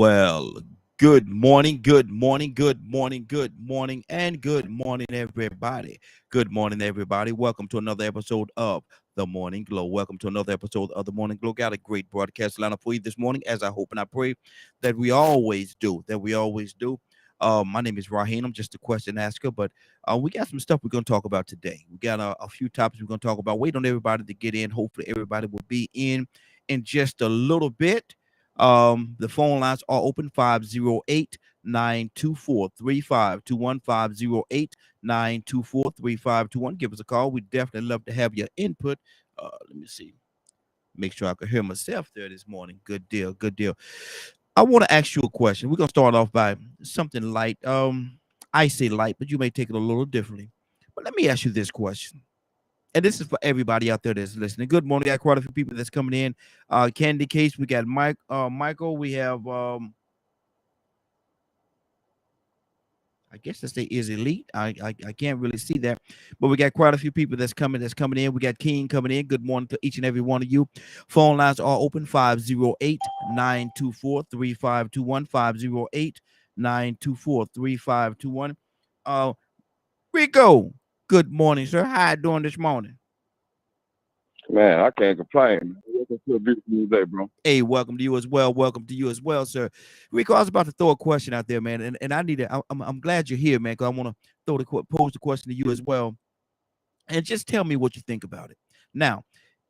Well, good morning, good morning, good morning, good morning, and good morning, everybody. Good morning, everybody. Welcome to another episode of The Morning Glow. Welcome to another episode of The Morning Glow. Got a great broadcast lineup for you this morning, as I hope and I pray that we always do. My name is Raheem. I'm just a question asker, but we got some stuff we're going to talk about today. We got a few topics we're going to talk about. Wait on everybody to get in. Hopefully, everybody will be in just a little bit. The phone lines are open 508-924-3521, 508-924-3521. Give us a call. We definitely love to have your input. Let me see. Make sure I can hear myself there this morning. Good deal. Good deal. I want to ask you a question. We're gonna start off by something light. I say light, but you may take it a little differently. But let me ask you this question, and this is for everybody out there that's listening. Good morning. We got quite a few people that's coming in. Candy Case, we got Michael. We have I guess this is elite. I can't really see that, but we got quite a few people that's coming in. We got King coming in. Good morning to each and every one of you. Phone lines are open 508-924-3521, 508-924-3521. Uh Rico, good morning, sir. How you doing this morning? Man, I can't complain. Welcome to a beautiful new day, bro. Hey, welcome to you as well. Welcome to you as well, sir. Rico, I was about to throw a question out there, man, and I need it. I'm glad you're here, man, because I want to pose the question to you as well, and just tell me what you think about it. Now,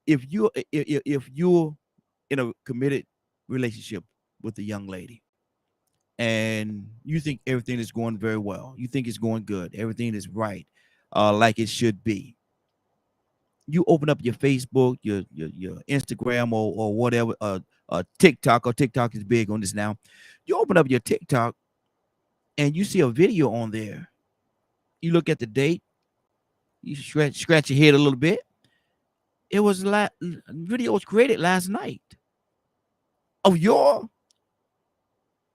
if you're in a committed relationship with a young lady, and you think everything is going very well, you think it's going good, everything is right, like it should be, you open up your Facebook, your Instagram or whatever, TikTok, or TikTok is big on this now. You open up your TikTok and you see a video on there. You look at the date, you scratch your head a little bit. It was video was created last night of your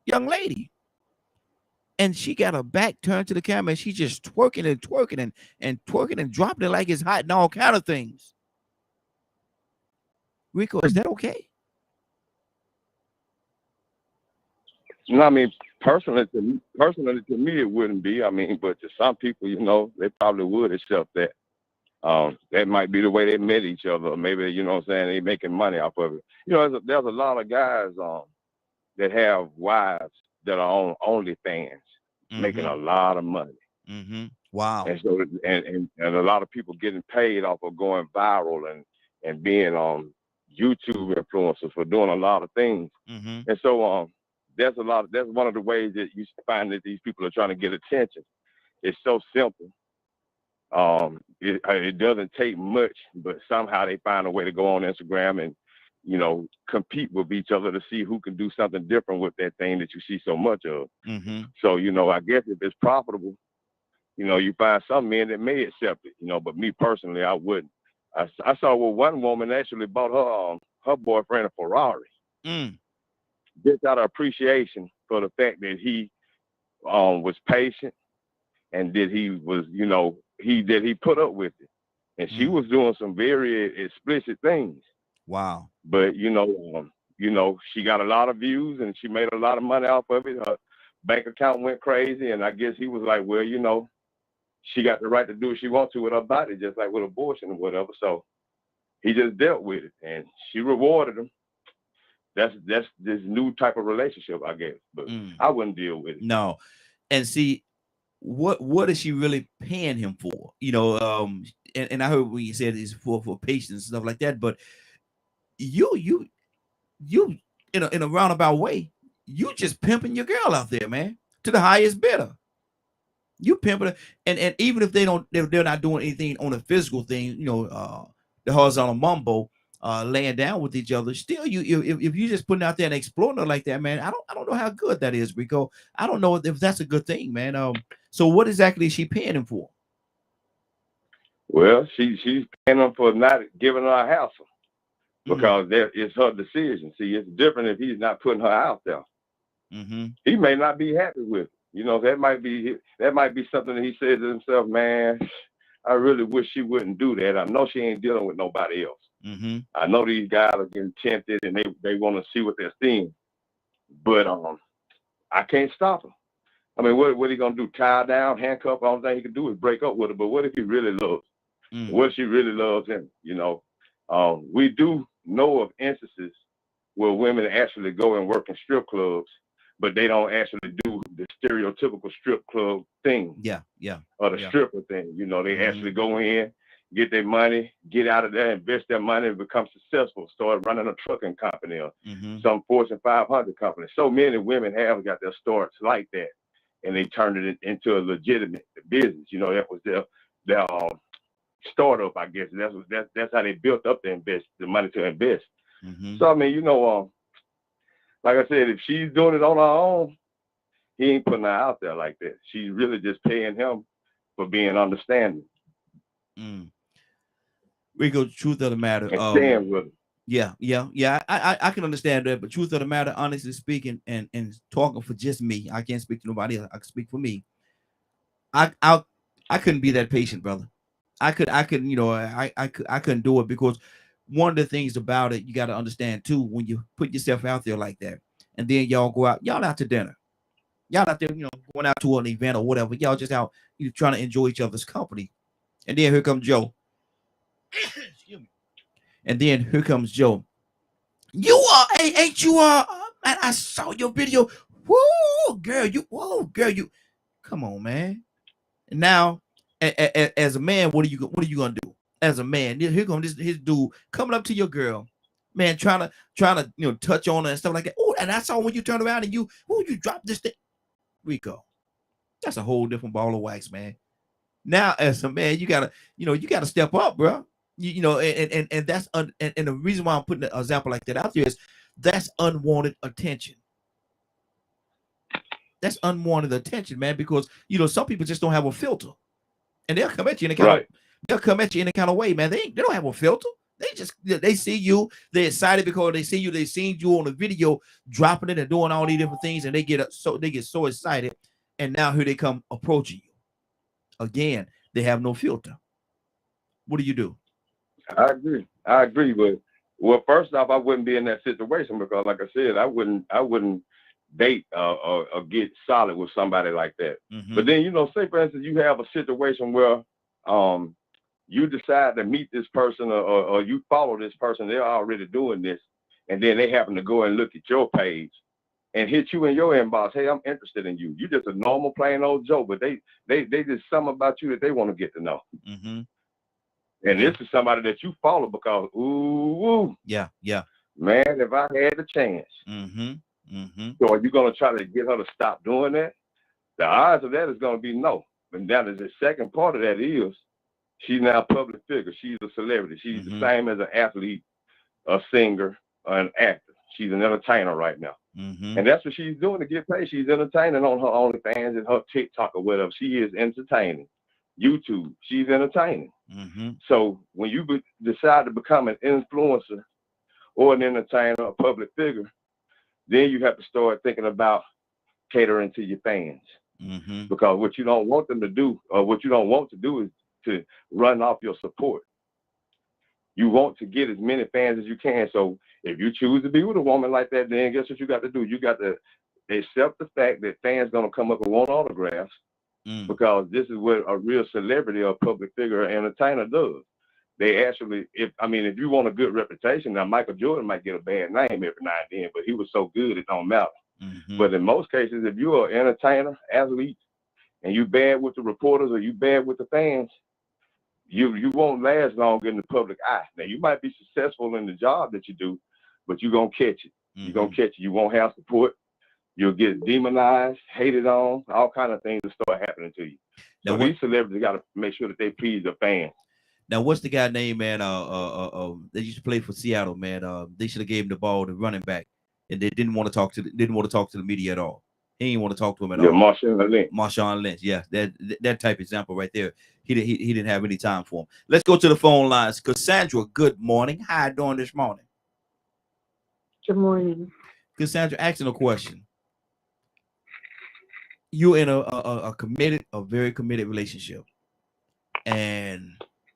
young lady. And she got her back turned to the camera and she's just twerking and twerking and twerking and dropping it like it's hot and all kind of things. Rico, is that okay? You know, I mean, personally to me, it wouldn't be. I mean, but to some people, they probably would accept that. That might be the way they met each other. Or maybe, what I'm saying, they making money off of it. There's a lot of guys that have wives that are on OnlyFans, making a lot of money. Wow. And so, and a lot of people getting paid off of going viral and being YouTube influencers for doing a lot of things. And so, that's one of the ways that you find that these people are trying to get attention. It's so simple. It doesn't take much, but somehow they find a way to go on Instagram and, compete with each other to see who can do something different with that thing that you see so much of. So, I guess if it's profitable, you find some men that may accept it, but me personally, I wouldn't. I saw where one woman actually bought her boyfriend a Ferrari. Just out of appreciation for the fact that he was patient and that he was, he put up with it. And she was doing some very explicit things. Wow. But she got a lot of views and she made a lot of money off of it. Her bank account went crazy, and I guess he was like, well, she got the right to do what she wants to with her body, just like with abortion or whatever. So he just dealt with it, and she rewarded him. That's this new type of relationship, I guess. But I wouldn't deal with it. No. And see, what is she really paying him for? And I heard when you said it's for patience and stuff like that, but you in a roundabout way, you just pimping your girl out there, man, to the highest bidder. You pimping her, and even if they're not doing anything on a physical thing, the horizontal mumbo, laying down with each other. Still, if you just putting out there and exploring her like that, man, I don't know how good that is, Rico. I don't know if that's a good thing, man. So what exactly is she paying him for? Well, she's paying him for not giving her a hassle because it's her decision. See, it's different if he's not putting her out there. He may not be happy with it. That might be something that he says to himself, man, I really wish she wouldn't do that. I know she ain't dealing with nobody else. I know these guys are getting tempted and they want to see what they're seeing. But I can't stop him. I mean, what he gonna do? Tie her down, handcuff? All thing he can do is break up with her. But what if he really loves? What if she really loves him? You know, we do know of instances where women actually go and work in strip clubs, but they don't actually do the stereotypical strip club thing. Yeah. Or the stripper thing. You know, they actually go in, get their money, get out of there, invest their money, and become successful. Start running a trucking company or some Fortune 500 company. So many women have got their starts like that, and they turned it into a legitimate business. You know, that was their startup, I guess. That's how they built up the money to invest. So I mean, you know, like I said, if she's doing it on her own, he ain't putting her out there like that. She's really just paying him for being understanding. Rico, truth of the matter. And staying with him. Yeah. I can understand that, but truth of the matter, honestly speaking, and talking for just me, I can't speak to nobody else. I can speak for me. I couldn't be that patient, brother. I couldn't, you know, I couldn't do it, because one of the things about it, you got to understand too, when you put yourself out there like that, and then y'all out to dinner, y'all out there, you know, going out to an event or whatever, y'all just out, you know, trying to enjoy each other's company, and then here comes Joe. Excuse me. And then here comes Joe. You are, ain't you? Man, I saw your video. Whoa, girl, you. Come on, man. And now, as a man, what are you gonna do? As a man, here comes his dude coming up to your girl, man, trying to you know, touch on her and stuff like that. Oh, and I saw when you turned around and you dropped this thing, Rico. That's a whole different ball of wax, man. Now, as a man, you gotta step up, bro. You know, and that's and the reason why I'm putting an example like that out there is that's unwanted attention. That's unwanted attention, man, because you know some people just don't have a filter, and they'll come at you in a kind of way, man. They don't have a filter. They see you, they're excited because they seen you on the video dropping it and doing all these different things, and they get so excited, and now here they come approaching you. Again, they have no filter. What do you do? I agree, but well, first off, I wouldn't be in that situation because, like I said, I wouldn't date or get solid with somebody like that. But then, you know, say for instance, you have a situation where you decide to meet this person or you follow this person, they're already doing this, and then they happen to go and look at your page and hit you in your inbox. Hey, I'm interested in you. You're just a normal, plain old Joe, but they just something about you that they want to get to know. And this is somebody that you follow because, yeah, man, if I had the chance. So are you going to try to get her to stop doing that? The odds of that is going to be no. And that is the second part of that is she's now a public figure. She's a celebrity. She's the same as an athlete, a singer, or an actor. She's an entertainer right now. And that's what she's doing to get paid. She's entertaining on her OnlyFans and her TikTok or whatever. She is entertaining. YouTube, she's entertaining. So when you decide to become an influencer or an entertainer, a public figure, then you have to start thinking about catering to your fans. Because what you don't want them to do, or what you don't want to do, is to run off your support. You want to get as many fans as you can. So if you choose to be with a woman like that, then guess what you got to do? You got to accept the fact that fans gonna come up and want autographs. Because this is what a real celebrity or public figure or entertainer does. They actually, if you want a good reputation, now Michael Jordan might get a bad name every now and then, but he was so good it don't matter. But in most cases, if you're an entertainer, athlete, and you bad with the reporters or you bad with the fans, you won't last long in the public eye. Now you might be successful in the job that you do, but you're gonna catch it. You're gonna catch it. You won't have support. You'll get demonized, hated on, all kind of things will start happening to you. So these celebrities got to make sure that they please their fans. Now, what's the guy name, man? They used to play for Seattle, man. They should have gave him the ball to running back, and they didn't want to talk to the media at all. He didn't want to talk to him at all. Marshawn Lynch. Yeah, that type of example right there. He didn't have any time for him. Let's go to the phone lines. Cassandra, good morning. How you doing this morning? Good morning. Cassandra, asking a question. You're in a very committed relationship, and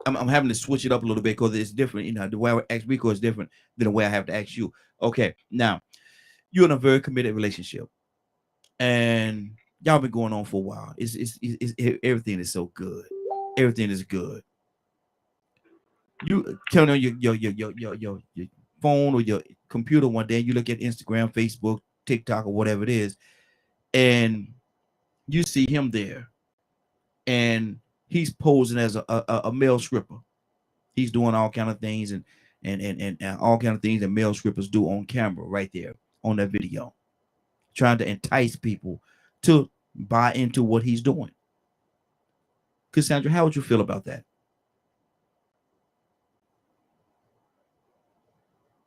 I'm having to switch it up a little bit because it's different. You know, the way I ask Rico is different than the way I have to ask you. Okay, now you're in a very committed relationship, and y'all been going on for a while. Everything is so good. Everything is good. You turn on your phone or your computer one day, you look at Instagram, Facebook, TikTok, or whatever it is, and you see him there, and he's posing as a male stripper. He's doing all kind of things and all kind of things that male strippers do on camera right there on that video, trying to entice people to buy into what he's doing. Cassandra, how would you feel about that?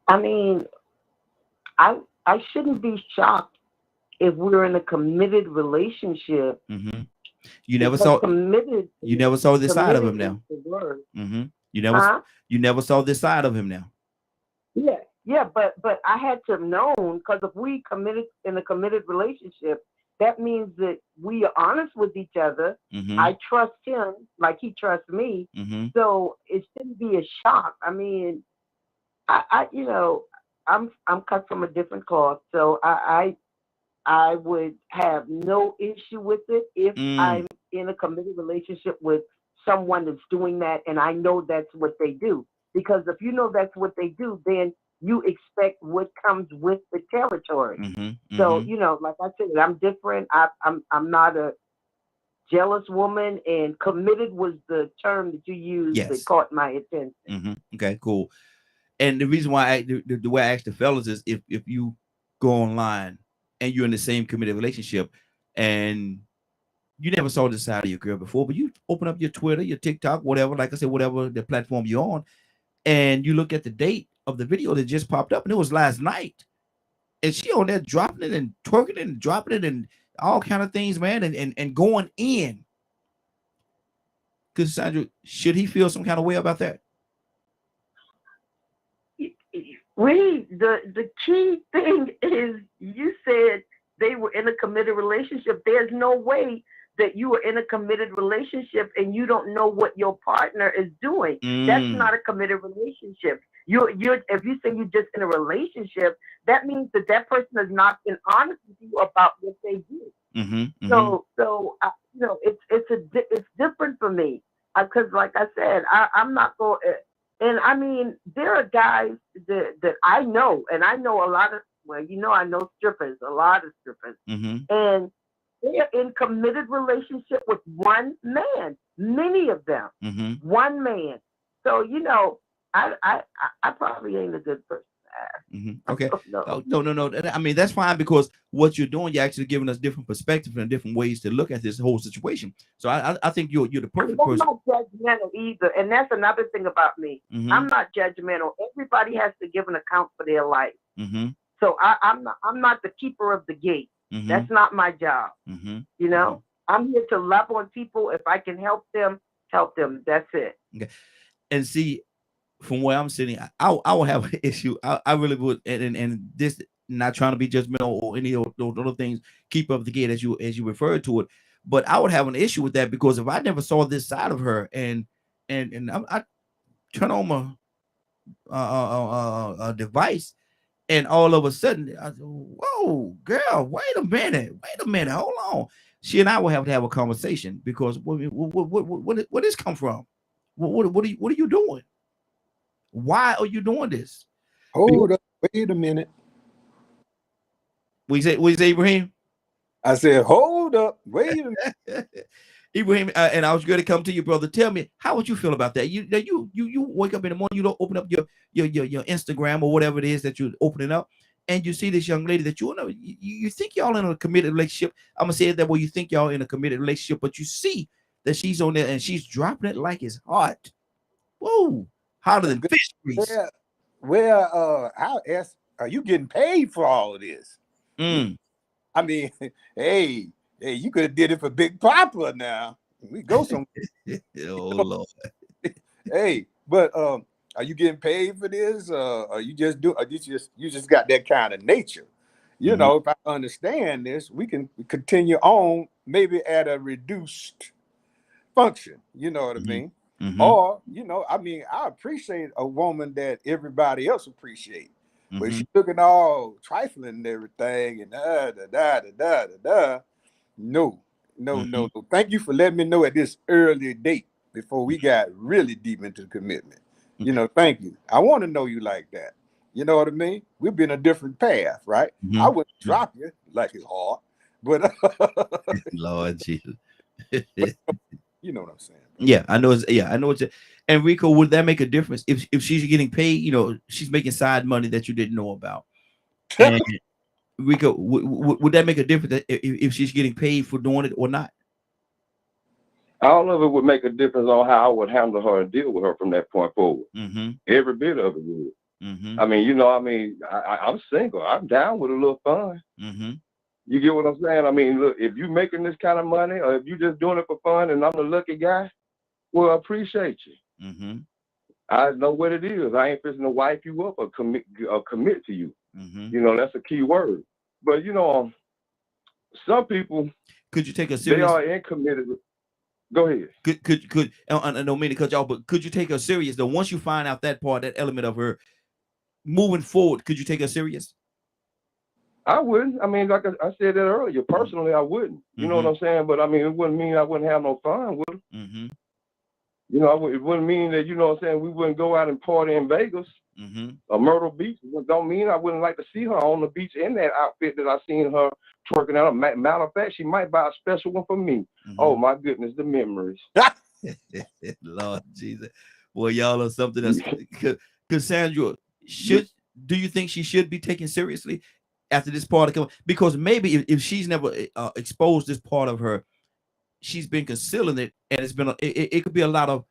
I mean, I shouldn't be shocked if we're in a committed relationship. Mm-hmm. You never saw committed. You never saw this side of him now. Mm-hmm. You never saw this side of him now. Yeah, but I had to have known, because if we committed in a committed relationship, that means that we are honest with each other. Mm-hmm. I trust him like he trusts me. Mm-hmm. So it shouldn't be a shock. I mean, I'm cut from a different cloth, so I would have no issue with it if I'm in a committed relationship with someone that's doing that, and I know that's what they do. Because if you know that's what they do, then you expect what comes with the territory. Mm-hmm. So, like I said, I'm different. I'm not a jealous woman, and committed was the term that you used that caught my attention. Mm-hmm. Okay, cool. And the reason why the way I asked the fellas is if you go online and you're in the same committed relationship and you never saw this side of your girl before, but you open up your Twitter, your TikTok, whatever, like I said, whatever the platform you're on, and you look at the date of the video that just popped up, and it was last night, and she on there dropping it and twerking it and dropping it and all kind of things, man, and going in. Cassandra, should he feel some kind of way about that? The key thing is, you said they were in a committed relationship. There's no way that you are in a committed relationship and you don't know what your partner is doing. That's not a committed relationship. If you say you're just in a relationship, that means that person has not been honest with you about what they do. Mm-hmm. So it's different for me, because like I said, I'm not going. And I mean, there are guys that I know, and I know a lot of. Well, I know strippers, a lot of strippers, and they're in committed relationship with one man. Many of them, one man. So I probably ain't a good person. Okay. No. I mean, that's fine, because what you're doing, you're actually giving us different perspectives and different ways to look at this whole situation. So I think you're the perfect person. I'm not judgmental either, and that's another thing about me. I'm not judgmental. Everybody has to give an account for their life. So I'm not the keeper of the gate. That's not my job. I'm here to love on people. If I can help them, That's it. Okay. And see, from where I'm sitting, I will have an issue. I really would, and this, not trying to be judgmental or any of those other things, keep up the gate as you referred to it, but I would have an issue with that, because if I never saw this side of her, and I turn on my device, and all of a sudden, I go, whoa, girl, wait a minute, hold on. She and I will have to have a conversation, because where this come from? What are you doing? Why are you doing this? Hold up, wait a minute. What you say, Ibrahim? I said, hold up, wait a minute. Ibrahim, and I was going to come to you, brother. Tell me, how would you feel about that? You wake up in the morning, you don't open up your Instagram or whatever it is that you're opening up, and you see this young lady that you think y'all in a committed relationship. I'm gonna say it that way. You think y'all in a committed relationship, but you see that she's on there and she's dropping it like it's hot. Whoa, hotter than fish grease. I'll ask, are you getting paid for all of this? I mean, hey, you could have did it for Big Papa now. We go somewhere. Oh, Lord. Hey, but are you getting paid for this? Are you just you just got that kind of nature? If I understand this, we can continue on, maybe at a reduced function. You know what I mean? Or, I appreciate a woman that everybody else appreciates. But she looking all trifling and everything, and No. Thank you for letting me know at this earlier date before we got really deep into the commitment. You know, thank you. I want to know you like that. You know what I mean? We've been a different path, right? I wouldn't drop you like it's hard, but Lord Jesus. You know what I'm saying? Yeah, I know. I know. And Rico, would that make a difference if she's getting paid? You know, she's making side money that you didn't know about. And Rico, would that make a difference if she's getting paid for doing it or not? I don't know if it would make a difference on how I would handle her and deal with her from that point forward. Every bit of it would. I mean, you know, I'm single. I'm down with a little fun. You get what I'm saying? I mean, look, if you're making this kind of money or if you're just doing it for fun and I'm the lucky guy, well, I appreciate you. I know what it is. I ain't fixing to wipe you up or commit to you. You know, that's a key word. But, you know, some people, could you take a serious? They are in committed. Go ahead. Could I don't mean to cut you off, but could you take her serious though? Once you find out that part, that element of her moving forward, could you take her serious? I wouldn't. I mean, like I said that earlier, personally, I wouldn't. You know what I'm saying? But I mean, it wouldn't mean I wouldn't have no fun with her. You know, it wouldn't mean that, you know what I'm saying, we wouldn't go out and party in Vegas or Myrtle Beach. It don't mean I wouldn't like to see her on the beach in that outfit that I seen her twerking out. Matter of fact, she might buy a special one for me. Oh my goodness, the memories. Lord Jesus. Well, y'all are something else. Cassandra, do you think she should be taken seriously after this part of, because maybe if she's never exposed this part of her, she's been concealing it, and it's been it could be a lot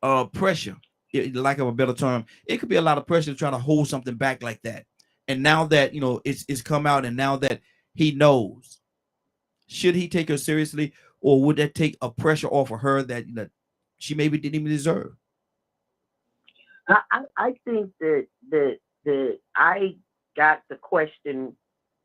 of pressure, lack of a better term. It could be a lot of pressure to try to hold something back like that. And now that, you know, it's come out, and now that he knows, should he take her seriously, or would that take a pressure off of her that, you know, she maybe didn't even deserve? I think that I got the question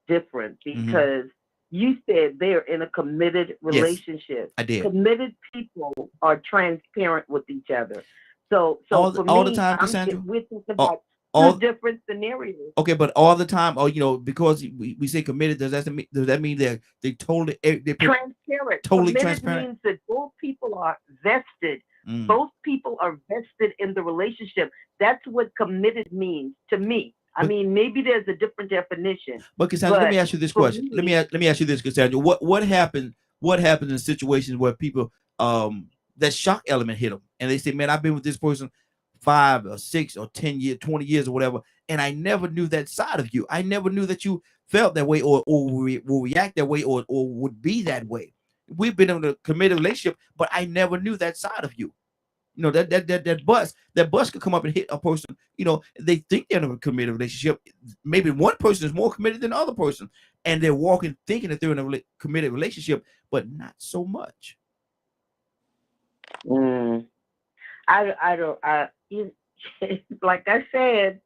different because you said they're in a committed relationship. Yes, I did. Committed people are transparent with each other. So all the time, Cassandra? We're talking about two different scenarios. Okay, but all the time, or, you know, because we say committed, does that mean they're totally transparent? Totally committed transparent means that both people are vested. Both people are vested in the relationship. That's what committed means to me. I mean, maybe there's a different definition. But Cassandra, let me ask you this question. Let me ask you this, Cassandra. What happens in situations where people that shock element hit them and they say, man, I've been with this person 5 or 6 or 10 years, 20 years or whatever, and I never knew that side of you. I never knew that you felt that way or will react that way or would be that way. We've been in a committed relationship, but I never knew that side of you. You know, that bus could come up and hit a person. You know, they think they're in a committed relationship. Maybe one person is more committed than the other person, and they're walking thinking that they're in a committed relationship, but not so much. I don't. Like I said,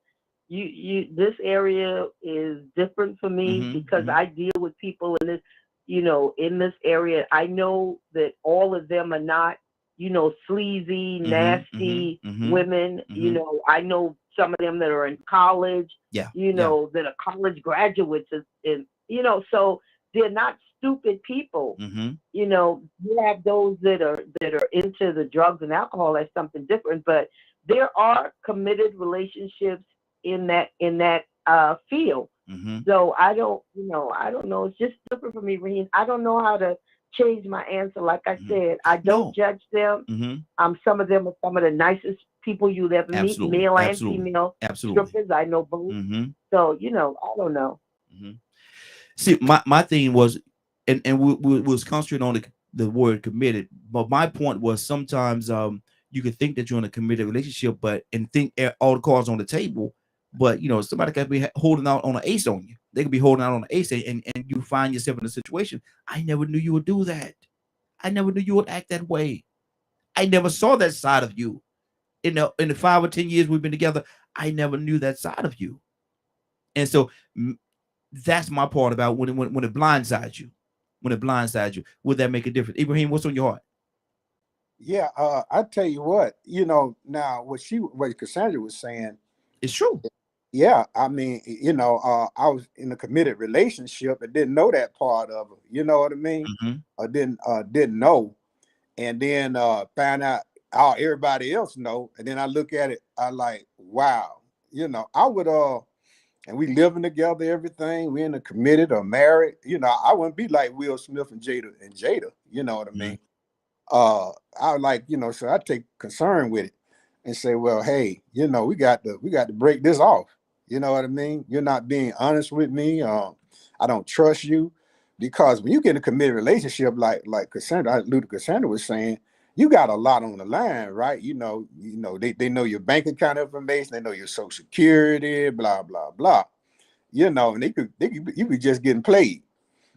you this area is different for me because I deal with people in this, you know, in this area. I know that all of them are not, you know, sleazy, nasty women. You know, I know some of them that are in college, you know, that are college graduates, and you know, so they're not stupid people. You know, you have those that are into the drugs and alcohol. That's something different, but there are committed relationships in that field. So I don't know. It's just different for me, Raheem. I don't know how to change my answer. Like I said, I don't judge them. Some of them are some of the nicest people you'll ever meet, male and female strippers. I know both. So, you know, I don't know. See, my thing was, and we was concentrating on the word committed, but my point was sometimes you could think that you're in a committed relationship, and think all the cards on the table, but you know, somebody could be holding out on an ace on you. They could be holding out on an ace, and you find yourself in a situation. I never knew you would do that. I never knew you would act that way. I never saw that side of you. In the 5 or 10 years we've been together, I never knew that side of you. And so that's my part about when it blindsides you. When it blindsides you, would that make a difference? Ibrahim, what's on your heart? Yeah, I tell you what, you know, now what Cassandra was saying is true. Yeah, I mean, I was in a committed relationship and didn't know that part of it. You know what I mean? Mm-hmm. I didn't know, and then found out how everybody else know, and then I look at it, I like, wow, I would and we living together, everything. We in a committed or married. I wouldn't be like Will Smith and Jada. You know what I mean? I like, so I take concern with it and say, well, hey, we got to break this off. You know what I mean? You're not being honest with me. I don't trust you, because when you get in a committed relationship, like Cassandra was saying, you got a lot on the line, right? They know your bank account information, they know your social security, blah blah blah. And you could just getting played.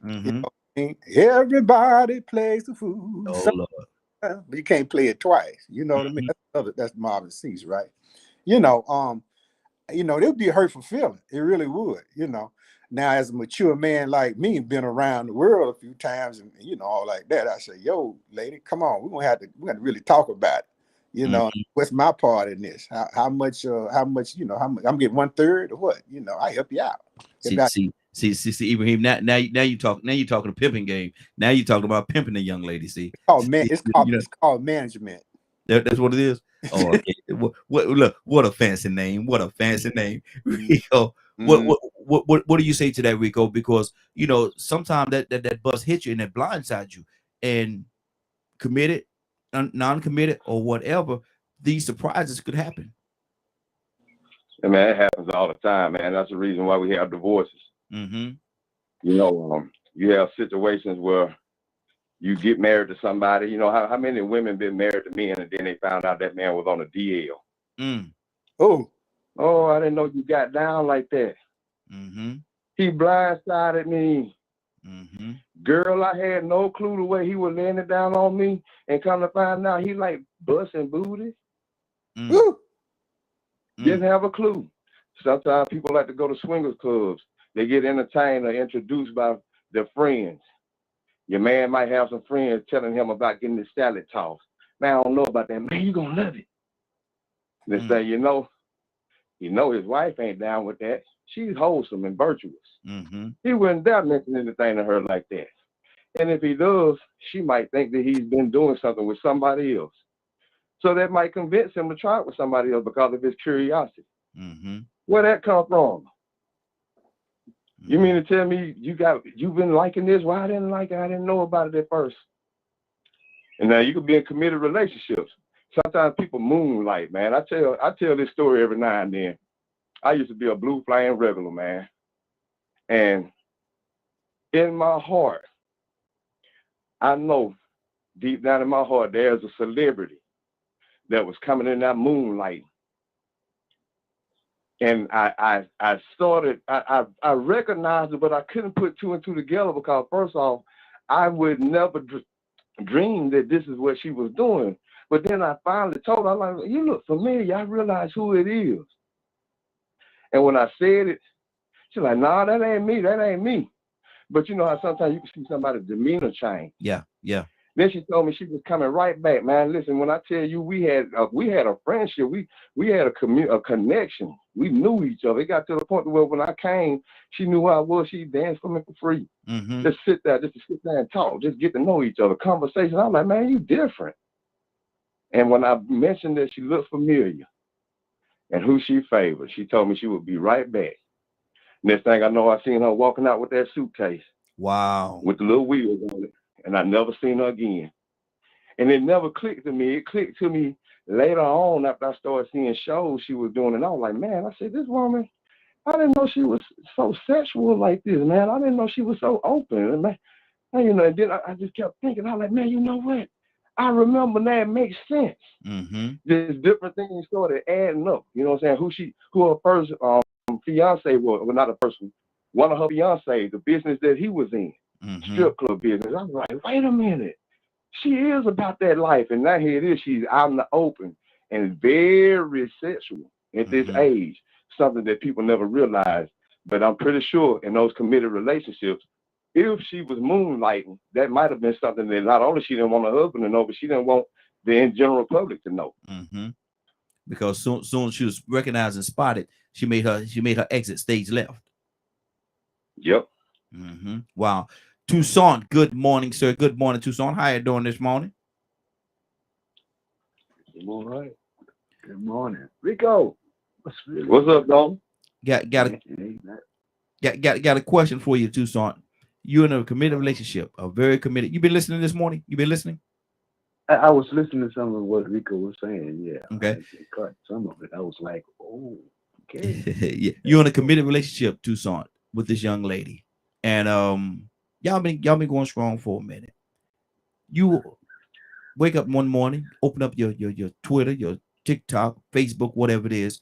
Mm-hmm. Everybody plays the fool. Oh Lord. But you can't play it twice. You know what I mean? That's Marvin Cease, right? It would be a hurtful feeling. It really would. Now, as a mature man like me, been around the world a few times, and all like that, I say, yo, lady, come on, we're gonna really talk about it. What's my part in this? How much, how much, I'm getting 1/3 or what? I help you out. See, Ibrahim. Now you talking a pimping game. Now you talking about pimping a young lady. See, it's called management. That's what it is. Oh, okay. Look, what a fancy name! What a fancy name, Rico. What do you say to that, Rico? Because sometimes that bus hits you and that blindsides you, and committed, non-committed, or whatever, these surprises could happen. And man, it happens all the time, man. That's the reason why we have divorces. Mm-hmm. You have situations where you get married to somebody. How many women been married to men and then they found out that man was on a DL? Mm. Oh, I didn't know you got down like that. Mm-hmm. He blindsided me. Mm-hmm. Girl, I had no clue the way he was laying it down on me, and come to find out he like busting booty. Mm. Didn't have a clue. Sometimes people like to go to swingers clubs. They get entertained or introduced by their friends. Your man might have some friends telling him about getting his salad tossed. Man, I don't know about that. Man, you gonna love it. They say, his wife ain't down with that. She's wholesome and virtuous. Mm-hmm. He wouldn't dare mention anything to her like that. And if he does, she might think that he's been doing something with somebody else. So that might convince him to try it with somebody else because of his curiosity. Mm-hmm. Where that come from? You mean to tell me you've been liking this? Well, I didn't like it. I didn't know about it at first. And now you could be in committed relationships. Sometimes people moonlight, man. I tell this story every now and then. I used to be a blue flame regular, man. And in my heart, I know deep down in my heart, there's a celebrity that was coming in that moonlight. And I recognized it, but I couldn't put two and two together because first off, I would never dream that this is what she was doing. But then I finally told her, I'm like, you look familiar. I realized who it is. And when I said it, she's like, nah, that ain't me. That ain't me. But you know how sometimes you can see somebody's demeanor change. Yeah. Then she told me she was coming right back, man. Listen, when I tell you we had a friendship, we had a connection. We knew each other. It got to the point where when I came, she knew who I was. She danced for me for free. Mm-hmm. Just to sit there and talk, just get to know each other. Conversation. I'm like, man, you different. And when I mentioned that she looked familiar and who she favored, she told me she would be right back. Next thing I know, I seen her walking out with that suitcase. Wow. With the little wheels on it. And I never seen her again. And it never clicked to me. It clicked to me later on after I started seeing shows she was doing. And I was like, man, I said, this woman, I didn't know she was so sexual like this, man. I didn't know she was so open. And, man, and then I just kept thinking, I was like, man, you know what? I remember that makes sense. Mm-hmm. There's different things started adding up. You know what I'm saying? Who her first fiance was, well, not a person, one of her fiancés, the business that he was in. Mm-hmm. Strip club business. I was like, wait a minute. She is about that life. And now here it is. She's out in the open and very sexual at this age. Something that people never realize. But I'm pretty sure in those committed relationships, if she was moonlighting, that might have been something that not only she didn't want her husband to know, but she didn't want the in general public to know. Mm-hmm. because soon as she was recognized and spotted, she made her exit stage left. Yep. Wow. Toussaint, good morning, sir. Good morning, Toussaint. How you doing this morning? I'm all right. Good morning, Rico. What's up, Don? Got a question for you, Toussaint. You're in a committed relationship, a very committed. You been listening this morning? You been listening? I was listening to some of what Rico was saying. Yeah. Okay. I caught some of it. I was like, oh, okay. Yeah. You're in a committed relationship, Toussaint, with this young lady, and y'all been going strong for a minute. You wake up one morning, open up your Twitter, your TikTok, Facebook, whatever it is,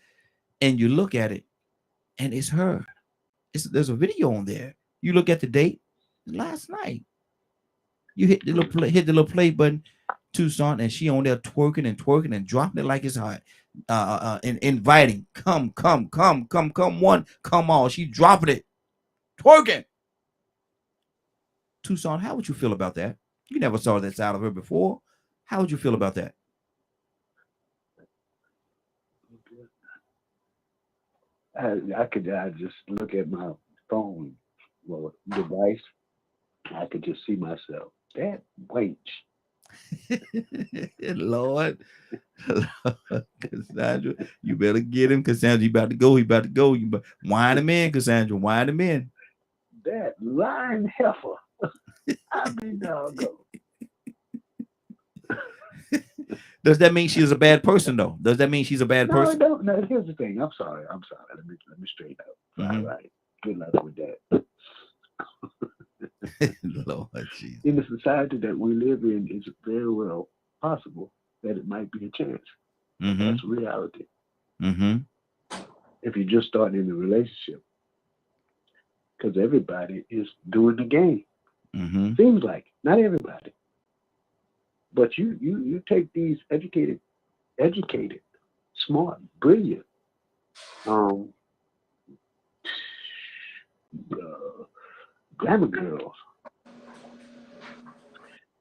and you look at it, and it's her. There's a video on there. You look at the date last night. You hit the little play button, Toussaint, and she on there twerking and dropping it like it's hot. And inviting, come one, come all. She dropping it, twerking. Toussaint, how would you feel about that? You never saw that side of her before. How would you feel about that? I could just look at my phone device. I could just see myself. That wench. Lord, Cassandra, you better get him. Cassandra, you about to go. He about to go. You wind him in, Cassandra. Wind him in. That lying heifer. I mean, doggone. Does that mean she's a bad person, though? Does that mean she's a bad person? No, here's the thing. I'm sorry. Let me straighten out. All right. Good luck with that. Lord Jesus. In the society that we live in, it's very well possible that it might be a chance. That's reality. If you're just starting in a relationship, because everybody is doing the game. Seems like not everybody, but you take these educated, smart, brilliant, glamour girls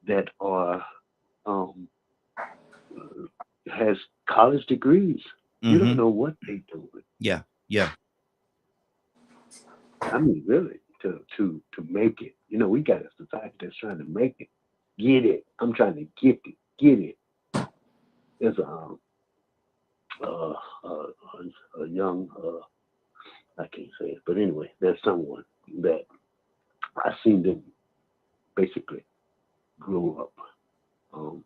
that are has college degrees. You don't know what they doing. Yeah. I mean, really, to make it. You know, we got a society that's trying to make it, get it. I'm trying to get it. There's a young, I can't say it, but anyway, there's someone that I seen them basically grow up,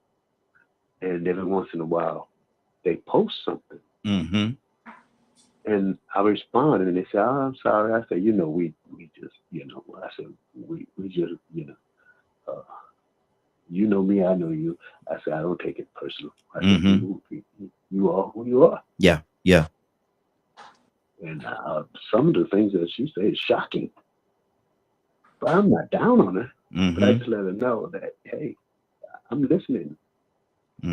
and every once in a while they post something, and I responded, and they said, "Oh, I'm sorry." I said, we just, I said, we just, you know me, I know you. I said, I don't take it personal. I said, you are who you are. Yeah. And some of the things that she said is shocking. But I'm not down on her. But I just let her know that, hey, I'm listening.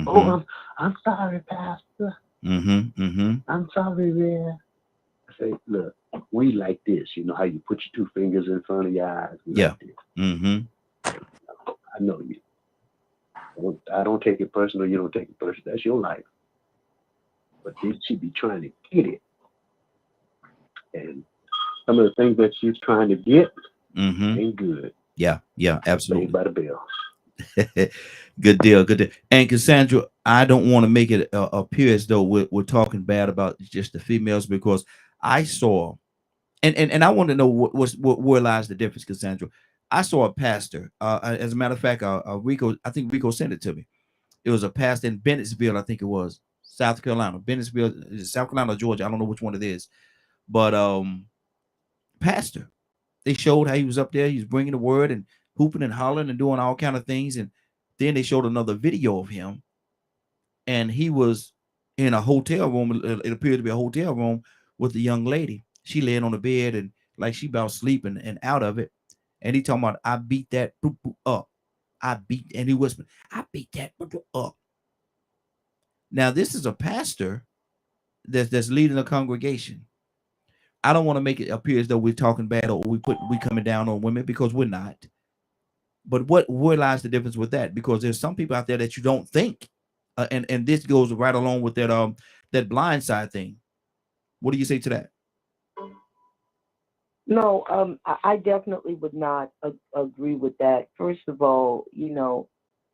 Oh, I'm sorry, Pastor. I'm sorry, man. I say, look, we like this. You know how you put your two fingers in front of your eyes? Like this. I know you. I don't take it personal. You don't take it personal. That's your life. But she be trying to get it. And some of the things that she's trying to get ain't good. Yeah, absolutely. By the bell. Good deal. And Cassandra, I don't want to make it appear as though we're talking bad about just the females, because I saw, and I want to know where lies the difference, Cassandra. I saw a pastor. As a matter of fact, Rico, I think Rico sent it to me. It was a pastor in Bennettsville, I think it was South Carolina. Bennettsville, is it South Carolina or Georgia? I don't know which one it is. But pastor, they showed how he was up there. He was bringing the word and hooping and hollering and doing all kind of things. And then they showed another video of him, and he was in a hotel room. It appeared to be a hotel room with a young lady. She laying on the bed and like she about sleeping and out of it. And he talking about, I beat that up. And he whispered, I beat that up. Now, this is a pastor that's leading a congregation. I don't want to make it appear as though we're talking bad or we coming down on women, because we're not. But where lies the difference with that? Because there's some people out there that you don't think and this goes right along with that blind side thing. What do you say to that? No, I definitely would not agree with that. First of all,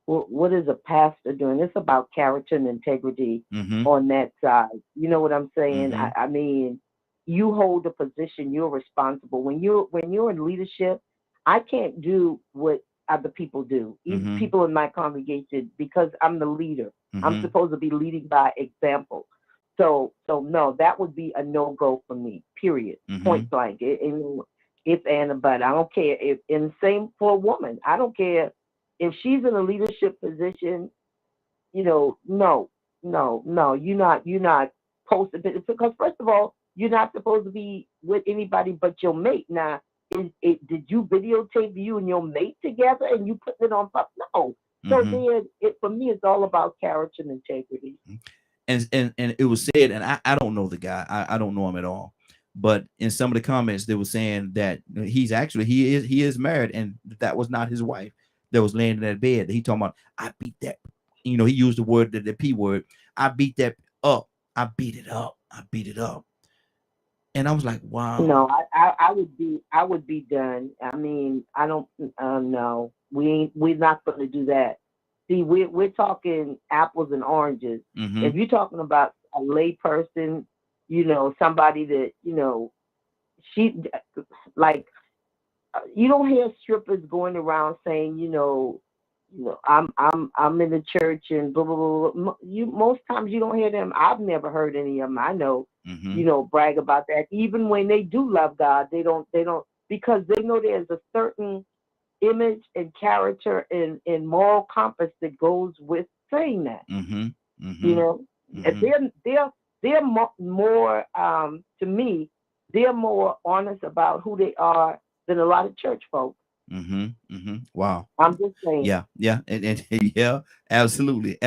what is a pastor doing? It's about character and integrity on that side. You know what I'm saying? I mean, you hold a position, you're responsible. When you're in leadership, I can't do what other people do, even people in my congregation, because I'm the leader. I'm supposed to be leading by example. So no, that would be a no-go for me, period. Point blank. If and a but. I don't care if, and same for a woman. I don't care if she's in a leadership position, no, you're not supposed to be, because first of all, you're not supposed to be with anybody but your mate. Now, did you videotape you and your mate together and you put it on? No. So then, for me, it's all about character and integrity. And it was said, and I don't know the guy. I don't know him at all. But in some of the comments, they were saying that he is married, and that was not his wife that was laying in that bed. He talking about, I beat that. He used the word, the P word. I beat that up. I beat it up. I beat it up. And I was like, wow. No, I would be done. I mean, I don't no. We're not going to do that. See, we're talking apples and oranges. If you're talking about a lay person, somebody that, she like, you don't hear strippers going around saying, I'm in the church and blah blah blah. Most times you don't hear them. I've never heard any of them. I know, brag about that. Even when they do love God, they don't because they know there's a certain image and character and moral compass that goes with saying that. And they're more to me, they're more honest about who they are than a lot of church folks. Wow. I'm just saying. Yeah, and yeah, absolutely.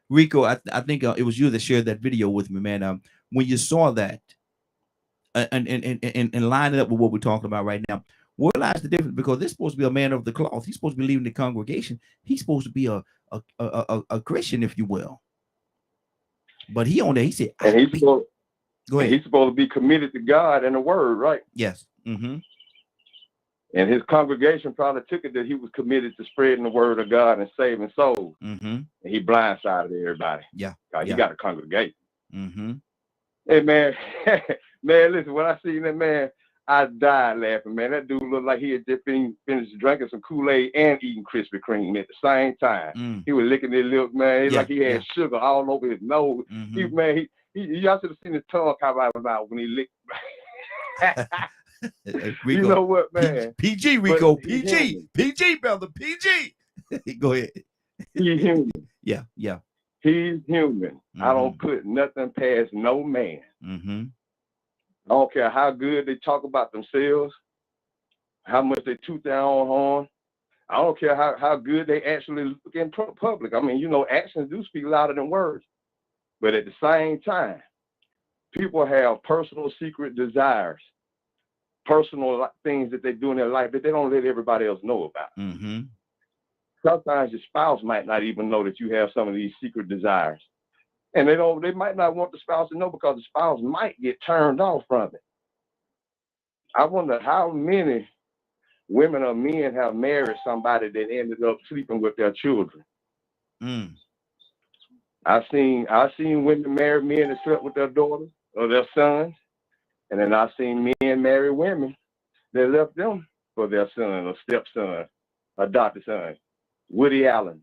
Rico, I think it was you that shared that video with me, man. When you saw that, and line it up with what we're talking about right now, realize the difference, because this is supposed to be a man of the cloth. He's supposed to be leaving the congregation. He's supposed to be a Christian, if you will. But he on there, he said, and he's supposed, go ahead. He's supposed to be committed to God and the word, right? Yes. And his congregation probably took it that he was committed to spreading the word of God and saving souls. And he blindsided everybody. Yeah. He got a congregation. Hey, man, listen, when I seen that man, I died laughing, man. That dude looked like he had just finished drinking some Kool-Aid and eating Krispy Kreme at the same time. He was licking his lips, man. Like he had sugar all over his nose. Y'all should have seen his tongue come out of his mouth when he licked. Rico, you know what, man? PG, Rico, PG, brother, PG. Go ahead. He's human. Yeah. He's human. I don't put nothing past no man. I don't care how good they talk about themselves, how much they toot their own horn. I don't care how good they actually look in public. I mean, actions do speak louder than words. But at the same time, people have personal secret desires, personal things that they do in their life that they don't let everybody else know about. Sometimes your spouse might not even know that you have some of these secret desires. And they might not want the spouse to know, because the spouse might get turned off from it. I wonder how many women or men have married somebody that ended up sleeping with their children. I've seen women marry men that slept with their daughters or their sons. And then I've seen men marry women that left them for their son or stepson, adopted son. Woody Allen.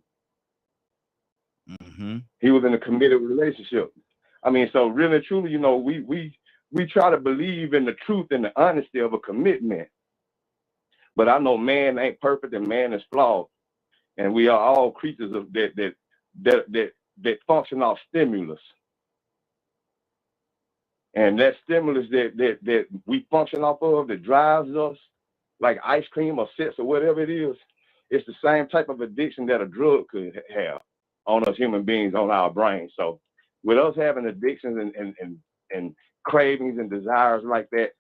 He was in a committed relationship. I mean, so really, truly, we try to believe in the truth and the honesty of a commitment. But I know man ain't perfect and man is flawed, and we are all creatures of that function off stimulus. And that stimulus that we function off of, that drives us, like ice cream or sex or whatever it is, it's the same type of addiction that a drug could have on us human beings, on our brains. So with us having addictions and cravings and desires like that,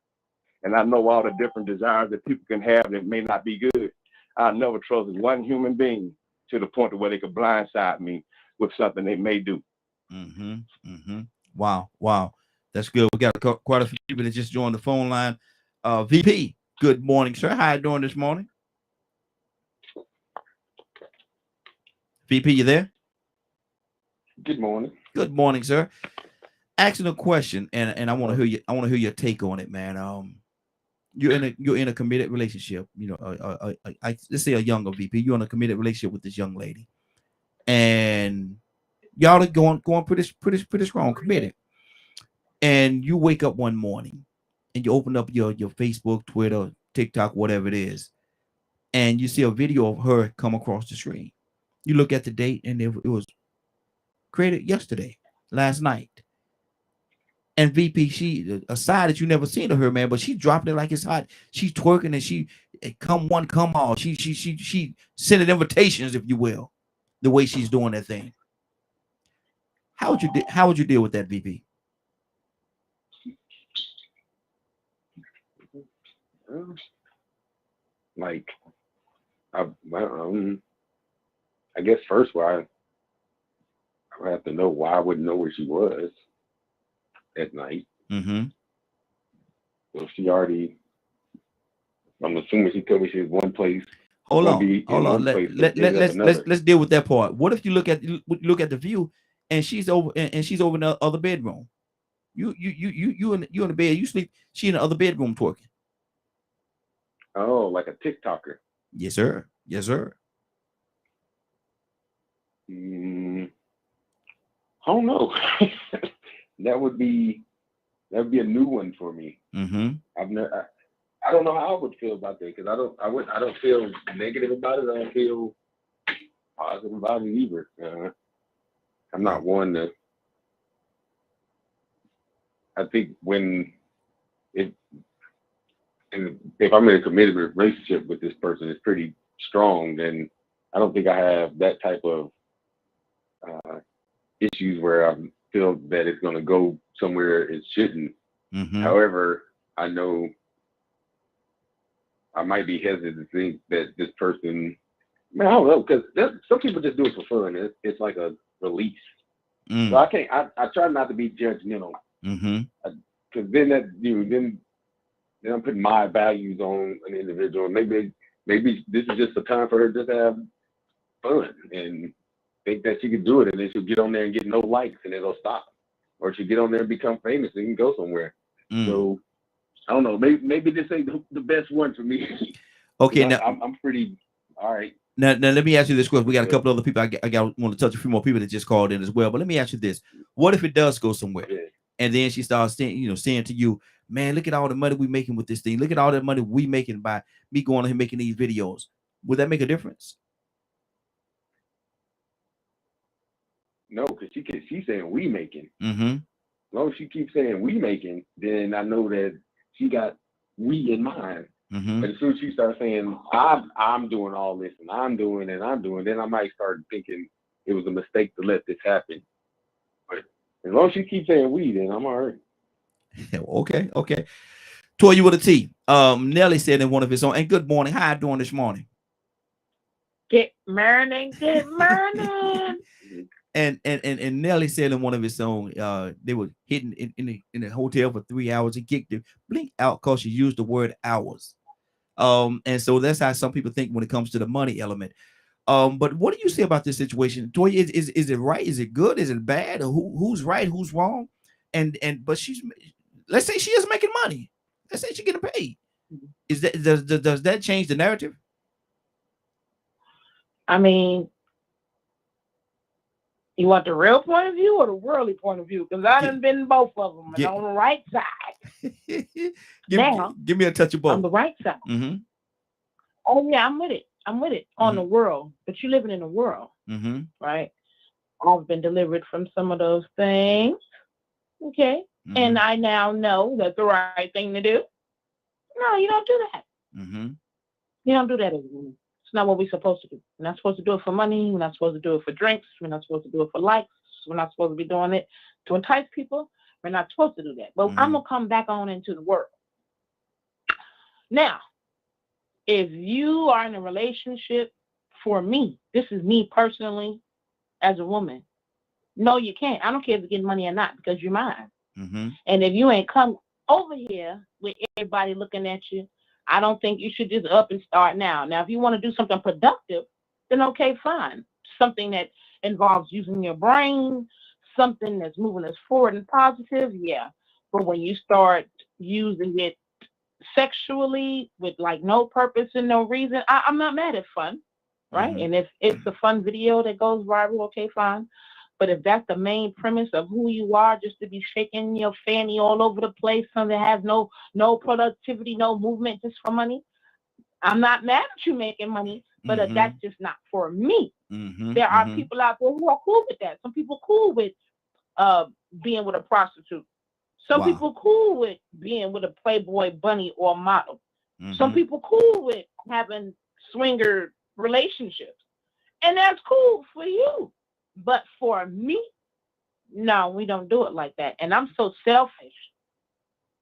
and I know all the different desires that people can have that may not be good, I never trusted one human being to the point of where they could blindside me with something they may do. Wow. That's good. We got quite a few people that just joined the phone line. VP, good morning, sir. How you doing this morning? VP, you there? Good morning. Good morning, sir. Asking a question, and I want to hear you. I want to hear your take on it, man. You're in a committed relationship. You know, let's say a younger VP. You're in a committed relationship with this young lady, and y'all are going pretty strong, committed. And you wake up one morning, and you open up your Facebook, Twitter, TikTok, whatever it is, and you see a video of her come across the screen. You look at the date, and it was created yesterday, last night. And VP, she a side that you never seen of her, man, but she dropped it like it's hot. She's twerking and she come one, come all. She sending invitations, if you will, the way she's doing that thing. How would you deal with that, VP? Like, I guess first, I would have to know why I wouldn't know where she was at night. So she already, I'm assuming she told me she was one place. Hold on. Let's deal with that part. What if you look at the view and she's over in the other bedroom? You in the bed, you sleep. She in the other bedroom twerking. Oh, like a TikToker. Yes, sir. I don't know. That would be a new one for me. I don't know how I would feel about that, because I don't feel negative about it. I don't feel positive about it either. I'm not one that, I think if I'm in a committed relationship with this person, it's pretty strong, then I don't think I have that type of issues where I feel that it's going to go somewhere it shouldn't. However, I know I might be hesitant to think that this person, man, I don't know, because some people just do it for fun. It's like a release. So I try not to be judgmental, because then I'm putting my values on an individual. Maybe this is just a time for her just to have fun and think that she can do it, and then she'll get on there and get no likes, and it'll stop. Or she'll get on there and become famous and can go somewhere. So I don't know. Maybe this ain't the best one for me. Okay, now I'm pretty all right. Now let me ask you this question. We got a couple other people. I want to touch a few more people that just called in as well. But let me ask you this: what if it does go somewhere, and then she starts saying to you, "Man, look at all the money we making with this thing. Look at all the money we making by me going and making these videos." Would that make a difference? No, because she's saying we making. As long as she keeps saying we making, then I know that she got we in mind. But as soon as she starts saying I'm doing all this and I'm doing, then I might start thinking it was a mistake to let this happen. But as long as she keeps saying we, then I'm all right. Okay. Toy you with a T. Nelly said in one of his own, and good morning. How you doing this morning? Good morning. And Nelly said in one of his songs, they were hitting in a hotel for 3 hours. He kicked the blink out because she used the word hours. And so that's how some people think when it comes to the money element. But what do you say about this situation? Toy, is it right? Is it good? Is it bad? Or who's right? Who's wrong? But let's say she is making money. Let's say she's getting paid. Does that change the narrative? I mean, you want the real point of view or the worldly point of view? Because I done been both of them, and on the right side. Give me a touch of both. On the right side. Oh yeah, I'm with it. On the world, but you're living in the world, right? I've been delivered from some of those things. Okay. And I now know that's the right thing to do. No, you don't do that. You don't do that as a woman. It's not what we're supposed to do. We're not supposed to do it for money. We're not supposed to do it for drinks. We're not supposed to do it for likes. We're not supposed to be doing it to entice people. We're not supposed to do that. But I'm going to come back on into the world. Now, if you are in a relationship, for me, this is me personally, as a woman. No, you can't. I don't care if you're getting money or not because you're mine. Mm-hmm. And if you ain't come over here with everybody looking at you, I don't think you should just up and start now. Now, if you want to do something productive, then okay, fine. Something that involves using your brain, something that's moving us forward and positive, yeah. But when you start using it sexually with like no purpose and no reason, I'm not mad at fun, right? Mm-hmm. And if it's a fun video that goes viral, okay, fine. But if that's the main premise of who you are, just to be shaking your fanny all over the place, something that has no productivity, no movement, just for money, I'm not mad at you making money, but that's just not for me. Mm-hmm. There are people out there who are cool with that. Some people cool with being with a prostitute. Some people cool with being with a Playboy bunny or model. Mm-hmm. Some people cool with having swinger relationships. And that's cool for you. But for me, no, we don't do it like that. And I'm so selfish.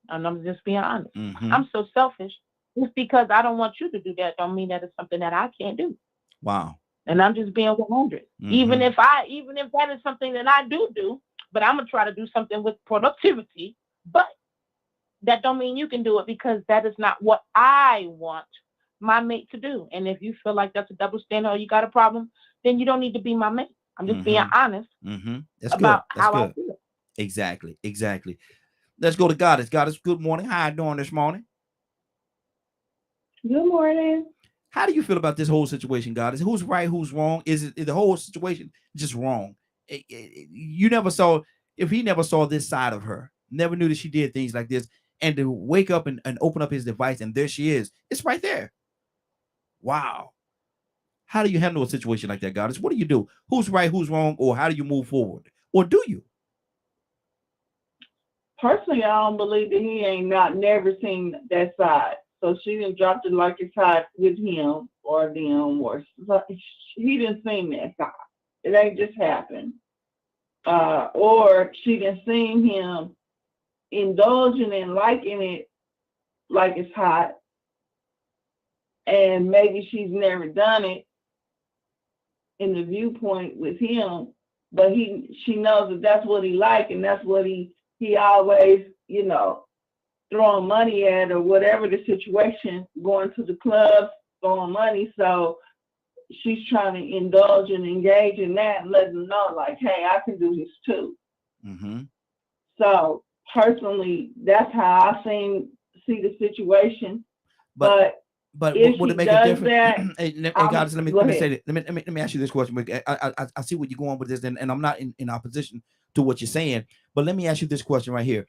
And I'm just being honest. Mm-hmm. I'm so selfish. Just because I don't want you to do that don't mean that it's something that I can't do. Wow. And I'm just being 100. Mm-hmm. Even if that is something that I do, but I'm gonna try to do something with productivity. But that don't mean you can do it because that is not what I want my mate to do. And if you feel like that's a double standard or you got a problem, then you don't need to be my mate. I'm just being honest about how I feel. Exactly. Let's go to Goddess. Goddess, good morning. How you doing this morning? Good morning. How do you feel about this whole situation, Goddess? Who's right? Who's wrong? Is the whole situation just wrong? You never saw, if he never saw this side of her, never knew that she did things like this, and to wake up and open up his device and there she is. It's right there. Wow. How do you handle a situation like that, Goddess? What do you do? Who's right? Who's wrong? Or how do you move forward? Or do you? Personally, I don't believe that he ain't never seen that side. So she didn't drop it like it's hot with him or them, or he didn't see that side. It ain't just happened. Or she didn't see him indulging and liking it like it's hot. And maybe she's never done it in the viewpoint with him, but she knows that that's what he like, and that's what he always, throwing money at, or whatever the situation, going to the clubs, throwing money. So she's trying to indulge and engage in that and let them know, like, hey, I can do this too. Mm-hmm. So personally, that's how I see the situation. But would it make a difference? Guys, let me say that. Let me ask you this question. I see where you're going with this, and I'm not in opposition to what you're saying, but let me ask you this question right here.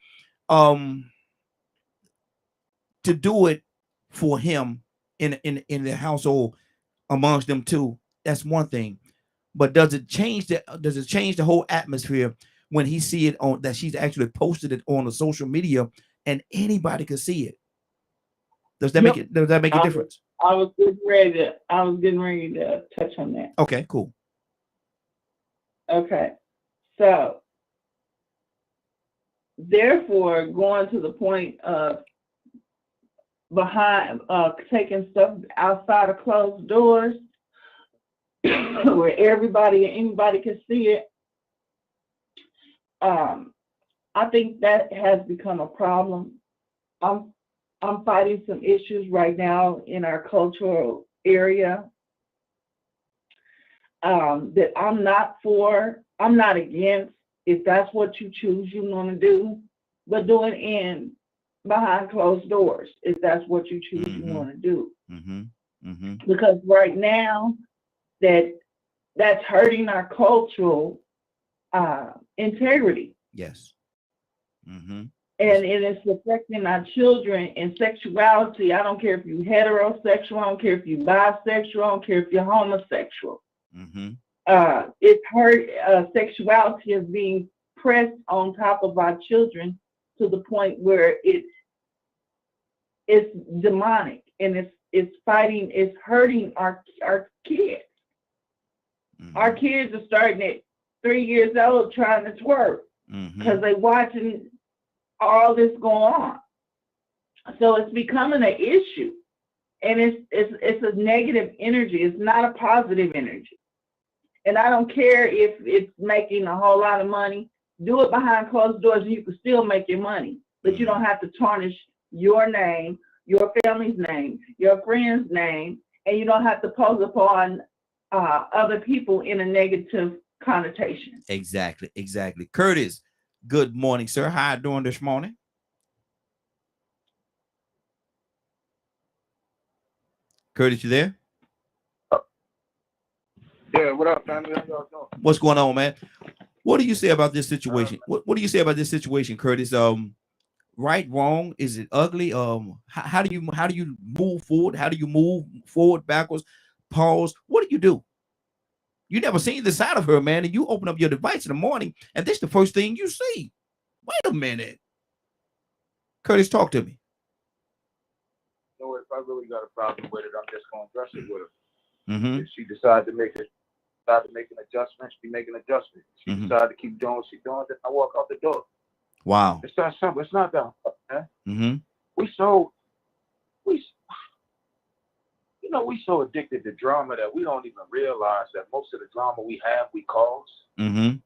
To do it for him in the household amongst them two, that's one thing. But does it change the whole atmosphere when he see it on that she's actually posted it on the social media and anybody can see it? Does that make a difference? I was getting ready to touch on that. Okay, cool. Okay. So therefore, going to the point of taking stuff outside of closed doors where everybody and anybody can see it, I think that has become a problem. I'm fighting some issues right now in our cultural area that I'm not against. If that's what you choose you want to do, but do it behind closed doors, if that's what you choose you want to do. Because right now that's hurting our cultural integrity. Yes. And it's affecting our children in sexuality. I don't care if you're heterosexual, I don't care if you're bisexual, I don't care if you're homosexual. It's hurt. Sexuality is being pressed on top of our children to the point where it's demonic, and it's hurting our kids. Our kids are starting at 3 years old trying to twerk because they're watching all this going on. So it's becoming an issue, and it's a negative energy. It's not a positive energy. And I don't care if it's making a whole lot of money. Do it behind closed doors and you can still make your money. But you don't have to tarnish your name, your family's name, your friend's name, and you don't have to pose upon other people in a negative connotation. Exactly. Curtis, good morning, sir. How you doing this morning? Curtis, you there? Yeah, what up, family? How y'all doing? What's going on, man? What do you say about this situation? What do you say about this situation, Curtis? Right, wrong? Is it ugly? How do you move forward? How do you move forward, backwards, pause? What do? You never seen the side of her, man, and you open up your device in the morning, and this is the first thing you see. Wait a minute. Curtis, talk to me. So if I really got a problem with it, I'm just gonna address it with her. Mm-hmm. If she decides to make an adjustment, she make an adjustment. She decides to keep doing what she's doing, then I walk out the door. Wow. It's that simple. It's not that hard, man. Mm-hmm. We so addicted to drama that we don't even realize that most of the drama we have, we cause. Mm-hmm.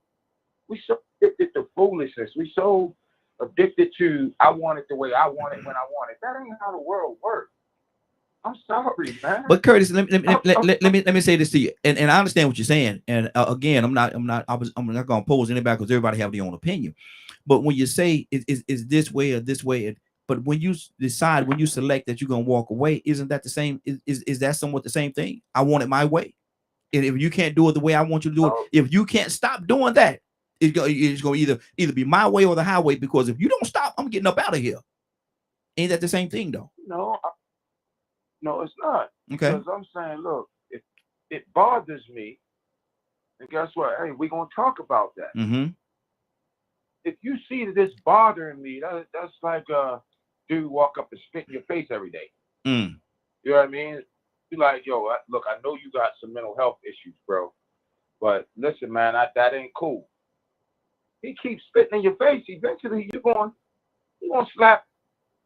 We so addicted to foolishness. We so addicted to I want it the way I want it when I want it. That ain't how the world works. I'm sorry, man. But Curtis, let me say this to you, and I understand what you're saying. And again, I'm not gonna oppose anybody because everybody have their own opinion. But when you say is this way or this way, but when you decide, when you select that you're gonna walk away, isn't that the same? Is that somewhat the same thing? I want it my way, and if you can't do it the way I want you to do it, if you can't stop doing that, it's gonna either be my way or the highway. Because if you don't stop, I'm getting up out of here. Ain't that the same thing though? No, it's not. Okay. Because I'm saying, look, if it bothers me, and guess what? Hey, we're gonna talk about that. Mm-hmm. If you see this bothering me, that's like dude walk up and spit in your face every day. Mm. You know what I mean? You're like, yo, look, I know you got some mental health issues, bro, but listen, man, that ain't cool. He keeps spitting in your face. Eventually, you're gonna slap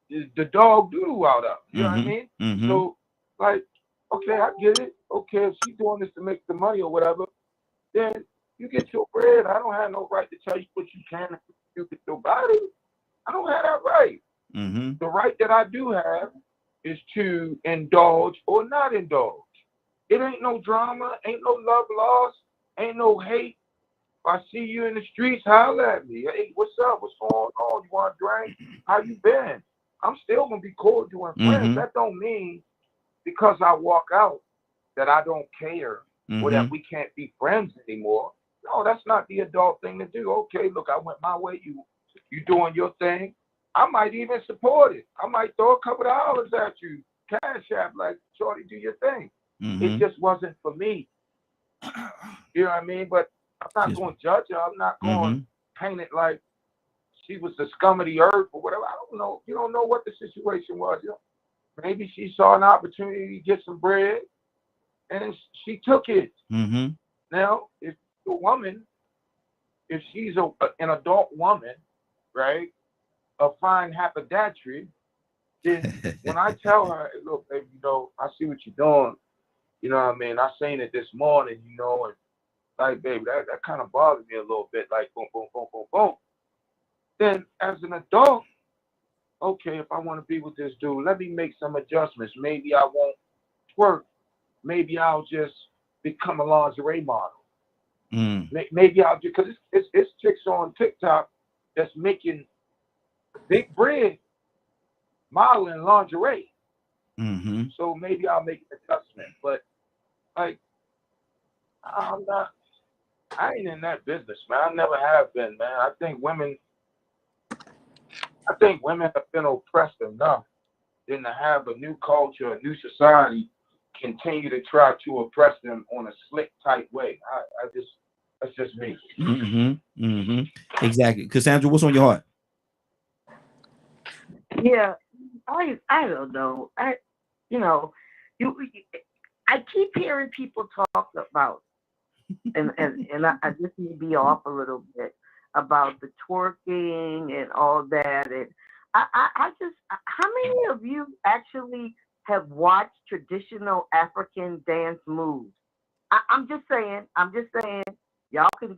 the dog doodle out of. You know what I mean? Mm-hmm. So, like, okay, I get it. Okay, if she's doing this to make the money or whatever, then you get your bread. I don't have no right to tell you what you can and you get your body. I don't have that right. Mm-hmm. The right that I do have is to indulge or not indulge. It ain't no drama, ain't no love lost, ain't no hate. If I see you in the streets, holler at me. Hey, what's up? What's going on? You want a drink? How you been? I'm still gonna be cordial and friends. Mm-hmm. That don't mean because I walk out that I don't care or that we can't be friends anymore. No, that's not the adult thing to do. Okay, look, I went my way. You doing your thing. I might even support it. I might throw a couple of dollars at you, cash app, like, shorty, do your thing. Mm-hmm. It just wasn't for me. You know what I mean? But I'm not going to judge her. I'm not going to paint it like she was the scum of the earth or whatever. I don't know. You don't know what the situation was. You know? Maybe she saw an opportunity to get some bread and she took it. Mm-hmm. Now, if a woman, if she's an adult woman, right, of fine haberdashery, then when I tell her, look, baby, you know, I see what you're doing. You know what I mean? I seen it this morning, you know, and like, baby, that kind of bothered me a little bit, like, boom, boom, boom, boom, boom. Then as an adult, okay, if I want to be with this dude, let me make some adjustments. Maybe I won't twerk. Maybe I'll just become a lingerie model. Maybe I'll just, because it's chicks on TikTok that's making big bread modeling lingerie. Mm-hmm. So maybe I'll make an adjustment. But, like, I ain't in that business, man. I never have been, man. I think women have been oppressed enough than to have a new culture, a new society continue to try to oppress them on a slick type way. That's just me. Mm-hmm. Mm-hmm. Exactly. Cassandra, what's on your heart? Yeah, I don't know. I keep hearing people talk about, and I just need to be off a little bit about the twerking and all that. And I just, how many of you actually have watched traditional African dance moves? I'm just saying. Y'all can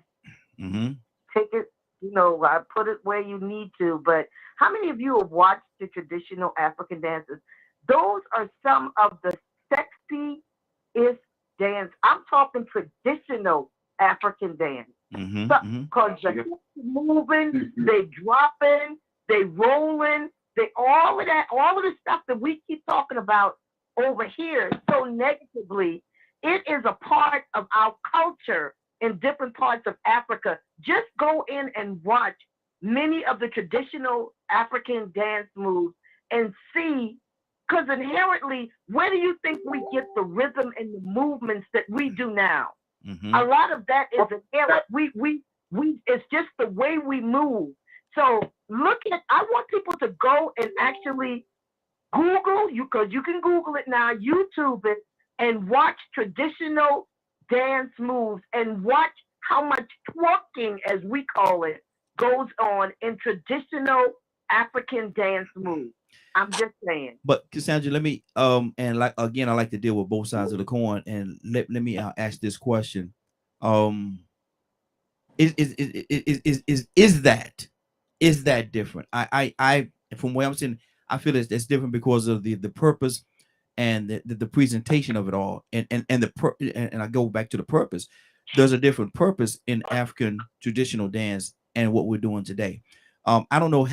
take it. I put it where you need to. But how many of you have watched the traditional African dances? Those are some of the sexiest dance. I'm talking traditional African dance. Because they're moving, they dropping, they rolling, they all of the stuff that we keep talking about over here so negatively. It is a part of our culture in different parts of Africa. Just go in and watch many of the traditional African dance moves and see, because inherently, where do you think we get the rhythm and the movements that we do now? A lot of that is inherent. It's just the way we move. So I want people to go and actually Google, because you can Google it now, YouTube it, and watch traditional dance moves and watch how much twerking, as we call it, goes on in traditional African dance moves. I'm just saying. But Cassandra, let me and like again, I like to deal with both sides of the coin, and let me ask this question: is that different? I from where I'm sitting, I feel it's different because of the purpose and the presentation of it all, and I go back to the purpose. There's a different purpose in African traditional dance and what we're doing today. I don't know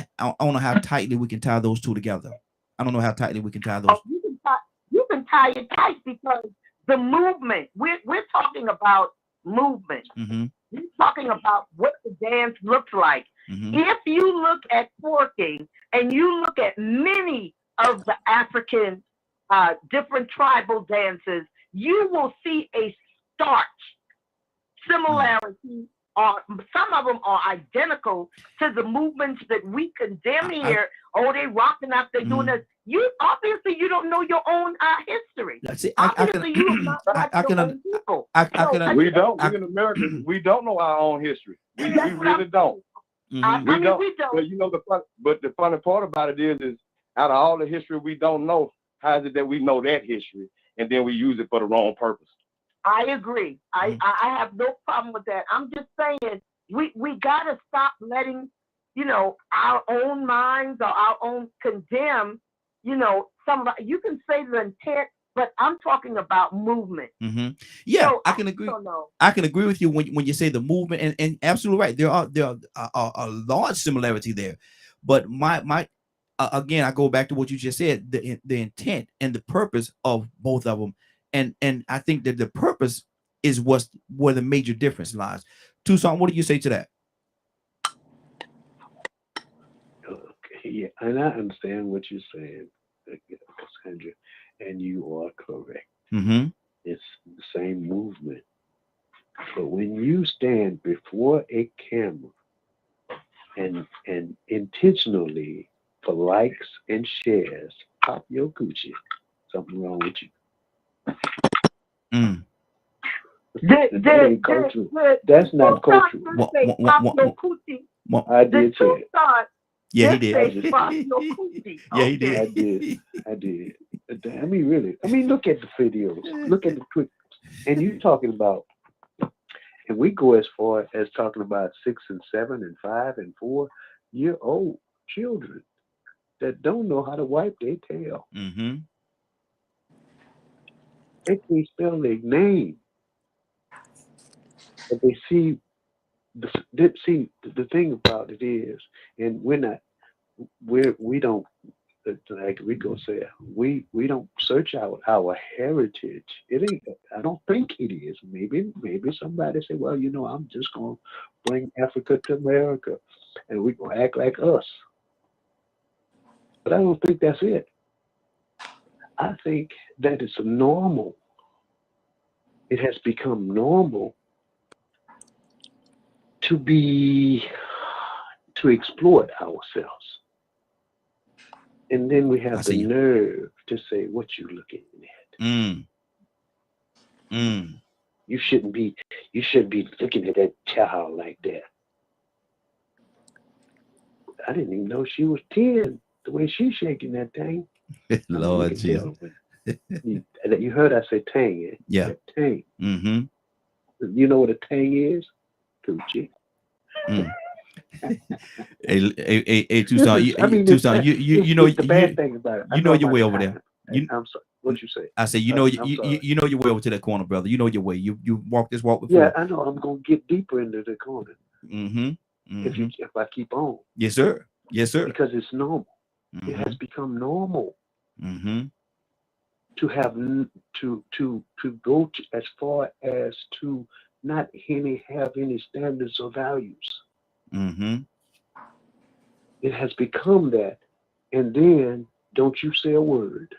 how tightly we can tie those two together. I don't know how tightly we can tie those. You can tie it tight because the movement. We're talking about movement. We're talking about what the dance looks like. If you look at twerking and you look at many of the African different tribal dances, you will see a stark similarity. Some of them are identical to the movements that we condemn here. They rocking up, they're doing this. You obviously you don't know your own history. Obviously, you don't know your own people. We don't. We in America, we don't know our own history. We really don't. We don't. But the funny part about it is out of all the history we don't know, how is it that we know that history and then we use it for the wrong purpose? I agree. I have no problem with that. I'm just saying we gotta stop letting our own minds or our own condemn. You can say the intent, but I'm talking about movement. Yeah, so I can agree. I can agree with you when you say the movement, and absolutely right. There are a large similarity there, but my again, I go back to what you just said, the intent and the purpose of both of them. And I think that the purpose is where the major difference lies. Tucson, what do you say to that? Okay, yeah, and I understand what you're saying, Cassandra, and you are correct. It's the same movement. But when you stand before a camera and intentionally for likes and shares, pop your coochie, something wrong with you. That's not cultural. I did say it. Yeah, he did. Yeah, he did. I did. I mean, really. I mean, look at the videos. Look at the quick. And you talking about, and we go as far as talking about 6 and 7 and 5 and 4-year-old children that don't know how to wipe their tail. They can't spell their name, but they see the thing about it is, and we don't, like Rico said, we don't search out our heritage. It ain't. I don't think it is. Maybe somebody say, well, I'm just gonna bring Africa to America, and we gonna act like us. But I don't think that's it. I think that it's normal. It has become normal to exploit ourselves. And then we have the nerve to say, what you looking at? You shouldn't be looking at that child like that. I didn't even know she was 10, the way she's shaking that thing. Lord Jesus. You heard I say tang. Yeah. Tang. Mm-hmm. You know what a tang is? Coochie. Hey, Tucson, Tucson, you know, the bad thing about it. You know your way over there. I'm sorry. What you say? I say, you know, you know your way over to that corner, brother. You know your way. You walk this walk before. Yeah, I know. I'm gonna get deeper into the corner. If I keep on. Yes, sir. Yes, sir. Because it's normal. It has become normal to have to go as far as to not have any standards or values. It has become that, and then don't you say a word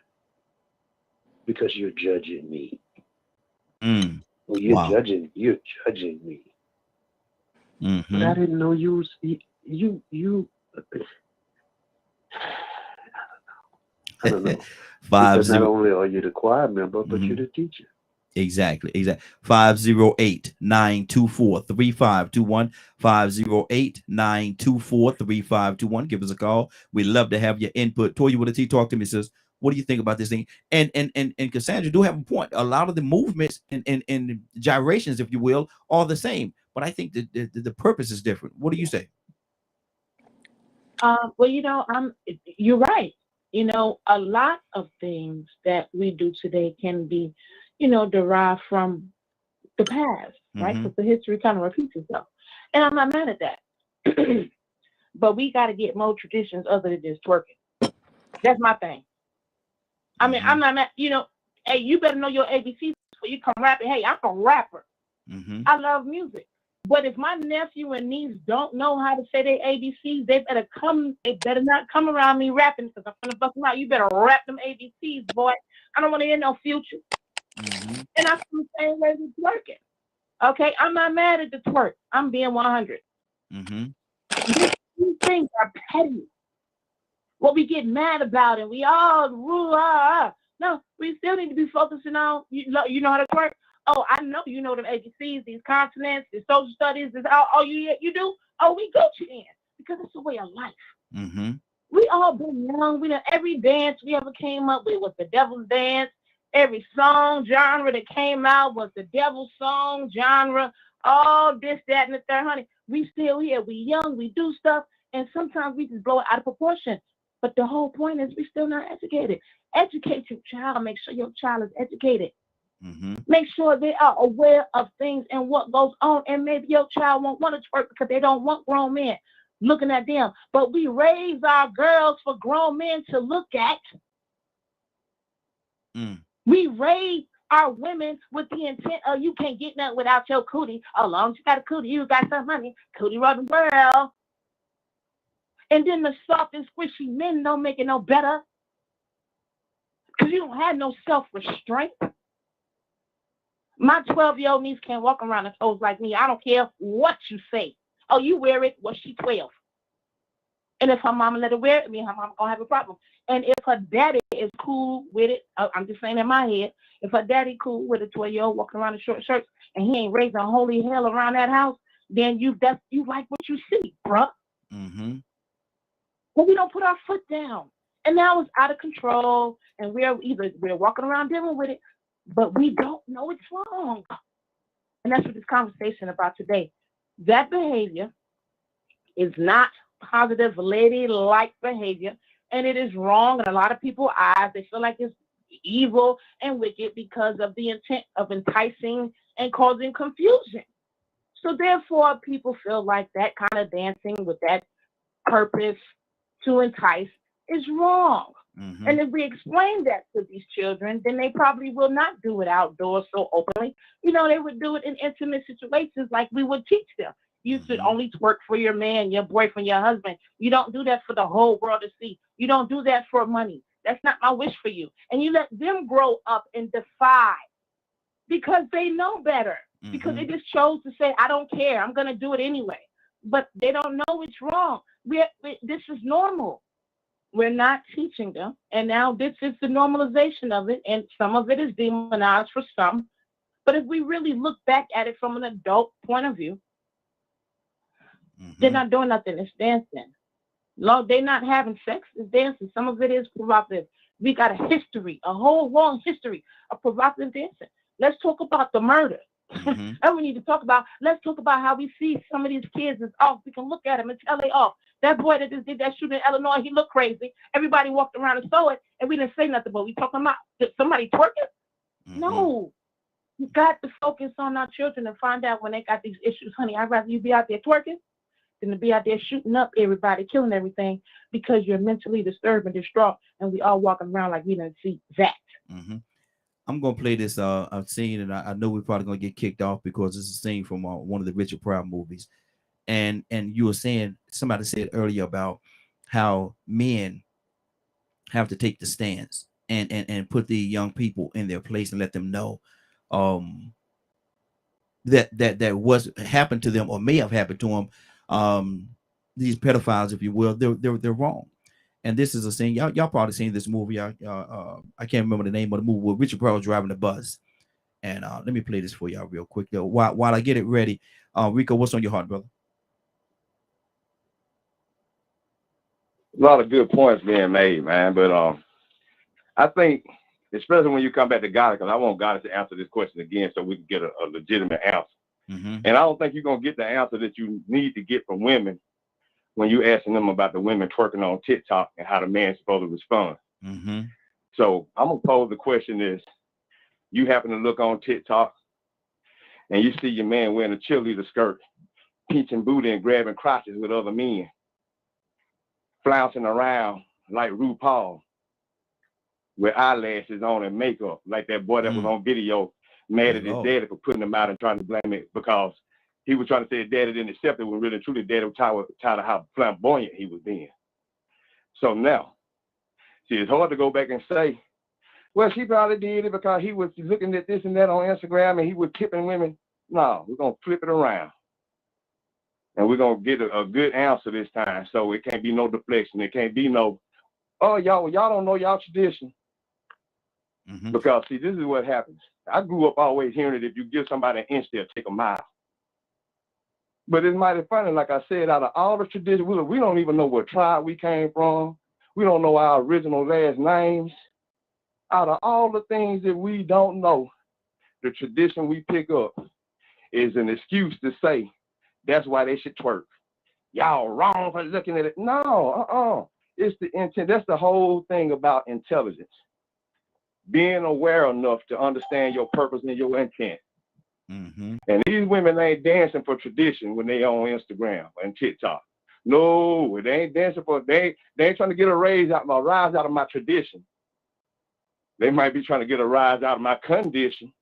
because you're judging me. Well, you're judging me. But I didn't know you. I don't know. Because not only are you the choir member, but you're the teacher. Exactly. 508-924-3521. 508-924-3521. Give us a call. We'd love to have your input. Toya with a T, talk to me, sis. What do you think about this thing? And Cassandra do have a point. A lot of the movements and gyrations, if you will, are the same. But I think the purpose is different. What do you say? Well, you're right. A lot of things that we do today can be, derived from the past, right? Because the history kind of repeats itself. And I'm not mad at that. But we got to get more traditions other than just twerking. That's my thing. I mean, I'm not mad. Hey, you better know your ABCs before you come rapping. Hey, I'm a rapper. I love music. But if my nephew and niece don't know how to say their ABCs, they better not come around me rapping because I'm gonna bust them out. You better rap them ABCs, boy. I don't want to hear no Future. And I feel the same way with twerking. Okay, I'm not mad at the twerk. I'm being 100. These things are petty. What we get mad about and we all rule. No, we still need to be focusing on. You know how to twerk. Oh, I know you know them ABCs, these consonants, these social studies, this all you do. Oh, we go to in because it's a way of life. We all been young. We know every dance we ever came up with was the devil's dance. Every song genre that came out was the devil's song genre. All this, that, and the third, honey. We still here. We young. We do stuff, and sometimes we just blow it out of proportion. But the whole point is we still not educated. Educate your child. Make sure your child is educated. Make sure they are aware of things and what goes on. And maybe your child won't want to twerk because they don't want grown men looking at them. But we raise our girls for grown men to look at. We raise our women with the intent of you can't get nothing without your cootie. As long as you got a cootie, you got some money. Cootie run the world. And then the soft and squishy men don't make it no better. Because you don't have no self-restraint. My 12-year-old niece can't walk around her toes like me. I don't care what you say. Oh, you wear it. Well, she's 12. And if her mama let her wear it, me and her mama gonna have a problem. And if her daddy is cool with it, I'm just saying in my head, if her daddy cool with a 12-year-old walking around in short shirts and he ain't raising holy hell around that house, then you like what you see, bruh. But we don't put our foot down. And now it's out of control. And we're walking around dealing with it, but we don't know it's wrong. And that's what this conversation about today. That behavior is not positive, ladylike behavior, and it is wrong in a lot of people's eyes. They feel like it's evil and wicked because of the intent of enticing and causing confusion. So therefore, people feel like that kind of dancing with that purpose to entice is wrong. And if we explain that to these children, then they probably will not do it outdoors so openly. They would do it in intimate situations like we would teach them. You should only twerk for your man, your boyfriend, your husband. You don't do that for the whole world to see. You don't do that for money. That's not my wish for you. And you let them grow up and defy because they know better. Because they just chose to say, I don't care. I'm going to do it anyway. But they don't know it's wrong. This is normal. We're not teaching them. And now this is the normalization of it. And some of it is demonized for some. But if we really look back at it from an adult point of view, they're not doing nothing. It's dancing. No, they're not having sex. It's dancing. Some of it is provocative. We got a history, a whole long history of provocative dancing. Let's talk about the murder. And we need to talk about, let's talk about how we see some of these kids is off. We can look at them and tell they off. That boy that just did that shooting in Illinois, he looked crazy. Everybody walked around and saw it, and we didn't say nothing, but we talking about somebody twerking? No. You got to focus on our children and find out when they got these issues. Honey, I'd rather you be out there twerking than to be out there shooting up everybody, killing everything, because you're mentally disturbed and distraught, and we all walking around like we didn't see that. I'm gonna play this scene, and I know we're probably gonna get kicked off because it's a scene from one of the Richard Pryor movies. And you were saying, somebody said earlier about how men have to take the stance and put the young people in their place and let them know that was happened to them or may have happened to them. These pedophiles, if you will, they're wrong. And this is a scene, y'all probably seen this movie. I can't remember the name of the movie where Richard Pryor was driving the bus. And let me play this for y'all real quick though. While I get it ready, Rico, what's on your heart, brother? A lot of good points being made, man. But I think, especially when you come back to God, because I want God to answer this question again so we can get a legitimate answer. And I don't think you're going to get the answer that you need to get from women when you asking them about the women twerking on TikTok and how the man's supposed to respond. So I'm going to pose the question is, you happen to look on TikTok and you see your man wearing a cheerleader skirt, pinching booty and grabbing crotches with other men, flouncing around like RuPaul with eyelashes on and makeup, like that boy that was on video mad at his daddy for putting him out and trying to blame it because he was trying to say his daddy didn't accept it when really truly daddy was tired of how flamboyant he was being. So now, see, it's hard to go back and say, well, she probably did it because he was looking at this and that on Instagram and he was tipping women. No, we're going to flip it around. And we're going to get a good answer this time. So it can't be no deflection. It can't be no, oh, y'all don't know y'all tradition. Because, see, this is what happens. I grew up always hearing that if you give somebody an inch, they'll take a mile. But it's mighty funny, like I said, out of all the traditions, we don't even know what tribe we came from. We don't know our original last names. Out of all the things that we don't know, the tradition we pick up is an excuse to say, that's why they should twerk. Y'all wrong for looking at it. No, it's the intent. That's the whole thing about intelligence. Being aware enough to understand your purpose and your intent. And these women ain't dancing for tradition when they on Instagram and TikTok. No, they ain't dancing for, they ain't trying to get a rise out of my tradition. They might be trying to get a rise out of my condition,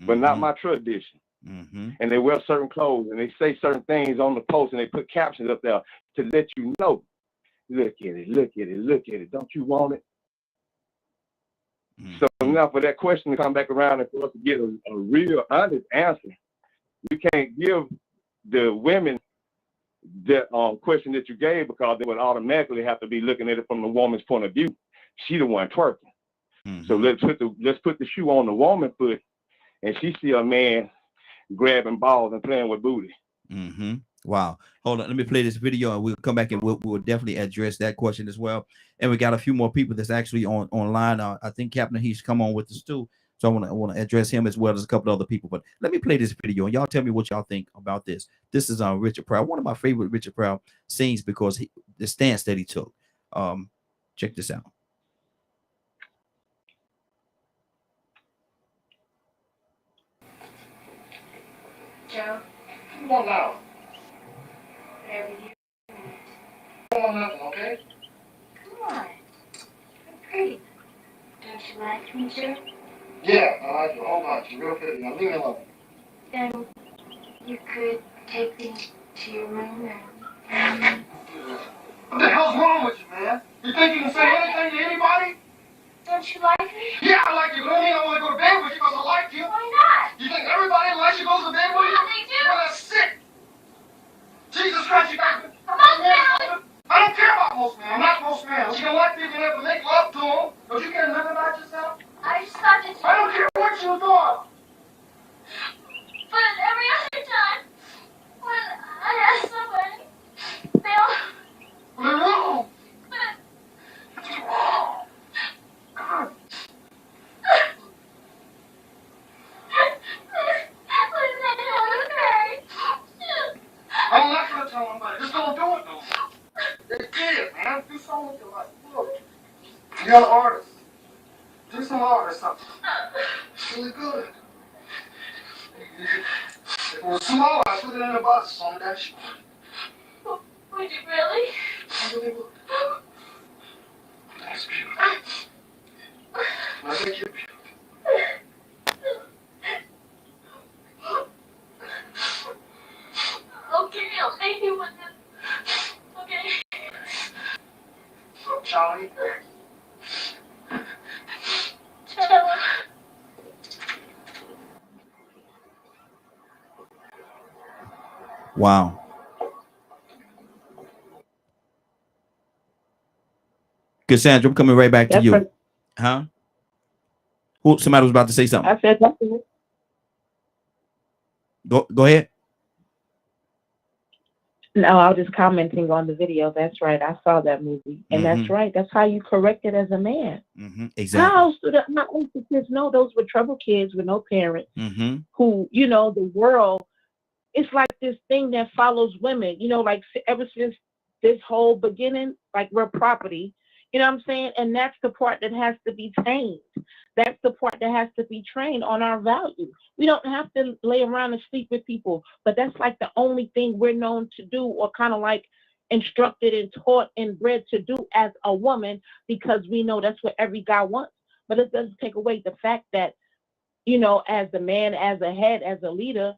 but not my tradition. And they wear certain clothes and they say certain things on the post and they put captions up there to let you know, look at it, look at it, look at it. Don't you want it? So now for that question to come back around and for us to get a real honest answer, we can't give the women the question that you gave because they would automatically have to be looking at it from the woman's point of view. She the one twerking. So let's put the shoe on the woman's foot and she see a man grabbing balls and playing with booty. Wow. Hold on. Let me play this video and we'll come back and we'll definitely address that question as well. And we got a few more people that's actually online. I think Captain He's come on with us too. So I want to address him as well as a couple other people. But let me play this video and y'all tell me what y'all think about this. This is Richard Pryor, one of my favorite Richard Pryor scenes because the stance that he took. Check this out. Joe, come on now. whatever you Come on nothing, okay? come on. You're pretty. Don't you like me, Joe? Yeah, I like you a whole bunch. You're real pretty. Now leave me alone. Then you could take me to your room and What the hell's wrong with you, man? You think you can say anything to anybody? don't you like me? Yeah, I like you, but I mean I want to go to bed with you because I like you. Why not? You think everybody likes you goes to bed with you? Yeah, they do. Well, that's sick. Jesus Christ, you got Most men. I don't care about most men. I'm not most men. You don't like people that make love to them. Don't you care nothing about yourself? I just thought that I don't care what you're doing. But every other time, when I ask somebody, they all. Well, they're wrong. But It's wrong. You gotta order. Do some order or something. It's really good. If it was small, I'd put it in a box so I got you. Would you really? I really would. That's beautiful. I think you're beautiful. Okay, I'll thank you with this. Okay. Charlie. Stella. Wow. Cassandra, I'm coming right back to you. Huh? Who? Somebody was about to say something. I said nothing. Go ahead. No, I was just commenting on the video. That's right. I saw that movie, and that's right. That's how you correct it as a man. Exactly. How my own kids know those were trouble kids with no parents who, you know, the world. It's like this thing that follows women. You know, like ever since this whole beginning, like we're property. You know what I'm saying? And that's the part that has to be trained. That's the part that has to be trained on our values. We don't have to lay around and sleep with people, but that's like the only thing we're known to do, or kind of like instructed and taught and bred to do as a woman, because we know that's what every guy wants. But it doesn't take away the fact that, you know, as a man, as a head, as a leader,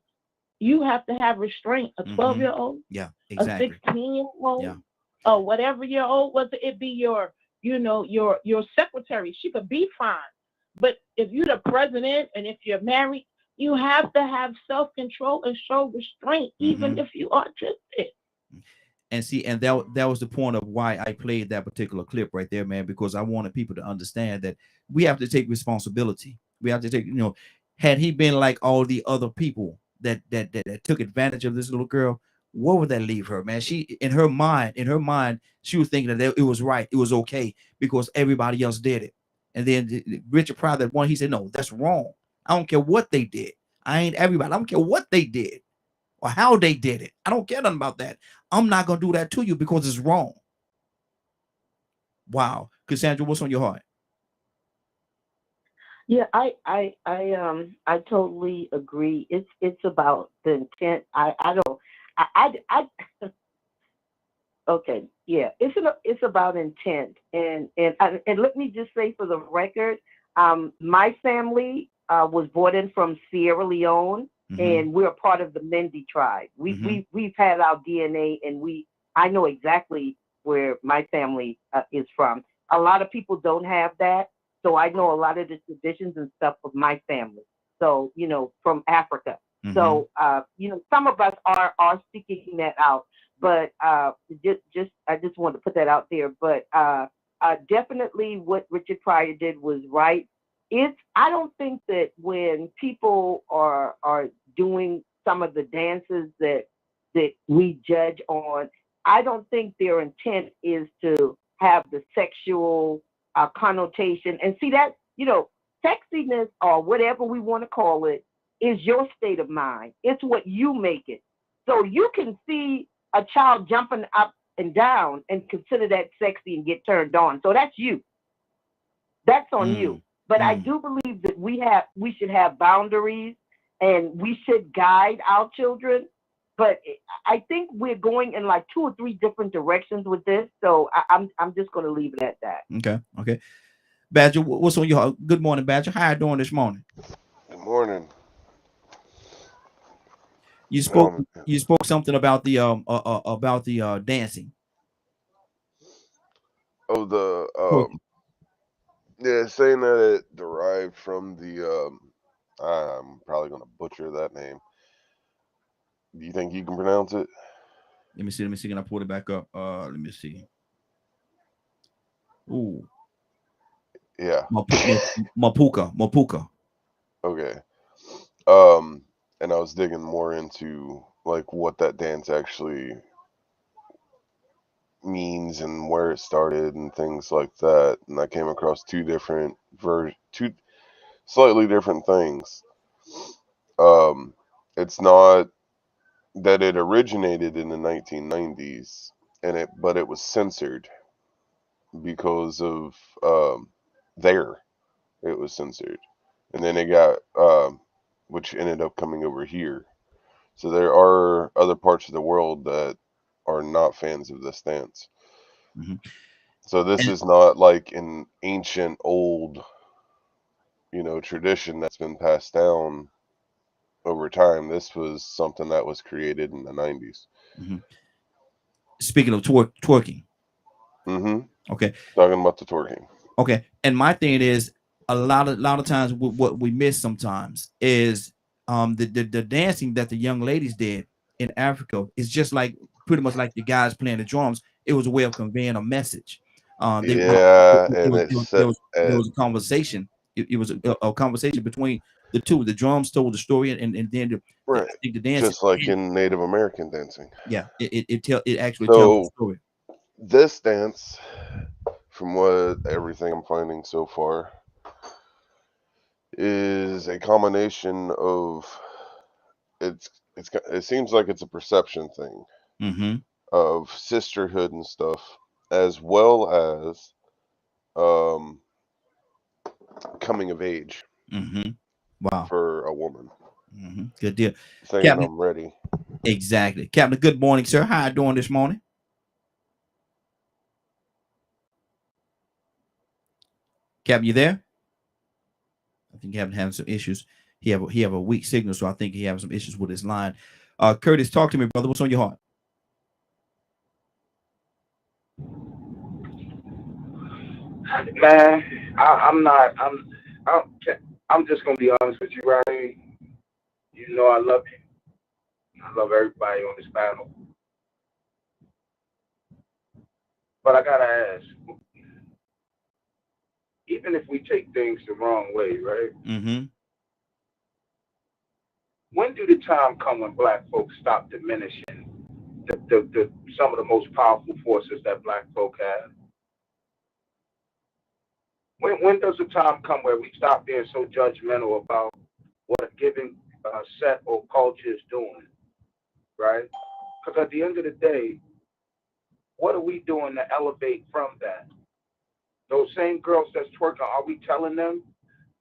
you have to have restraint. A 12-year-old, yeah, exactly. A 16-year-old, or whatever year old, whether it be your, you know, your secretary, she could be fine. But if you're the president and if you're married, you have to have self-control and show restraint, even if you are autistic. And see, and that was the point of why I played that particular clip right there, man, because I wanted people to understand that we have to take responsibility. We have to take, you know, had he been like all the other people that took advantage of this little girl, where would that leave her, man? She, in her mind, she was thinking that it was right, it was okay because everybody else did it. And then Richard Pryor, that one, he said, no, that's wrong. I don't care what they did. I ain't everybody. I don't care what they did or how they did it. I don't care nothing about that. I'm not gonna do that to you because it's wrong. Wow. Cassandra, what's on your heart? Yeah, I totally agree. It's about the intent. Okay, yeah, it's about intent, and let me just say for the record, my family was brought in from Sierra Leone, and we're a part of the Mende tribe. We've had our DNA, and I know exactly where my family is from. A lot of people don't have that, so I know a lot of the traditions and stuff of my family. So, you know, from Africa. So, you know, some of us are seeking that out. But I just want to put that out there. But definitely what Richard Pryor did was right. I don't think that when people are doing some of the dances that we judge on, I don't think their intent is to have the sexual connotation. And see that, you know, sexiness or whatever we want to call it is your state of mind. It's what you make it. So you can see a child jumping up and down and consider that sexy and get turned on. So that's you. That's on you. But I do believe that we should have boundaries and we should guide our children. But I think we're going in like 2 or 3 different directions with this. So I'm just going to leave it at that. Okay. Badger, what's on your heart? Good morning, Badger. How you doing this morning? Good morning. You spoke something about the dancing. Oh, yeah, saying that it derived from the I'm probably gonna butcher that name. Do you think you can pronounce it? Let me see. Can I pull it back up? Let me see. Ooh. Yeah. Mapuka. Okay. And I was digging more into like what that dance actually means and where it started and things like that. And I came across two slightly different things. It's not that it originated in the 1990s but it was censored because of there it was censored, and then it got which ended up coming over here. So there are other parts of the world that are not fans of this dance. Mm-hmm. So this is not like an ancient old, tradition that's been passed down over time. This was something that was created in the 90s. Mm-hmm. Speaking of twerking. Mm-hmm. Okay. Talking about the twerking. Okay. And my thing is a lot of times what we miss sometimes is the dancing that the young ladies did in Africa is just like pretty much like the guys playing the drums. It was a way of conveying a message. There was a conversation. It was a conversation between the two. The drums told the story, and then right. I think the dance, just like in Native American dancing. Yeah, it actually tells the story. This dance, from everything I'm finding so far, is a combination of it seems like it's a perception thing of sisterhood and stuff, as well as coming of age. Wow, for a woman. Good deal. Saying Captain, I'm ready. Exactly, Captain. Good morning, sir. How you doing this morning? Captain, you there? I think Captain having some issues. He have a weak signal, so I think he having some issues with his line. Curtis, talk to me, brother. What's on your heart? Man, I'm just gonna be honest with you, Ronnie. You know I love you. I love everybody on this panel. But I gotta ask, even if we take things the wrong way, right? When do the time come when Black folks stop diminishing the some of the most powerful forces that Black folk have? When does the time come where we stop being so judgmental about what a given set or culture is doing, right? Because at the end of the day, what are we doing to elevate from that? Those same girls that's twerking, are we telling them,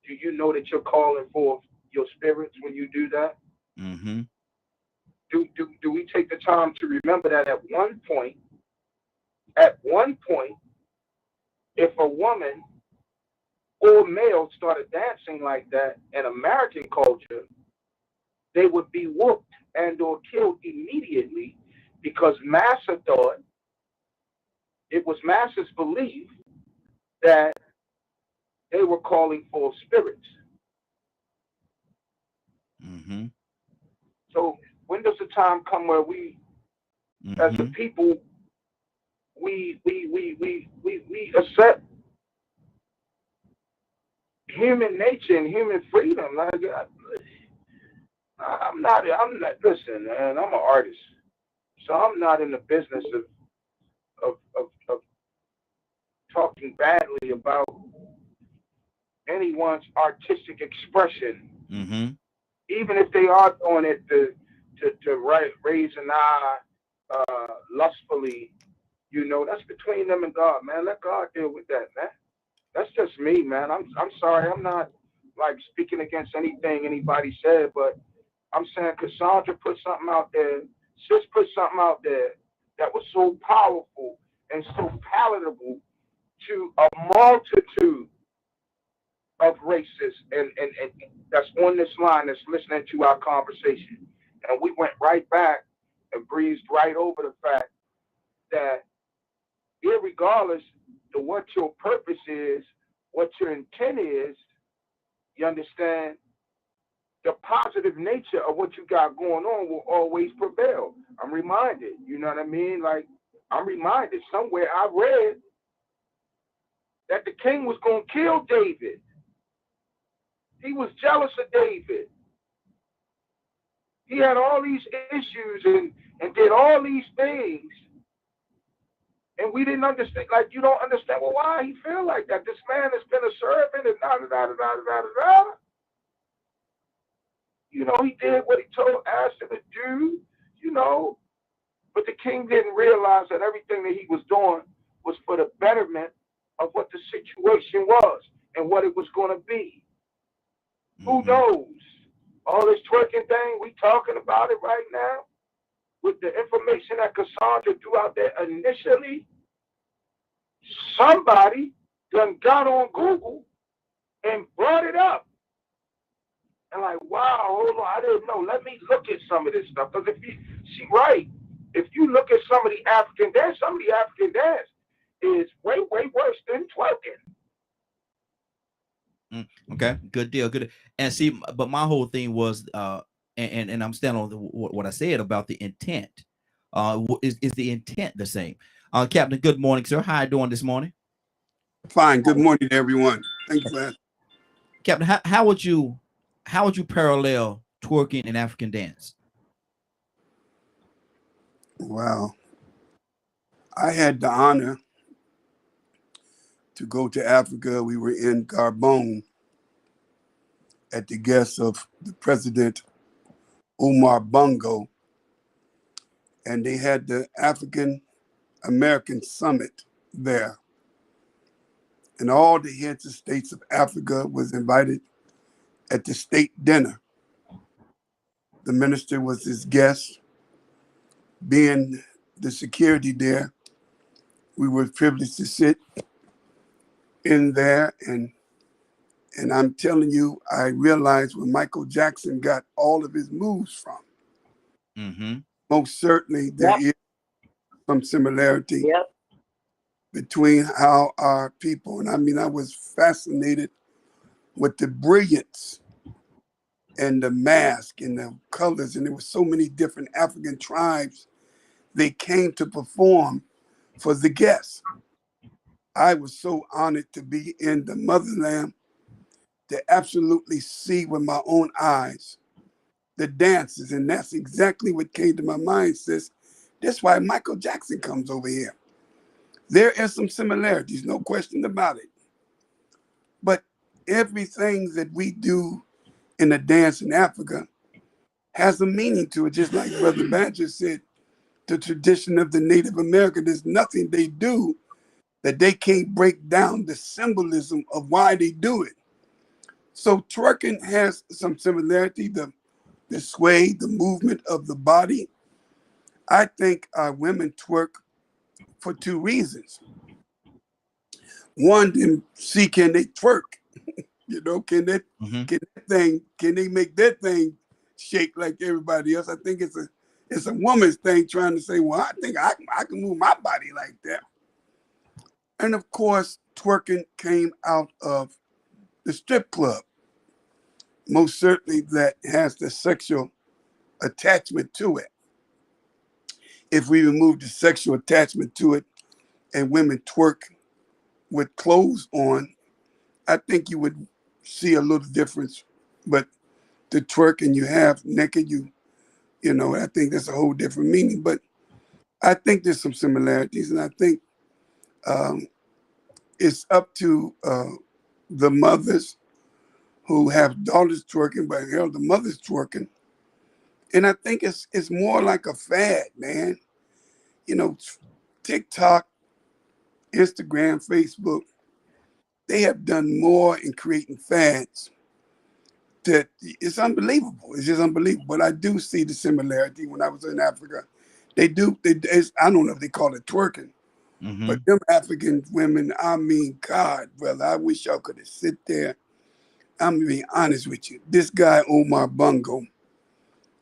do you know that you're calling for your spirits when you do that? Do we take the time to remember that at one point, if a woman or male started dancing like that in American culture, they would be whooped and or killed immediately, because Massa thought, it was Massa's belief that they were calling for spirits. So when does the time come where we, as a people, we accept human nature and human freedom? Like, I'm not, listen, man, I'm an artist. So I'm not in the business of talking badly about anyone's artistic expression. Even if they are doing it to raise an eye lustfully, that's between them and God, man. Let God deal with that, man. That's just me, man. I'm sorry. I'm not like speaking against anything anybody said, but I'm saying Cassandra put something out there, Sis put something out there that was so powerful and so palatable to a multitude of racists and that's on this line that's listening to our conversation. And we went right back and breezed right over the fact that irregardless of what your purpose is, what your intent is, you understand, the positive nature of what you got going on will always prevail. I'm reminded, you know what I mean? Like, I'm reminded somewhere I read that the king was going to kill David. He was jealous of David. He had all these issues and did all these things. And we didn't understand, like, you don't understand, well, why he feel like that? This man has been a servant and da-da-da-da-da-da-da-da. He did what he asked him to do, but the king didn't realize that everything that he was doing was for the betterment of what the situation was and what it was going to be. Who knows? All this twerking thing, we talking about it right now with the information that Cassandra threw out there initially. Somebody done got on Google and brought it up. And like, wow, hold on, I didn't know. Let me look at some of this stuff. Because she right. If you look at some of the African dance, is way, way worse than twerking. Okay, good deal, good. And see, but my whole thing was, and I'm standing on what I said about the intent. Is the intent the same? Captain, good morning, sir. How are you doing this morning? Fine. Good morning, everyone. Thank you for that. Captain, how would you parallel twerking and African dance? Well, I had the honor to go to Africa. We were in Gabon at the guest of the President Omar Bongo, and they had the African American Summit there. And all the heads of states of Africa was invited at the state dinner. The minister was his guest. Being the security there, we were privileged to sit in there, and I'm telling you, I realized where Michael Jackson got all of his moves from. Most certainly there is some similarity between how our people, and I mean, I was fascinated with the brilliance and the mask and the colors, and there were so many different African tribes. They came to perform for the guests. I was so honored to be in the motherland, to absolutely see with my own eyes the dances, and that's exactly what came to my mind. Says, that's why Michael Jackson comes over here. There are some similarities, no question about it. But everything that we do in a dance in Africa has a meaning to it, just like Brother Badger said, the tradition of the Native American, there's nothing they do that they can't break down the symbolism of why they do it. So twerking has some similarity, the sway, the movement of the body. I think our women twerk for two reasons. One, to see, can they twerk? You know, can they make that thing shake like everybody else? I think it's a woman's thing trying to say, well, I think I can move my body like that. And of course, twerking came out of the strip club. Most certainly that has the sexual attachment to it. If we remove the sexual attachment to it and women twerk with clothes on, I think you would see a little difference. But the twerking you have naked, you know, I think that's a whole different meaning. But I think there's some similarities, and I think it's up to the mothers who have daughters twerking, but hell, the mother's twerking. And I think it's more like a fad, man. You know, TikTok, Instagram, Facebook, they have done more in creating fads that it's unbelievable. It's just unbelievable. But I do see the similarity. When I was in Africa, I don't know if they call it twerking, but them African women, I mean, God, brother, I wish y'all could have sit there. I'm being honest with you. This guy, Omar Bongo,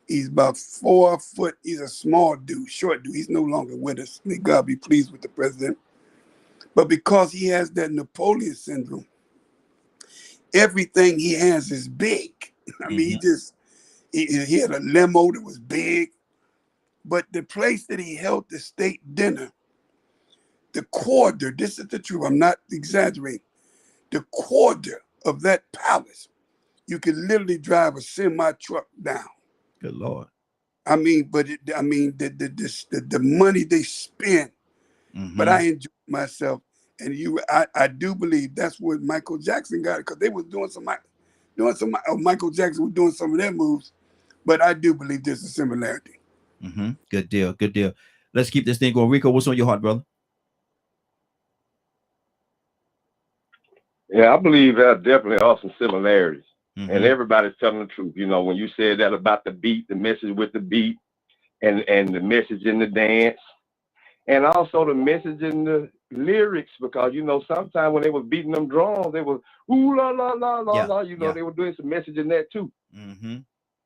he's about 4 foot. He's a small dude, short dude. He's no longer with us. May God be pleased with the president. But because he has that Napoleon syndrome, everything he has is big. I mean, he had a limo that was big. But the place that he held the state dinner, the quarter, this is the truth, I'm not exaggerating, the quarter of that palace, you could literally drive a semi truck down. Good Lord. I mean, but the money they spent, but I enjoyed myself. And I do believe that's where Michael Jackson got it, because they was doing some Michael Jackson was doing some of their moves, but I do believe there's a similarity. Good deal, good deal. Let's keep this thing going. Rico, what's on your heart, brother? Yeah, I believe there definitely are some similarities. Mm-hmm. And everybody's telling the truth. You know, when you said that about the beat, the message with the beat, and the message in the dance, and also the message in the lyrics, because you know sometimes when they were beating them drums, they were ooh la la la la la. You know, they were doing some message in that too. Mm-hmm.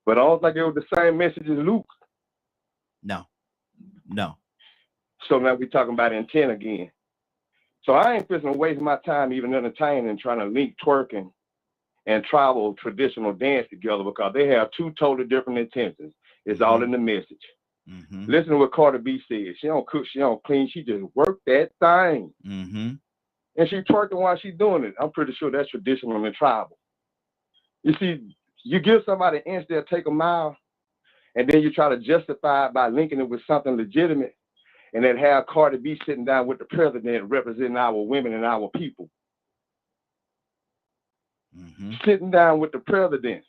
But I don't think it was the same message as Luke. No. So now we're talking about intent again. So I ain't fixing to waste my time even entertaining and trying to link twerking and tribal traditional dance together, because they have two totally different intentions. It's all in the message. Mm-hmm. Listen to what Cardi B said. She don't cook, she don't clean, she just work that thing. Mm-hmm. And she twerking while she's doing it. I'm pretty sure that's traditional and tribal. You see, you give somebody an inch, they'll take a mile, and then you try to justify it by linking it with something legitimate, and then have Cardi B sitting down with the president representing our women and our people. Mm-hmm. Sitting down with the president,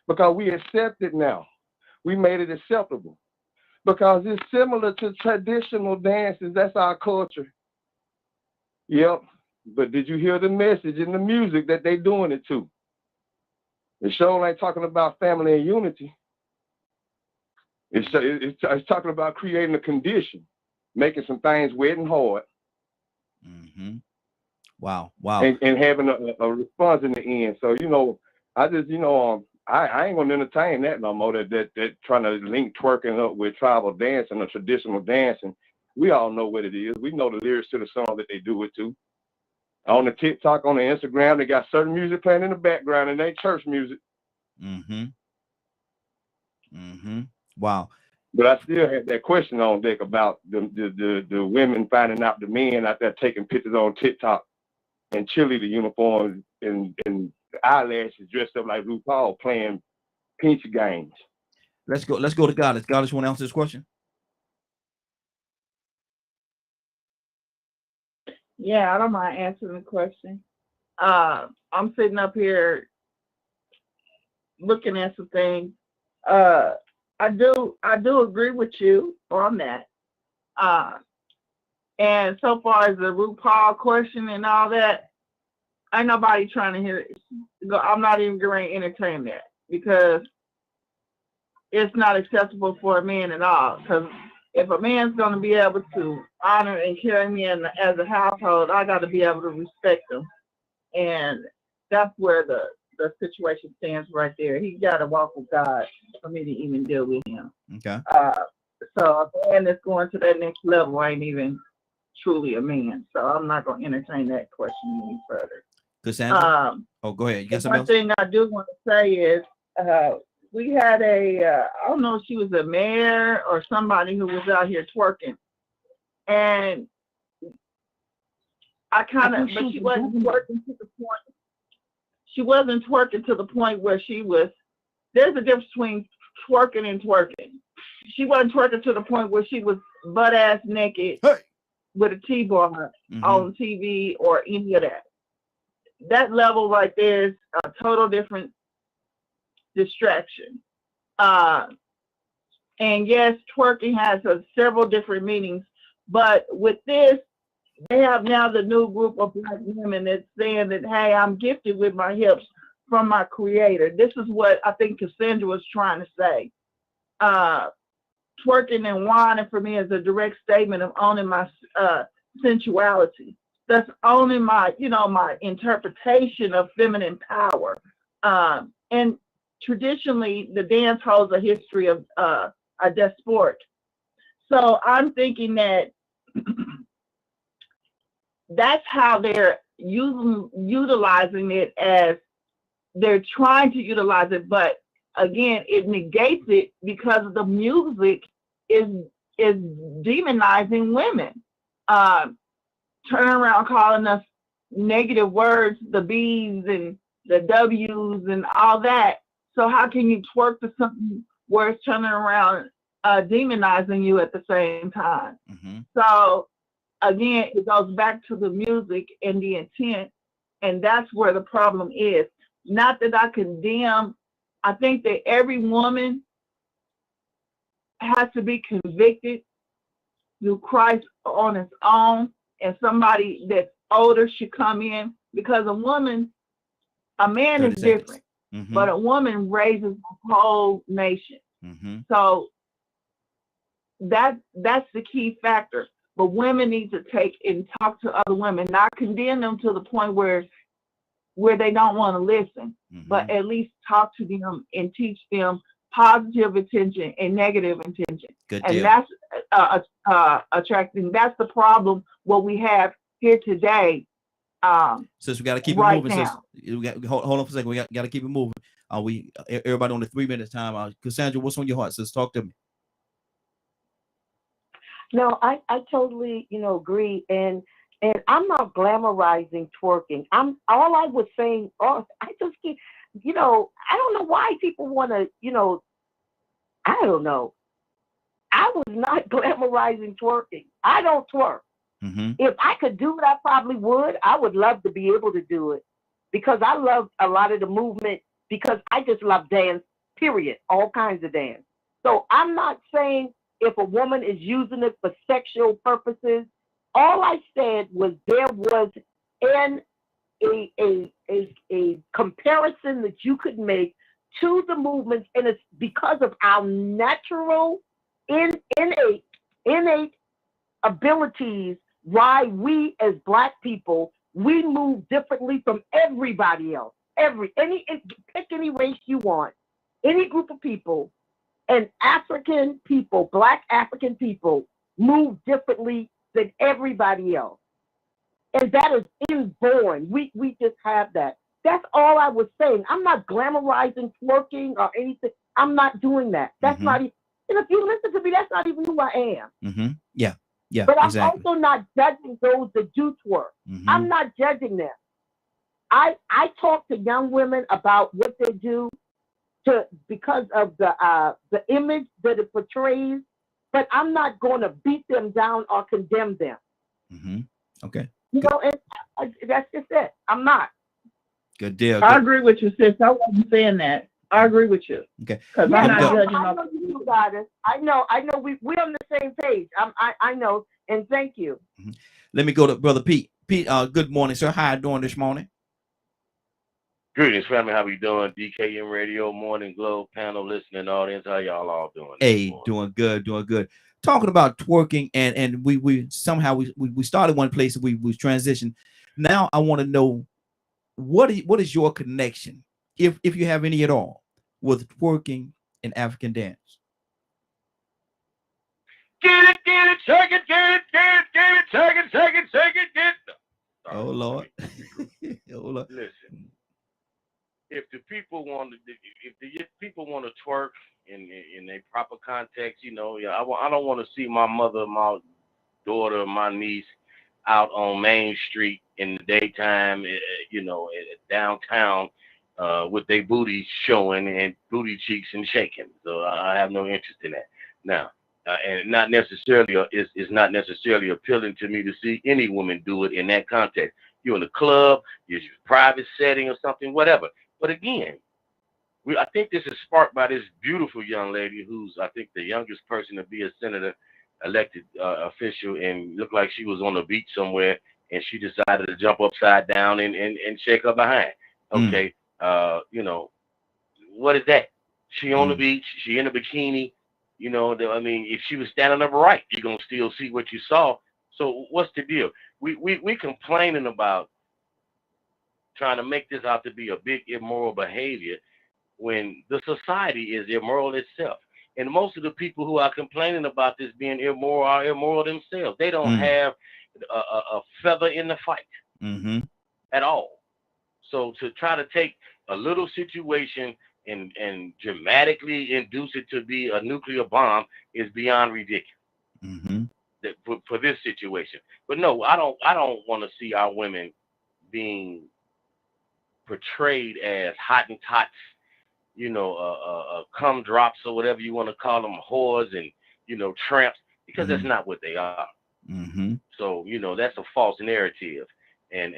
because we accept it now. We made it acceptable because it's similar to traditional dances. That's our culture. Yep. But did you hear the message in the music that they doing it to? The show ain't talking about family and unity. It's talking about creating a condition, making some things wet and hard. Mm-hmm. Wow. And having a response in the end. So, you know, I just, you know, I ain't gonna entertain that no more. That trying to link twerking up with tribal dancing or traditional dancing. We all know what it is. We know the lyrics to the song that they do it to. On the TikTok, on the Instagram, they got certain music playing in the background, and they church music. Mm-hmm. Mm-hmm. Wow. But I still had that question on deck about the women finding out the men out there taking pictures on TikTok and cheerleader uniforms and eyelashes dressed up like RuPaul playing pinch games. Let's go to Goddess. Goddess, want to answer this question? Yeah, I don't mind answering the question. I'm sitting up here looking at some things. I do agree with you on that. And so far as the RuPaul question and all that, ain't nobody trying to hear it. I'm not even going to entertain that because it's not acceptable for a man at all. Because if a man's going to be able to honor and carry me as a household, I got to be able to respect him. And that's where the situation stands right there. He got to walk with God for me to even deal with him. Okay. So a man that's going to that next level ain't even truly a man. So I'm not going to entertain that question any further. Cassandra? Go ahead. You got something else? One thing I do want to say is we had I don't know if she was a mayor or somebody who was out here twerking. And but she wasn't twerking to the point. She wasn't twerking to the point where she was. There's a difference between twerking and twerking. She wasn't twerking to the point where she was butt ass naked with a T-bar on TV or any of that. That level right there is a total different distraction. And yes, twerking has several different meanings, but with this, they have now the new group of Black women that's saying that, hey, I'm gifted with my hips from my creator. This is what I think Cassandra was trying to say. Twerking and whining for me is a direct statement of owning my sensuality. That's owning my, my interpretation of feminine power. And traditionally, the dance holds a history of a sport. So I'm thinking that that's how they're utilizing it, as they're trying to utilize it, but again, it negates it because the music is demonizing women. Turning around calling us negative words, the B's and the W's and all that. So how can you twerk to something where it's turning around demonizing you at the same time? So again, it goes back to the music and the intent, and that's where the problem is. Not that I condemn. I think that every woman has to be convicted through Christ on its own, and somebody that's older should come in because a man is 30 seconds. different, but a woman raises a whole nation. So that's the key factor. But women need to take and talk to other women, not condemn them to the point where they don't want to listen, but at least talk to them and teach them positive intention and negative intention. And that's attracting. That's the problem. What we have here today. Since we got to keep right it moving, now. we got, hold on for a second. We got to keep it moving. Everybody on the 3 minutes time. Cassandra, what's on your heart? Sis, talk to me. No, I totally, agree. And I'm not glamorizing twerking. All I was saying, I just keep, I don't know why people want to, I don't know. I was not glamorizing twerking. I don't twerk. If I could do it, I probably would. I would love to be able to do it because I love a lot of the movement because I just love dance, period, all kinds of dance. So I'm not saying if a woman is using it for sexual purposes. All I said was there was a comparison that you could make to the movements, and it's because of our natural innate abilities why we as Black people, we move differently from everybody else. Pick any race you want, any group of people. And African people, Black African people, move differently than everybody else. And that is inborn. We just have that. That's all I was saying. I'm not glamorizing twerking or anything. I'm not doing that. That's not even, and if you listen to me, that's not even who I am. Yeah, but I'm exactly. also not judging those that do twerk. I'm not judging them. I talk to young women about what they do because of the image that it portrays, but I'm not going to beat them down or condemn them. Okay. And that's just it. I'm not. Good deal. I agree with you, sis. I wasn't saying that. I agree with you. Okay. Because I'm not judging. I know you got it. I know. We're on the same page. I know. And thank you. Let me go to Brother Pete. Pete, good morning, sir. How you doing this morning? Greetings, family. How we doing? DKM Radio, Morning Glow, panel, listening audience. How y'all all doing? Hey, doing good. Talking about twerking, and we somehow we started one place and we transitioned. Now I want to know what is your connection, if you have any at all, with twerking and African dance? Get it, shake it, get it, shake it, get it. Oh Lord. Oh Lord. Listen, if the people want to twerk in a proper context, I don't want to see my mother, my daughter, my niece out on Main Street in the daytime, downtown, with their booty showing and booty cheeks and shaking. So I have no interest in that. Now, and not necessarily is not necessarily appealing to me to see any woman do it in that context. You're in a club, you're in a private setting or something, whatever. But again, I think this is sparked by this beautiful young lady who's, I think, the youngest person to be a senator elected official, and looked like she was on the beach somewhere, and she decided to jump upside down and shake her behind. Okay, what is that? She on the beach, she in a bikini. If she was standing upright, you're gonna still see what you saw. So what's the deal? We complaining about trying to make this out to be a big immoral behavior when the society is immoral itself. And most of the people who are complaining about this being immoral are immoral themselves. They don't have a feather in the fight at all. So to try to take a little situation and dramatically induce it to be a nuclear bomb is beyond ridiculous. For this situation. But no, I don't want to see our women being portrayed as Hottentots, cum drops or whatever you want to call them, whores and tramps, because that's not what they are. So that's a false narrative, and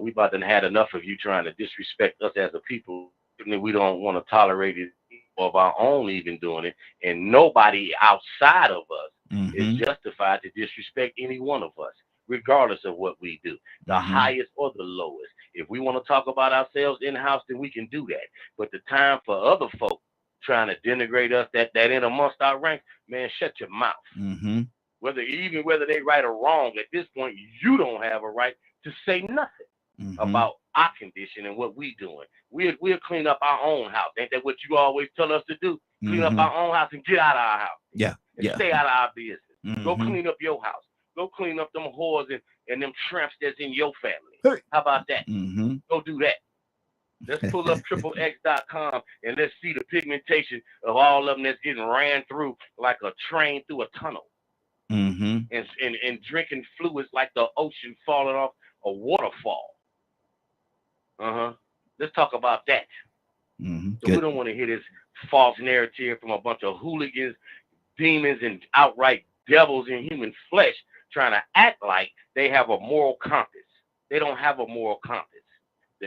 we about to had enough of you trying to disrespect us as a people. We don't want to tolerate it of our own even doing it, and nobody outside of us is justified to disrespect any one of us. regardless of what we do, the Mm-hmm. highest or the lowest. If we want to talk about ourselves in-house, then we can do that. But the time for other folk trying to denigrate us that in amongst our ranks, man, shut your mouth. Mm-hmm. Whether they right or wrong, at this point, you don't have a right to say nothing Mm-hmm. about our condition and what we doing. We'll clean up our own house. Ain't that what you always tell us to do? Clean up Mm-hmm. our own house and get out of our house. Yeah. And Yeah. stay out of our business. Go Mm-hmm. clean up your house. Go clean up them whores and them tramps that's in your family. Hey. How about that? Mm-hmm. Go do that. Let's pull up XXX.com and let's see the pigmentation of all of them that's getting ran through like a train through a tunnel. Mm-hmm. And drinking fluids like the ocean falling off a waterfall. Let's talk about that. Mm-hmm. So we don't want to hear this false narrative from a bunch of hooligans, demons, and outright devils in human flesh trying to act like they have a moral compass. They don't have a moral compass.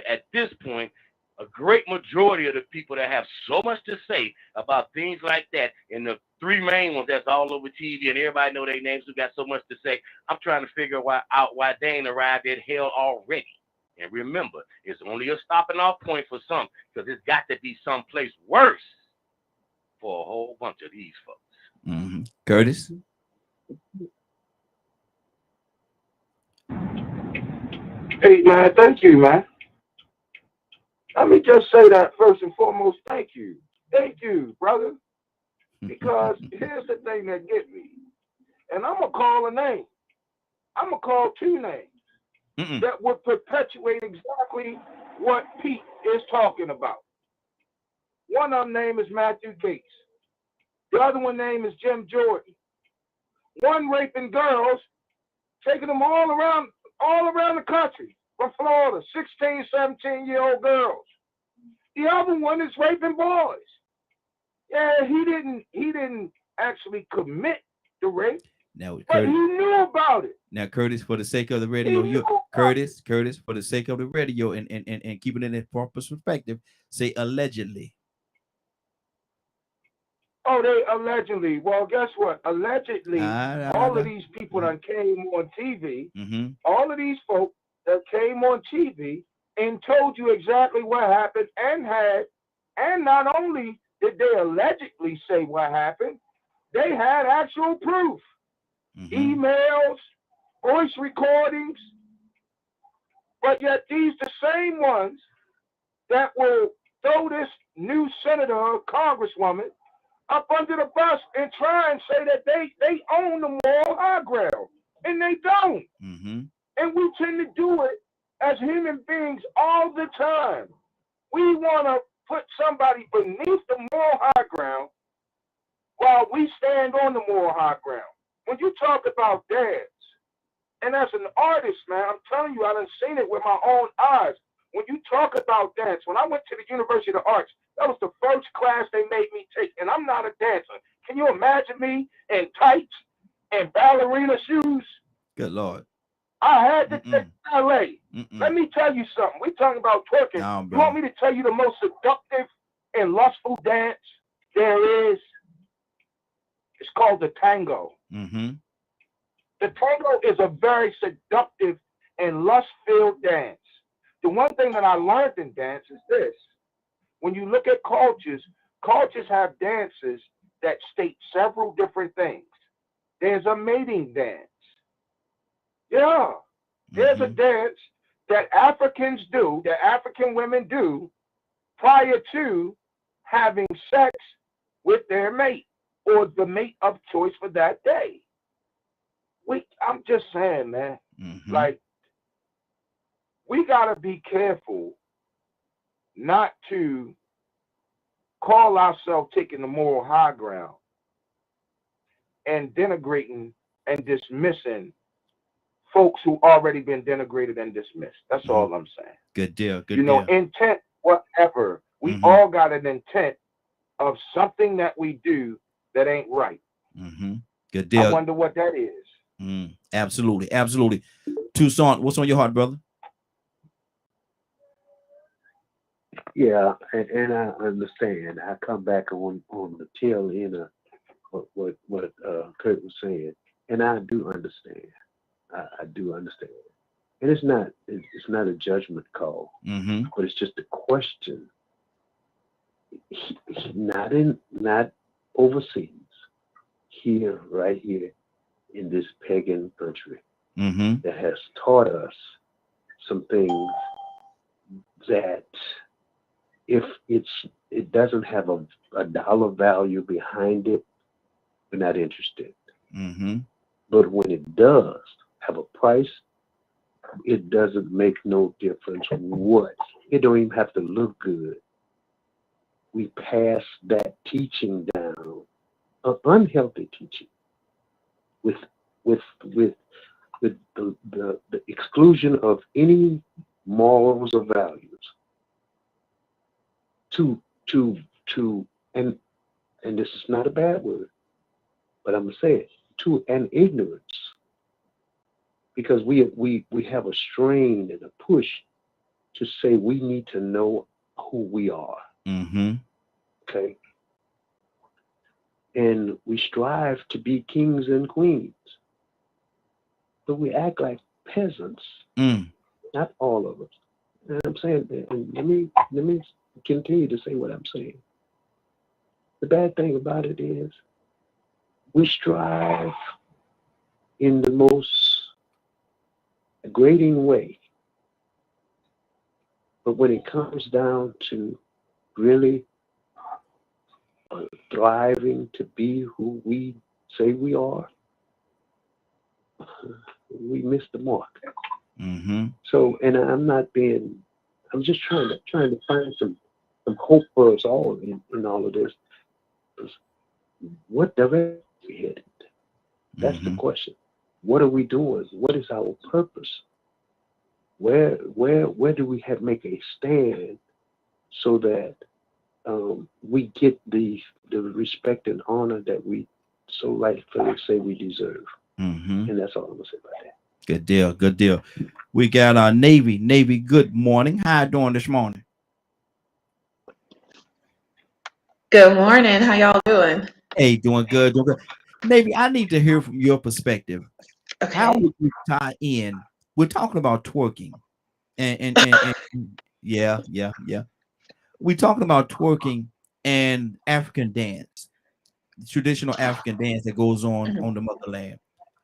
At this point, a great majority of the people that have so much to say about things like that, and the three main ones that's all over TV and everybody know their names who got so much to say, I'm trying to figure out why they ain't arrived at hell already. And remember, it's only a stopping off point for some, because it's got to be someplace worse for a whole bunch of these folks. Mm-hmm. Curtis? Hey, man, thank you, man. Let me just say that first and foremost, thank you. Thank you, brother. Because here's the thing that get me. And I'm going to call a name. I'm going to call two names that would perpetuate exactly what Pete is talking about. One of them name is Matthew Gates. The other one name is Jim Jordan. One raping girls, taking them all around the country from Florida, 16, 17-year-old girls. The other one is raping boys. Yeah, he didn't actually commit the rape, Now, but Curtis, he knew about it. now, Curtis, for the sake of the radio, Curtis, for the sake of the radio and keeping it in its proper perspective, say allegedly. Oh, they allegedly. Well, guess what? Allegedly, all of these people that came on TV, all of these folks that came on TV and told you exactly what happened and not only did they allegedly say what happened, they had actual proof. Emails, voice recordings. But yet these the same ones that will throw this new senator or congresswoman up under the bus and try and say that they own the moral high ground. And they don't. And we tend to do it as human beings all the time. We want to put somebody beneath the moral high ground while we stand on the moral high ground. When you talk about dance, and as an artist, man, I'm telling you, I done seen it with my own eyes. When you talk about dance, when I went to the University of the Arts, that was the first class they made me take, and I'm not a dancer. Can you imagine me in tights and ballerina shoes? Good Lord. I had to take ballet. Let me tell you something. We're talking about twerking. You want me to tell you the most seductive and lustful dance there is? It's called the tango. The tango is a very seductive and lust-filled dance. The one thing that I learned in dance is this. When you look at cultures have dances that state several different things. There's a mating dance. Yeah. There's a dance that Africans do, that African women do prior to having sex with their mate or the mate of choice for that day. I'm just saying, man, like, we got to be careful not to call ourselves taking the moral high ground and denigrating and dismissing folks who already been denigrated and dismissed. That's all I'm saying. Good deal. Good you know, deal. intent, whatever. We all got an intent of something that we do that ain't right. Good deal. I wonder what that is. Absolutely. Absolutely. Toussaint, what's on your heart, brother? Yeah, and I understand. I come back on the tail end of what Kurt was saying, and I do understand. I do understand. And it's not a judgment call, but it's just a question. Not overseas, here, right here in this pagan country that has taught us some things that if it doesn't have a dollar value behind it, we're not interested. But when it does have a price, it doesn't make no difference what. It don't even have to look good. We pass that teaching down, an unhealthy teaching, with the exclusion of any morals or values to and this is not a bad word, but I'm gonna say it, to an ignorance, because we have a strain and a push to say we need to know who we are. Okay. And we strive to be kings and queens, but we act like peasants. Not all of us. And I'm saying, and let me continue to say what I'm saying. The bad thing about it is we strive in the most degrading way, but when it comes down to really thriving to be who we say we are, we miss the mark. So, and I'm just trying to find some hope for us all in all of this. What direction are we headed? That's the question. What are we doing? What is our purpose? Where do we make a stand so that we get the respect and honor that we so rightfully say we deserve? And that's all I'm gonna say about that. Good deal. Good deal. We got our Navy. Navy, good morning. How you doing this morning? Good morning. How y'all doing? Hey, doing good. Doing good. Navy, I need to hear from your perspective. Okay. How would you tie in? We're talking about twerking. And yeah. We're talking about twerking and African dance, traditional African dance that goes on the motherland.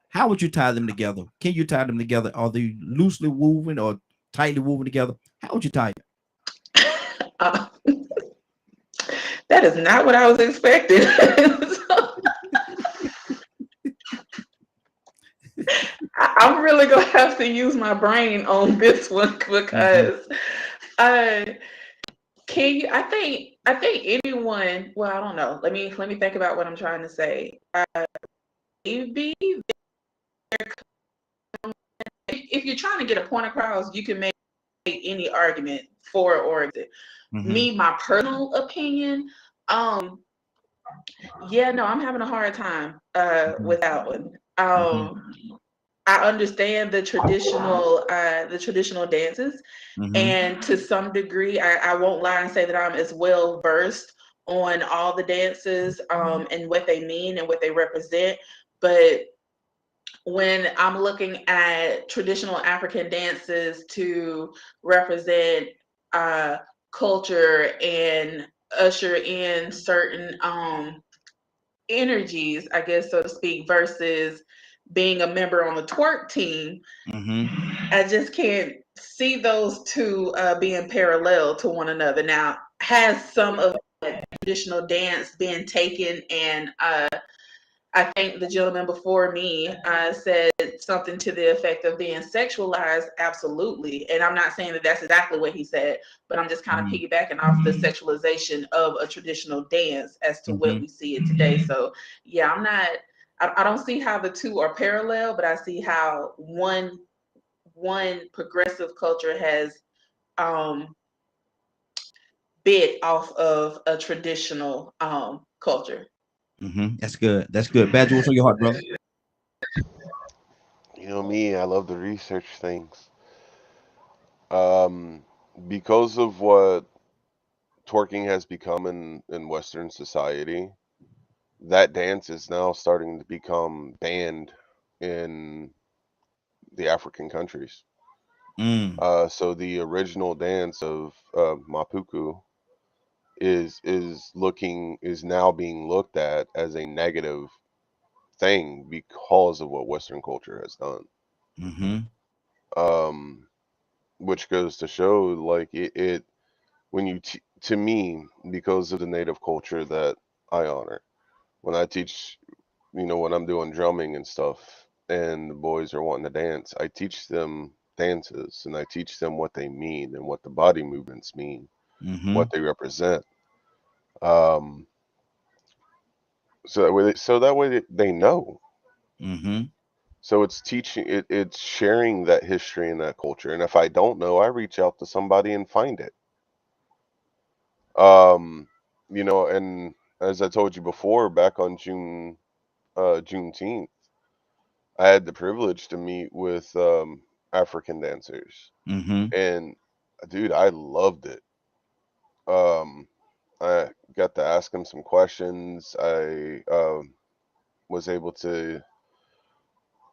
How would you tie them together? Can you tie them together? Are they loosely woven or tightly woven together? How would you tie it? That is not what I was expecting. I'm really gonna have to use my brain on this one because can you? I think anyone. Well, I don't know. Let me think about what I'm trying to say. Maybe if you're trying to get a point across, you can make any argument for or against. Me, my personal opinion. Yeah, no, I'm having a hard time with that one. I understand the traditional dances, and to some degree, I won't lie and say that I'm as well versed on all the dances and what they mean and what they represent. But when I'm looking at traditional African dances to represent culture and usher in certain energies, I guess, so to speak, versus being a member on the twerk team, I just can't see those two being parallel to one another. Now, has some of the traditional dance been taken and I think the gentleman before me said something to the effect of being sexualized. Absolutely. And I'm not saying that that's exactly what he said, but I'm just kind of piggybacking off the sexualization of a traditional dance as to what we see it today. So yeah, I don't see how the two are parallel, but I see how one progressive culture has bit off of a traditional culture. That's good. That's good. Badger, what's on your heart, brother? You know me, I love to research things. Because of what twerking has become in Western society, that dance is now starting to become banned in the African countries. So the original dance of Mapuku is now being looked at as a negative thing because of what Western culture has done. Which goes to show, like, it when you to me, because of the native culture that I honor, when I teach, when I'm doing drumming and stuff, and the boys are wanting to dance, I teach them dances, and I teach them what they mean and what the body movements mean, what they represent. So that way they know. So it's teaching it's sharing that history and that culture. And if I don't know, I reach out to somebody and find it. And as I told you before, back on Juneteenth, I had the privilege to meet with African dancers. And dude, I loved it. I got to ask them some questions. I was able to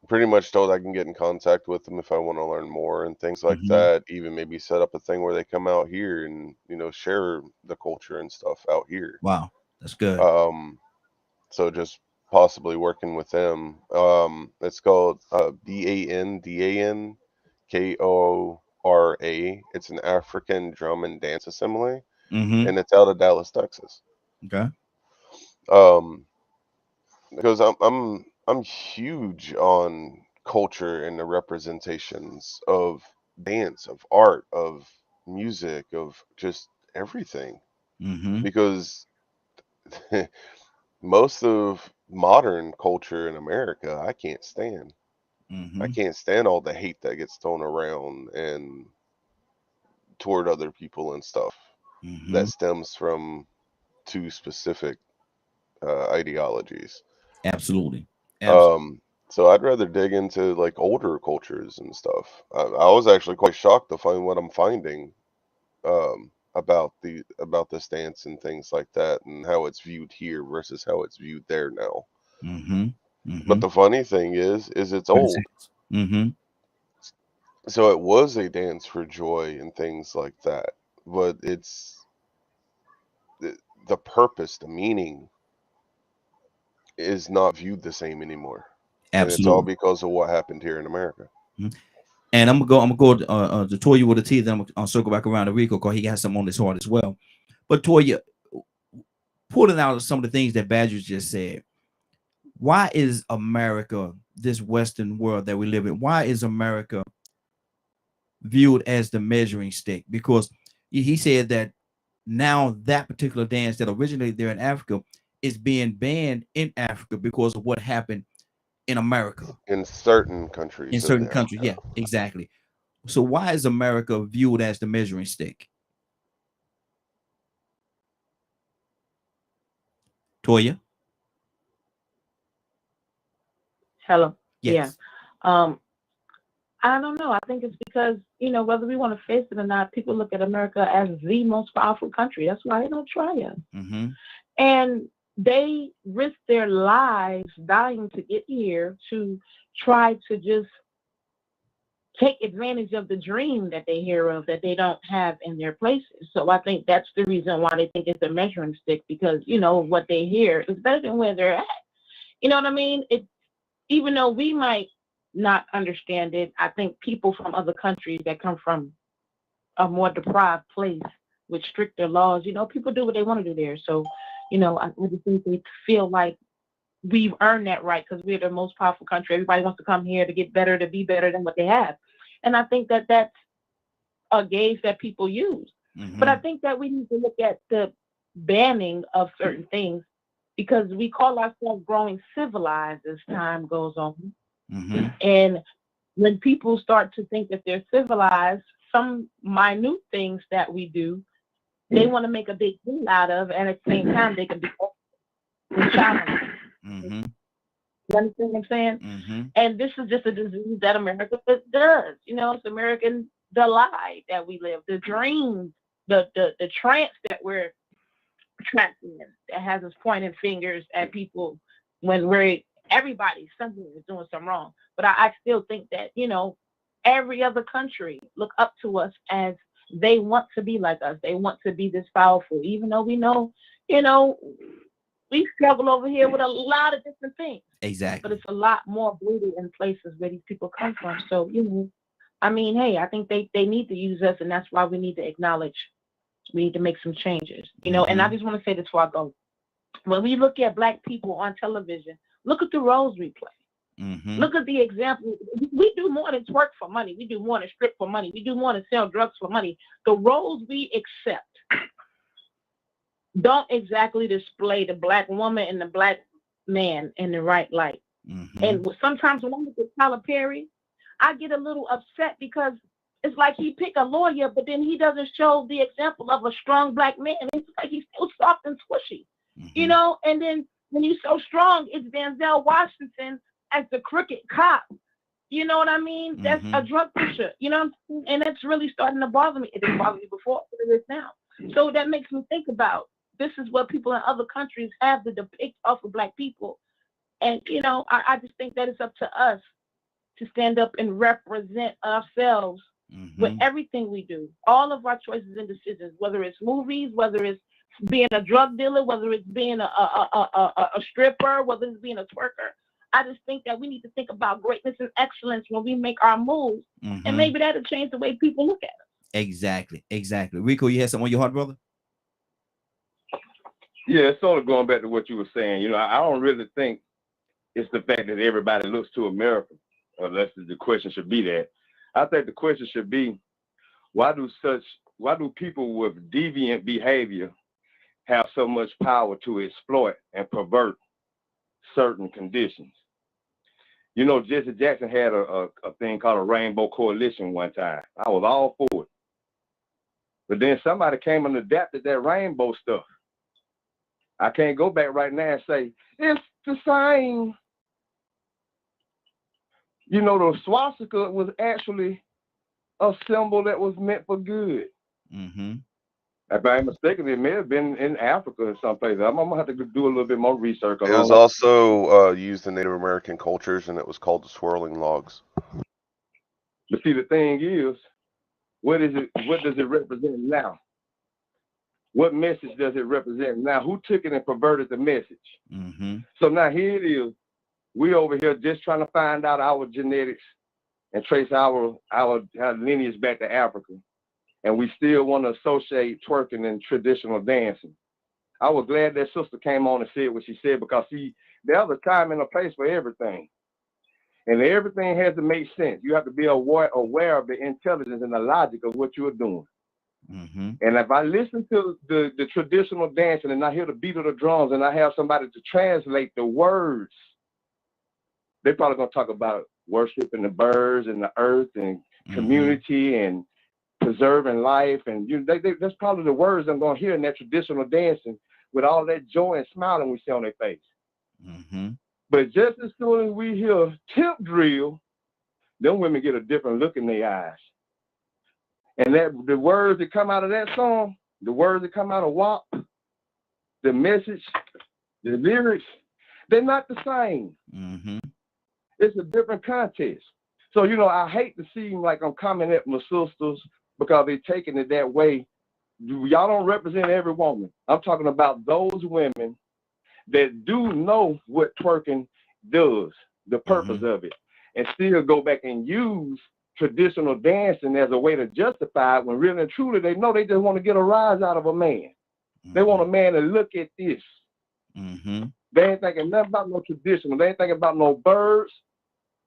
pretty much told I can get in contact with them if I want to learn more and things like that. Even maybe set up a thing where they come out here and share the culture and stuff out here. Wow, that's good. So just possibly working with them. It's called BANDANKORA. It's an African drum and dance assembly, and it's out of Dallas, Texas. Okay. Because I'm huge on culture and the representations of dance, of art, of music, of just everything. Because most of modern culture in America, I can't stand. I can't stand all the hate that gets thrown around and toward other people and stuff that stems from two specific ideologies. Absolutely. So I'd rather dig into like older cultures and stuff. I was actually quite shocked to find what I'm finding about this dance and things like that, and how it's viewed here versus how it's viewed there now. But the funny thing is it's old. So it was a dance for joy and things like that, but it's the purpose, the meaning is not viewed the same anymore. And it's all because of what happened here in America. And I'm gonna go to Toya with a T. Then I'm gonna circle back around to Rico because he got something on his heart as well. But Toya, pulling out some of the things that Badgers just said, why is America, this Western world that we live in, why is America viewed as the measuring stick? Because he said that now that particular dance that originated there in Africa is being banned in Africa because of what happened in America. In certain countries. In certain countries, yeah, exactly. So why is America viewed as the measuring stick? Toya? Hello. Yes. Yeah. I don't know. I think it's because, whether we want to face it or not, people look at America as the most powerful country. That's why they don't try it. And they risk their lives dying to get here to try to just take advantage of the dream that they hear of that they don't have in their places. So I think that's the reason why they think it's a measuring stick, because, what they hear is better than where they're at. You know what I mean? Even though we might not understand it, I think people from other countries that come from a more deprived place with stricter laws, people do what they want to do there. So, I would think they feel like we've earned that right because we're the most powerful country. Everybody wants to come here to get better, to be better than what they have. And I think that that's a gauge that people use. But I think that we need to look at the banning of certain things, because we call ourselves growing civilized as time goes on. And when people start to think that they're civilized, some minute things that we do, they want to make a big deal out of, and at the same time, they can be challenged. You understand what I'm saying? And this is just a disease that America does. It's American delight that we live, the dream, the trance that we're trapped in, that has us pointing fingers at people when we're everybody, something is doing something wrong. But I still think that, every other country look up to us as they want to be like us. They want to be this powerful, even though we know, we struggle over here with a lot of different things. Exactly. But it's a lot more brutal in places where these people come from. So, hey, I think they need to use us, and that's why we need to acknowledge we need to make some changes. And I just want to say this before I go. When we look at Black people on television, look at the roles we play. Look at the example. We do more than twerk for money. We do more than strip for money. We do more than sell drugs for money. The roles we accept don't exactly display the Black woman and the Black man in the right light. And sometimes when I look at Tyler Perry, I get a little upset because it's like he picked a lawyer, but then he doesn't show the example of a strong Black man. It's like he's still soft and squishy, and then when he's so strong, it's Denzel Washington as the crooked cop. You know what I mean? That's a drug pusher, and that's really starting to bother me. It didn't bother me before, but it is now. So that makes me think about, this is what people in other countries have to depict of Black people. And, I just think that it's up to us to stand up and represent ourselves with everything we do. All of our choices and decisions, whether it's movies, whether it's being a drug dealer, whether it's being a stripper, whether it's being a twerker. I just think that we need to think about greatness and excellence when we make our moves. And maybe that'll change the way people look at us. Exactly. Rico, you had something on your heart, brother? Yeah, it's sort of going back to what you were saying. I don't really think it's the fact that everybody looks to America, unless the question should be that. I think the question should be, why do people with deviant behavior have so much power to exploit and pervert certain conditions? Jesse Jackson had a thing called a Rainbow Coalition one time. I was all for it. But then somebody came and adapted that rainbow stuff. I can't go back right now and say, it's the same. The swastika was actually a symbol that was meant for good. If I'm mistaken, it may have been in Africa or someplace. I'm going to have to do a little bit more research on it. It was also used in Native American cultures, and it was called the swirling logs. But see, the thing is, what does it represent now? What message does it represent now? Who took it and perverted the message? So now here it is. We over here just trying to find out our genetics and trace our lineage back to Africa. And we still want to associate twerking and traditional dancing. I was glad that sister came on and said what she said, because there's a time and a place for everything. And everything has to make sense. You have to be aware of the intelligence and the logic of what you're doing. And if I listen to the traditional dancing and I hear the beat of the drums and I have somebody to translate the words, they're probably going to talk about worshiping the birds and the earth and community and preserving life. And that's probably the words I'm going to hear in that traditional dancing, with all that joy and smiling we see on their face. But just as soon as we hear tip drill, them women get a different look in their eyes. And the words that come out of that song, the words that come out of WAP, the message, the lyrics, they're not the same. It's a different context. So, I hate to seem like I'm coming at my sisters because they're taking it that way. Y'all don't represent every woman. I'm talking about those women that do know what twerking does, the purpose of it, and still go back and use traditional dancing as a way to justify it, when really and truly they know they just want to get a rise out of a man. They want a man to look at this. They ain't thinking nothing about no traditional. They ain't thinking about no birds.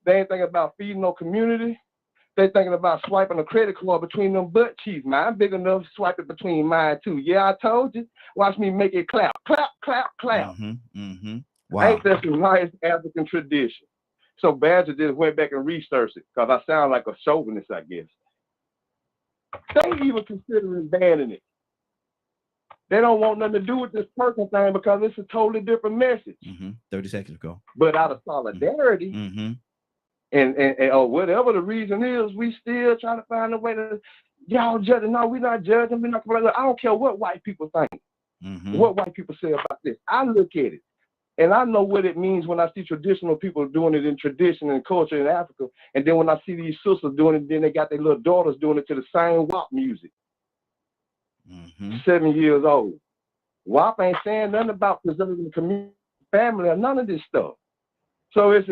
They ain't thinking about feeding no community. They thinking about swiping a credit card between them butt cheeks. Mine big enough to swipe it between mine too. Yeah, I told you. Watch me make it clap, clap, clap, clap. Wow. Ain't that some nice African tradition? So Badger just went back and researched it, because I sound like a chauvinist, I guess. They ain't even considering banning it. They don't want nothing to do with this person thing because it's a totally different message. 30 seconds ago. But out of solidarity, and whatever the reason is, we still trying to find a way to, y'all judging. No, we're not judging. I don't care what white people think, what white people say about this. I look at it. And I know what it means when I see traditional people doing it in tradition and culture in Africa. And then when I see these sisters doing it, then they got their little daughters doing it to the same WAP music. 7 years old. WAP ain't saying nothing about preserving the community, family, or none of this stuff. So it's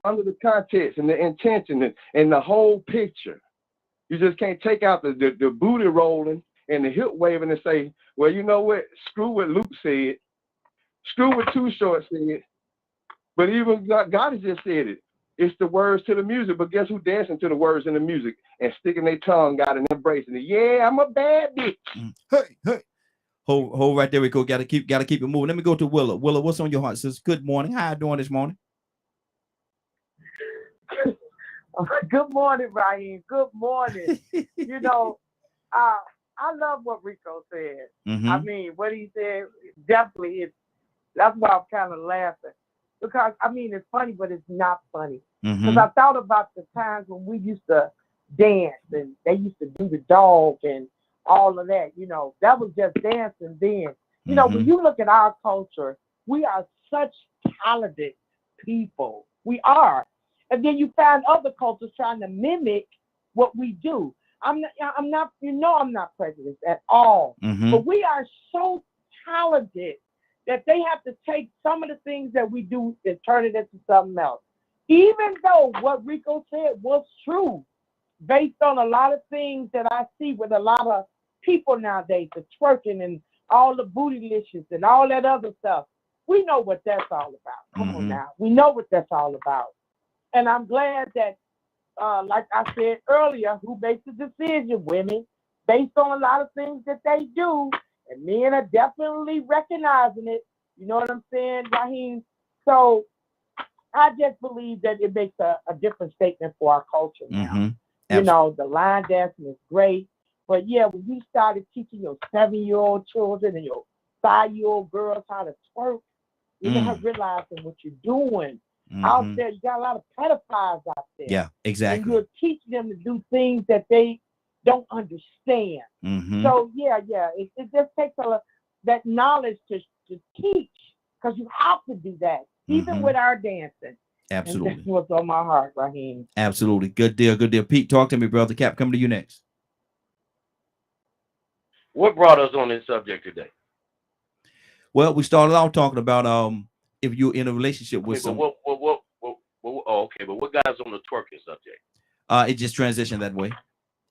under the context and the intention and the whole picture. You just can't take out the booty rolling and the hip waving and say, well, you know what? Screw what Luke said. Screw what Too Short said. But even God has just said it. It's the words to the music. But guess who dancing to the words in the music and sticking their tongue out and embracing it? Yeah, I'm a bad bitch. Hey. Hold right there, Rico. Gotta keep it moving. Let me go to Willa. Willa, what's on your heart, sis? Good morning. How you doing this morning? Good morning, Raheem. Good morning. You know, I love what Rico said. I mean, what he said definitely is. That's why I'm kind of laughing, because I mean it's funny, but it's not funny. Because I thought about the times when we used to dance and they used to do the dog and all of that. You know, that was just dancing then. You know, when you look at our culture, we are such talented people. We are. And then you find other cultures trying to mimic what we do. I'm not, you know, I'm not prejudiced at all. But we are so talented that they have to take some of the things that we do and turn it into something else. Even though what Rico said was true, based on a lot of things that I see with a lot of people nowadays, the twerking and all the bootylicious and all that other stuff. We know what that's all about. Come on now. We know what that's all about. And I'm glad that, like I said earlier, who makes the decision? Women, based on a lot of things that they do. And men are definitely recognizing it. You know what I'm saying, Raheem? So I just believe that it makes a different statement for our culture now. You know, the line dancing is great. But yeah, when you started teaching your 7-year-old children and your 5-year-old girls how to twerk, you're not realizing what you're doing. Out there, you got a lot of pedophiles out there. Yeah, exactly. And you're teaching them to do things that they don't understand. So yeah, it just takes that knowledge to teach, because you have to do that, even with our dancing. Absolutely. And that's what's on my heart, Raheem. Absolutely. Good deal. Pete, talk to me, brother. Cap, come to you next. What brought us on this subject today? Well, we started out talking about if you're in a relationship with someone. Okay, but what got us on the twerking subject? It just transitioned that way.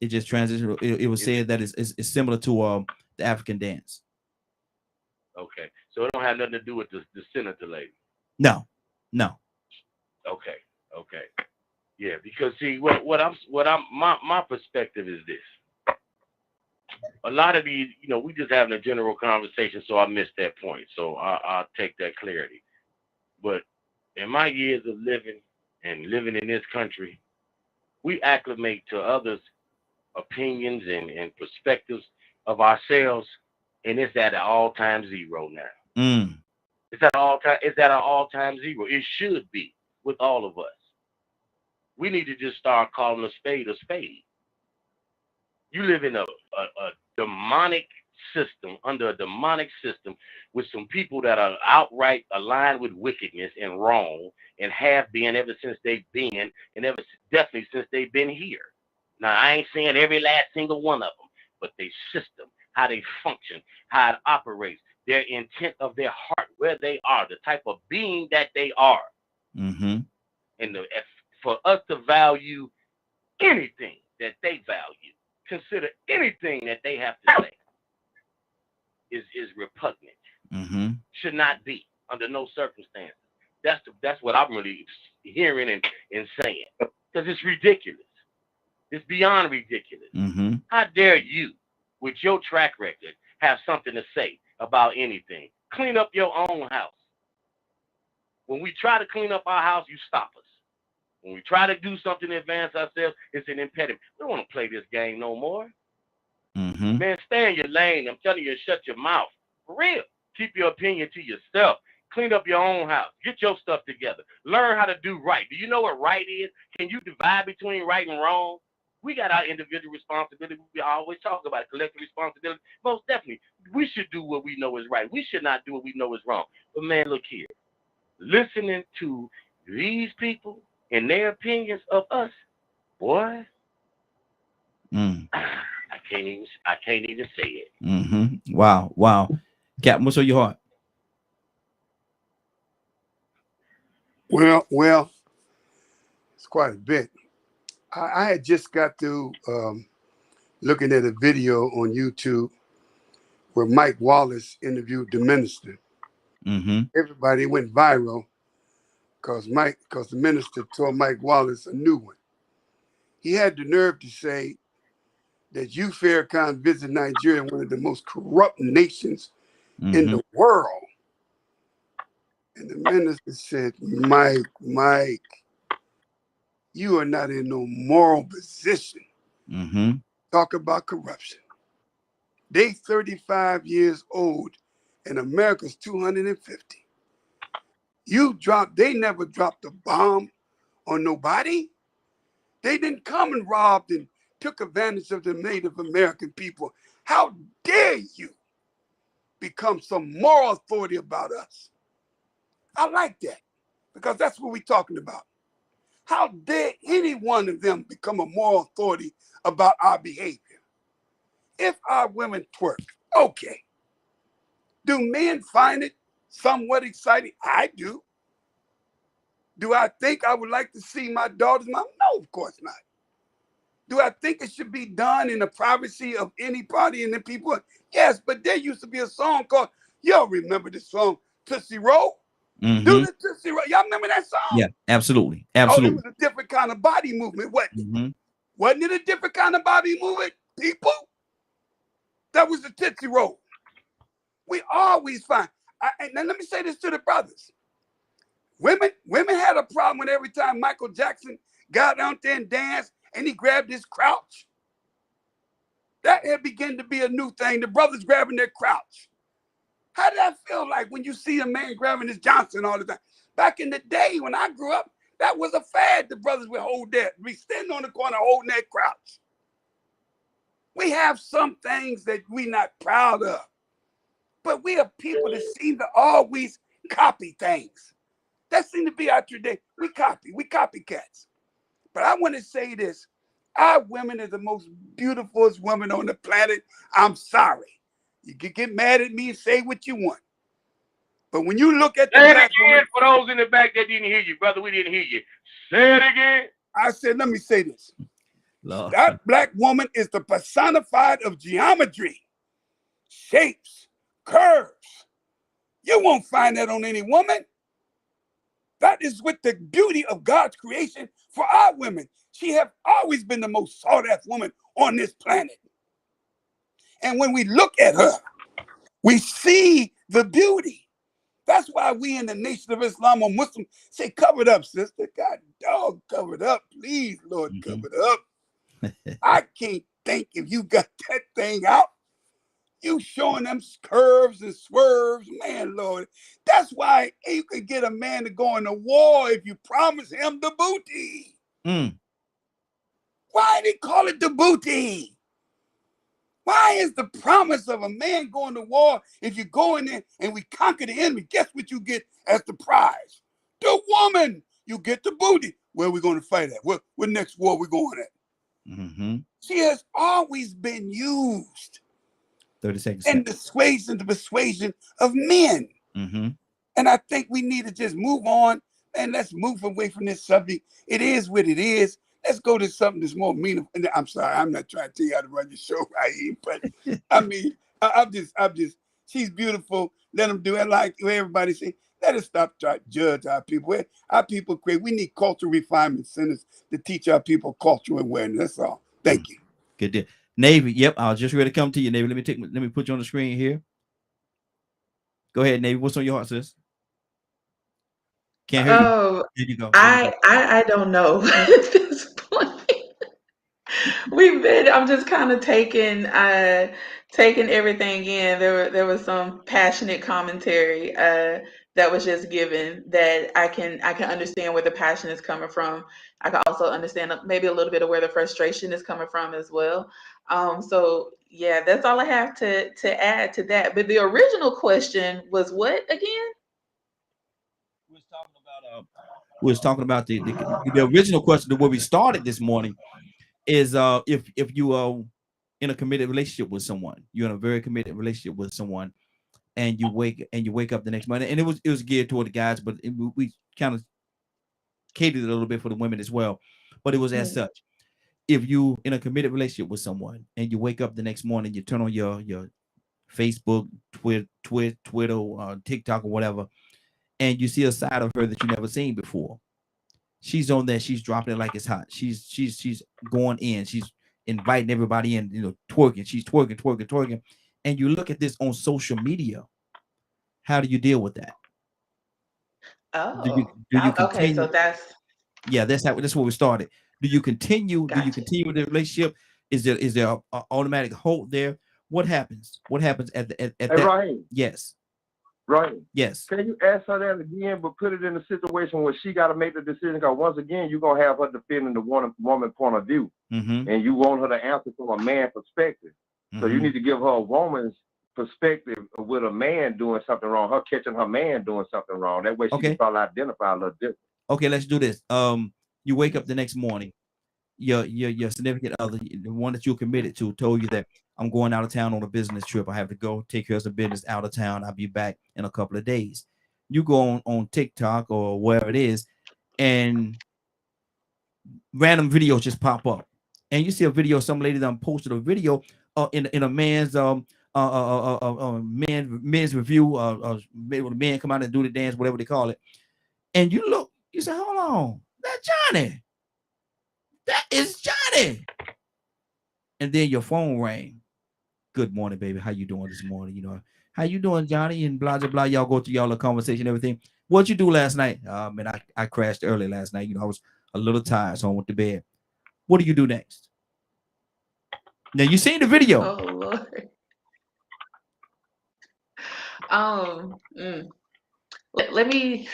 It just transitioned. It was said that it's similar to the African dance. Okay, so it don't have nothing to do with the senator lady. No. Okay. Yeah, because see, my perspective is this. A lot of these, you know, we just having a general conversation, so I missed that point. So I'll take that clarity. But in my years of living in this country, we acclimate to others' opinions and perspectives of ourselves, and it's at an all-time zero now. It's at an all-time zero. It should be with all of us. We need to just start calling a spade a spade. You live in a demonic system, under a demonic system, with some people that are outright aligned with wickedness and wrong, and have been ever since they've been, and definitely since they've been here. Now, I ain't saying every last single one of them, but their system, how they function, how it operates, their intent of their heart, where they are, the type of being that they are. And for us to value anything that they value, consider anything that they have to say, is repugnant. Should not be under no circumstances. That's what I'm really hearing and saying, because it's ridiculous. It's beyond ridiculous. How dare you, with your track record, have something to say about anything? Clean up your own house. When we try to clean up our house, you stop us. When we try to do something to advance ourselves, it's an impediment. We don't want to play this game no more. Man, stay in your lane. I'm telling you, shut your mouth. For real. Keep your opinion to yourself. Clean up your own house. Get your stuff together. Learn how to do right. Do you know what right is? Can you divide between right and wrong? We got our individual responsibility. We always talk about collective responsibility. Most definitely, we should do what we know is right. We should not do what we know is wrong. But man, look here. listening to these people and their opinions of us, boy, I can't even say it. Wow. Captain, what's on your heart? Well, it's quite a bit. I had just got through looking at a video on YouTube where Mike Wallace interviewed the minister. Everybody went viral because the minister told Mike Wallace a new one. He had the nerve to say that you, Farrakhan, visit Nigeria, one of the most corrupt nations in the world. And the minister said, Mike, you are not in no moral position. Talk about corruption. They 35 years old and America's 250. They never dropped a bomb on nobody. They didn't come and robbed and took advantage of the Native American people. How dare you become some moral authority about us? I like that because that's what we're talking about. How dare any one of them become a moral authority about our behavior? If our women twerk, okay. Do men find it somewhat exciting? I do. Do I think I would like to see my daughter's mom? No, of course not. Do I think it should be done in the privacy of any party and the people? Yes, but there used to be a song called, y'all remember this song, Tootsie Roll? Do the Tootsie Roll. Y'all remember that song? Yeah, absolutely. Oh, it was a different kind of body movement, wasn't it? Wasn't it a different kind of body movement, people? That was the Tootsie Roll. We always find, and let me say this to the brothers. Women had a problem with every time Michael Jackson got out there and danced and he grabbed his crotch. That had begun to be a new thing. The brothers grabbing their crotch. How did that feel like when you see a man grabbing his Johnson all the time? Back in the day when I grew up, that was a fad. The brothers would hold that. We stand on the corner holding that crotch. We have some things that we're not proud of. But we are people that seem to always copy things. That seems to be our tradition. We copycats. But I want to say this. Our women are the most beautiful women on the planet. I'm sorry. You can get mad at me and say what you want. But when you look at the Say it black again woman, for those in the back that didn't hear you, brother. We didn't hear you. Say it again. I said, let me say this. Lord. That black woman is the personified of geometry, shapes, curves. You won't find that on any woman. That is with the beauty of God's creation for our women. She has always been the most sought after woman on this planet. And when we look at her, we see the beauty. That's why we in the Nation of Islam or Muslim say, cover it up, sister. God, dog, cover it up. Please, Lord, cover it up. I can't think if you got that thing out. You showing them curves and swerves, man, Lord. That's why you can get a man to go into war if you promise him the booty. Why they call it the booty? Why is the promise of a man going to war if you go in there and we conquer the enemy? Guess what you get as the prize? The woman. You get the booty. Where are we going to fight at? What next war we going at? She has always been used 30 seconds. in the persuasion of men. And I think we need to just move on and let's move away from this subject. It is what it is. Let's go to something that's more meaningful. And I'm sorry, I'm not trying to tell you how to run your show, Raheem, but I mean, I'm just, she's beautiful. Let them do it like everybody say. Let us stop trying to judge our people. Our people create. We need cultural refinement centers to teach our people cultural awareness. That's all. Thank you. Good deal. Navy, yep, I was just ready to come to you, Navy. Let me put you on the screen here. Go ahead, Navy. What's on your heart, sis? Can't hear you. Here you go. I don't know at this point. I'm just kind of taking everything in. There was some passionate commentary that was just given that I can understand where the passion is coming from. I can also understand maybe a little bit of where the frustration is coming from as well. So yeah, that's all I have to add to that. But the original question was what again? We was we was talking about the original question to where we started this morning is if you are in a committed relationship with someone, you're in a very committed relationship with someone, and you wake up the next morning, and it was geared toward the guys, but we kind of catered a little bit for the women as well, but it was as such. If you in a committed relationship with someone and you wake up the next morning, you turn on your Facebook, Twitter, TikTok or whatever, and you see a side of her that you never seen before. She's on there, she's dropping it like it's hot. She's going in, she's inviting everybody in, twerking, she's twerking. And you look at this on social media. How do you deal with that? Oh, do you continue? Okay, so that's where we started. Do you continue? Gotcha. Do you continue with the relationship? Is there a automatic hold there? What happens? What happens at that? Raheem. Yes. Right. Yes. Can you ask her that again, but put it in a situation where she got to make the decision? Because once again, you're gonna have her defending the woman point of view, and you want her to answer from a man perspective. So you need to give her a woman's perspective with a man doing something wrong, her catching her man doing something wrong. That way she can probably identify a little different. Okay, let's do this. You wake up the next morning, your significant other, the one that you're committed to, told you that I'm going out of town on a business trip. I have to go take care of some business out of town. I'll be back in a couple of days. You go on TikTok or wherever it is, and random videos just pop up, and you see a video. Some lady done posted a video in a man's men's review. Maybe the man come out and do the dance, whatever they call it, and you look, you say, hold on, that's Johnny. That is Johnny. And then your phone rang. Good morning, baby. How you doing this morning? How you doing, Johnny? And blah, blah, blah. Y'all go to y'all conversation, everything. What'd you do last night? Man, I crashed early last night. I was a little tired, so I went to bed. What do you do next? Now, you seen the video. Oh, Lord. Let me...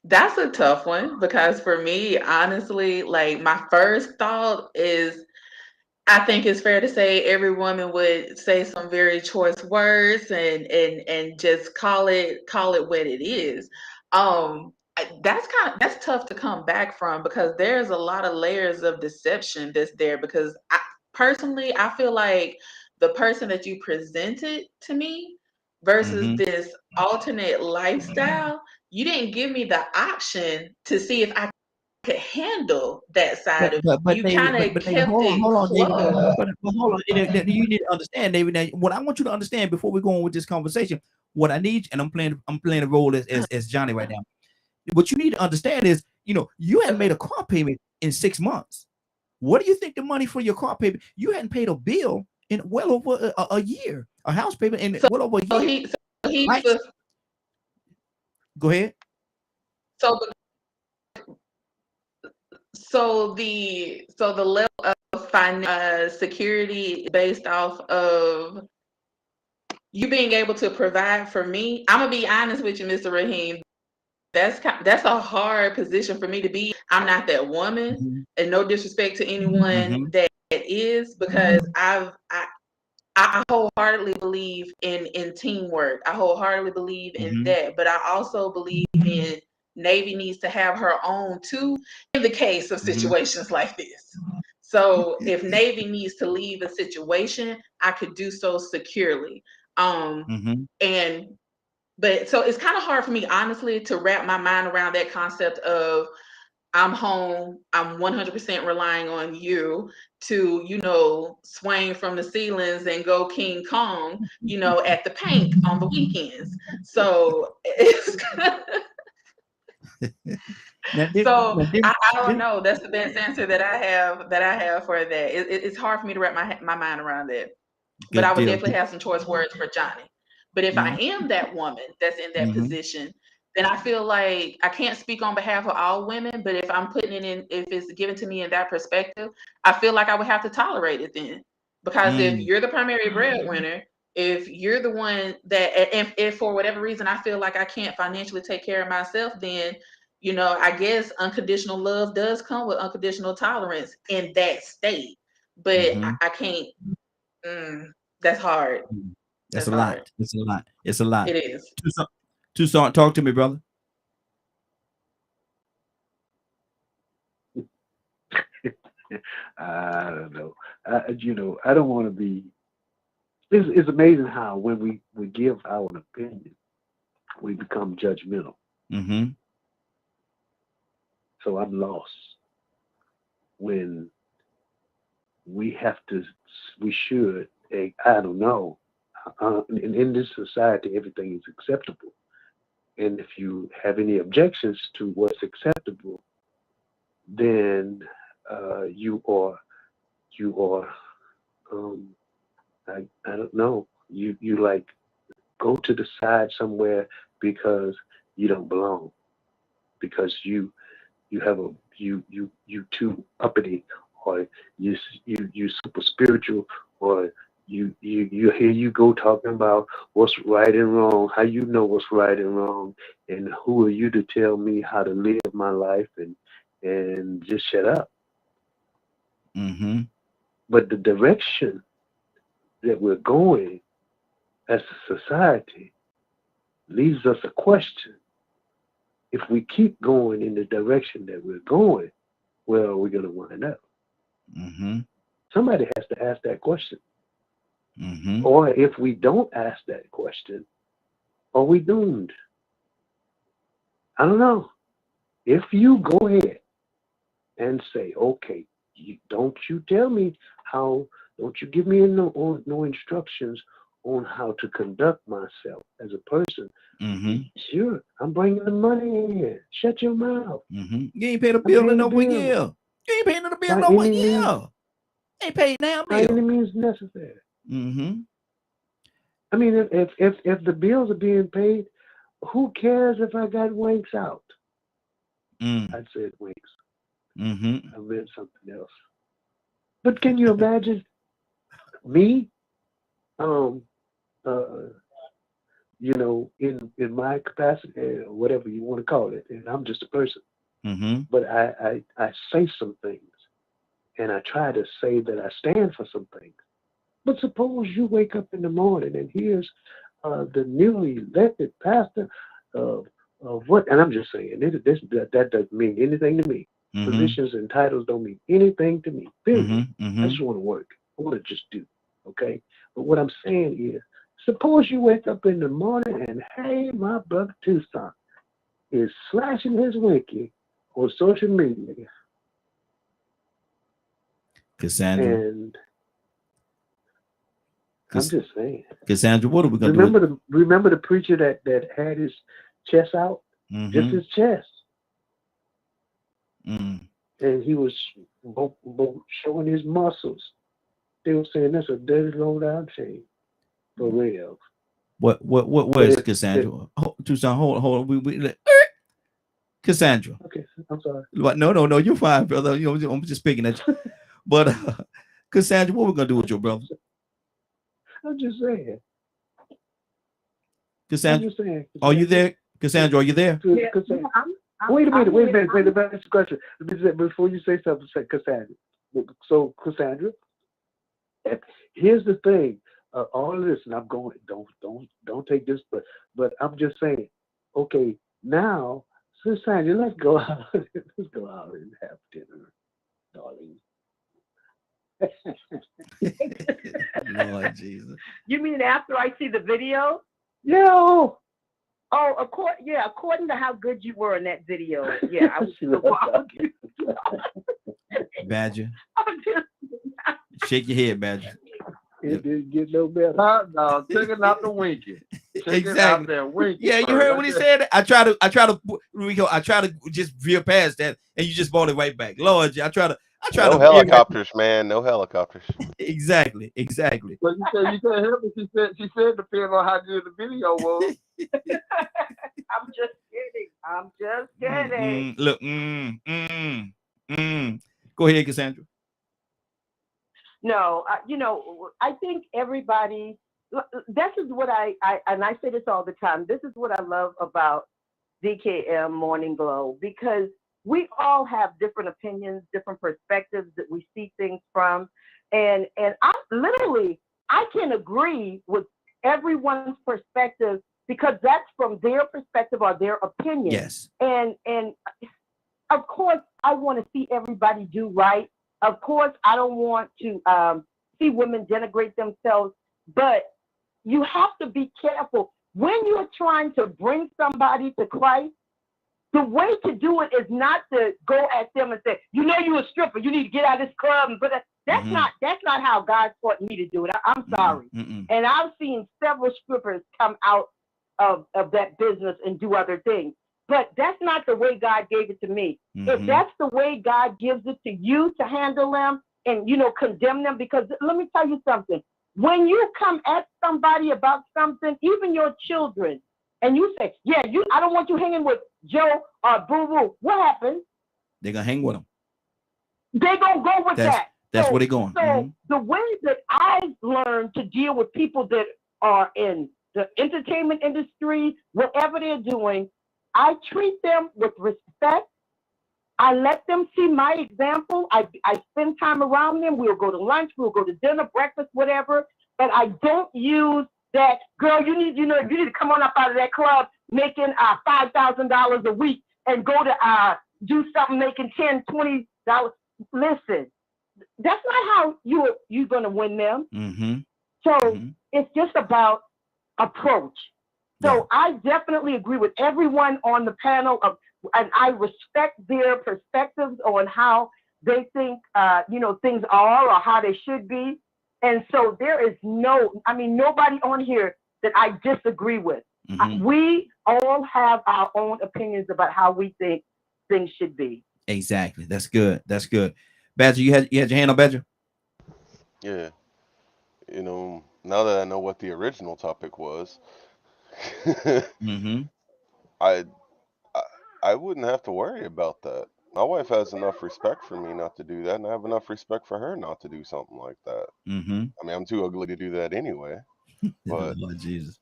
That's a tough one, because for me, honestly, like my first thought is, I think it's fair to say every woman would say some very choice words and just call it what it is. That's tough to come back from, because there's a lot of layers of deception that's there. Because personally, I feel like the person that you presented to me versus this alternate lifestyle, you didn't give me the option to see if I could handle that side of it. You kind of kept it hold on, David. closed. But hold on. You need to understand, David. Now, what I want you to understand before we go on with this conversation, what I need, and I'm playing a role as Johnny right now. What you need to understand is, you hadn't made a car payment in 6 months. What do you think the money for your car payment? You hadn't paid a bill in well over a year, a house payment in well over a year. Right? Go ahead. So the level of security based off of you being able to provide for me. I'm gonna be honest with you, Mr. Raheem. That's a hard position for me to be. I'm not that woman, and no disrespect to anyone that is, because I wholeheartedly believe in teamwork. I wholeheartedly believe in that, but I also believe in Navy needs to have her own too in the case of situations like this. So if Navy needs to leave a situation, I could do so securely. But so it's kind of hard for me, honestly, to wrap my mind around that concept of I'm home, I'm 100% relying on you to, swing from the ceilings and go King Kong, at the paint on the weekends. So it's I don't know. That's the best answer that I have for that. It's hard for me to wrap my mind around that. But I would definitely have some choice words for Johnny. But if I am that woman that's in that position, then I feel like I can't speak on behalf of all women, but if I'm putting it in, if it's given to me in that perspective, I feel like I would have to tolerate it then. Because if you're the primary breadwinner, if you're the one that, if for whatever reason I feel like I can't financially take care of myself, then, I guess unconditional love does come with unconditional tolerance in that state. But I can't, that's hard. That's a lot. It's a lot. It's a lot. It is. Tucson, talk to me, brother. I don't know. I don't want to be. It's amazing how when we give our opinion, we become judgmental. Mm-hmm. So I'm lost when we should. I don't know. In this society, everything is acceptable. And if you have any objections to what's acceptable, then you are I don't know. You like go to the side somewhere because you don't belong, because you have you too uppity, or you super spiritual, or you here you go talking about what's right and wrong, how you know what's right and wrong, and who are you to tell me how to live my life, and just shut up. Mm-hmm. But the direction that we're going as a society leaves us a question. If we keep going in the direction that we're going, where are we going to wind up? Mm-hmm. Somebody has to ask that question. Mm-hmm. Or if we don't ask that question, are we doomed? I don't know. If you go ahead and say, okay, don't you tell me how, don't you give me no instructions on how to conduct myself as a person. Mm-hmm. Sure, I'm bringing the money in here. Shut your mouth. Mm-hmm. You ain't paid a bill in over a year. You ain't paying the bill in over a year. Ain't paid now By bill. any means necessary. Mm-hmm. I mean, if the bills are being paid, who cares if I got winks out? I said winks. Mm-hmm. I meant something else. But can you imagine me? In my capacity, or whatever you want to call it, and I'm just a person. Mm-hmm. But I say some things, and I try to say that I stand for some things. But suppose you wake up in the morning and here's the newly elected pastor of what, and I'm just saying, that doesn't mean anything to me. Mm-hmm. Positions and titles don't mean anything to me. Period. Mm-hmm. Mm-hmm. I just want to work. I want to just do. Okay? But what I'm saying is, suppose you wake up in the morning and, hey, my brother Tucson is slashing his winky on social media. Cassandra. And I'm just saying. Cassandra, what are we going to do? Remember the preacher that had his chest out? Mm-hmm. Just his chest. Mm. And he was showing his muscles. They were saying that's a dirty low down chain. For real. What is Cassandra? Tucson, hold on. Cassandra. Okay, I'm sorry. No, you're fine, brother. I'm just picking at you. But Cassandra, what we gonna do with your brother? I'm just saying. Cassandra, are you there? Cassandra, are you there? Yeah, wait a minute. That's a question. Before you say something, say Cassandra. So Cassandra, here's the thing. All of this, and I'm going. Don't take this, but I'm just saying. Okay, now, Cassandra, let's go out. Let's go out and have dinner, darling. Lord Jesus. You mean after I see the video? Yeah. Oh, according to how good you were in that video, yeah, I was so Badger. Shake your head, Badger. It didn't get no better. No, take it out the winky. Exactly. There, winky. Yeah, you heard what he said. I try to just veer past that, and you just brought it right back. Lord, I try no to helicopters, man. No helicopters. Exactly. But you can't help it. She said depending on how good the video was. I'm just kidding. Look, Go ahead, Cassandra. No, I think everybody. This is what I and I say this all the time. This is what I love about DKM Morning Glow, because we all have different opinions, different perspectives that we see things from, and I can agree with everyone's perspective because that's from their perspective or their opinion. Yes. And of course, I want to see everybody do right. of course, I don't want to see women denigrate themselves, but you have to be careful when you're trying to bring somebody to Christ. The way to do it is not to go at them and say, you know, you're a stripper, you need to get out of this club. But that's not how God taught me to do it. I'm sorry. And I've seen several strippers come out of that business and do other things. But that's not the way God gave it to me. If that's the way God gives it to you to handle them and, you know, condemn them, because let me tell you something. When you come at somebody about something, even your children, and you say, yeah, I don't want you hanging with Joe or Boo Boo, what happens? They're going to hang with them. They're going to go with that. That's where they're going. So the way that I've learned to deal with people that are in the entertainment industry, whatever they're doing, I treat them with respect. I let them see my example. I spend time around them. We'll go to lunch, we'll go to dinner, breakfast, whatever. But I don't use that, girl, you need to come on up out of that club making $5,000 a week and go to do something making $10, $20. Listen, that's not how you're going to win them. So it's just about approach. So I definitely agree with everyone on the panel, and I respect their perspectives on how they think, things are or how they should be. And so there is nobody on here that I disagree with. We all have our own opinions about how we think things should be. Exactly. That's good. That's good. Badger, you had your hand on Badger? Yeah. You know, now that I know what the original topic was, I wouldn't have to worry about that. My wife has enough respect for me not to do that, and I have enough respect for her not to do something like that. I mean, I'm too ugly to do that anyway. But Lord Jesus.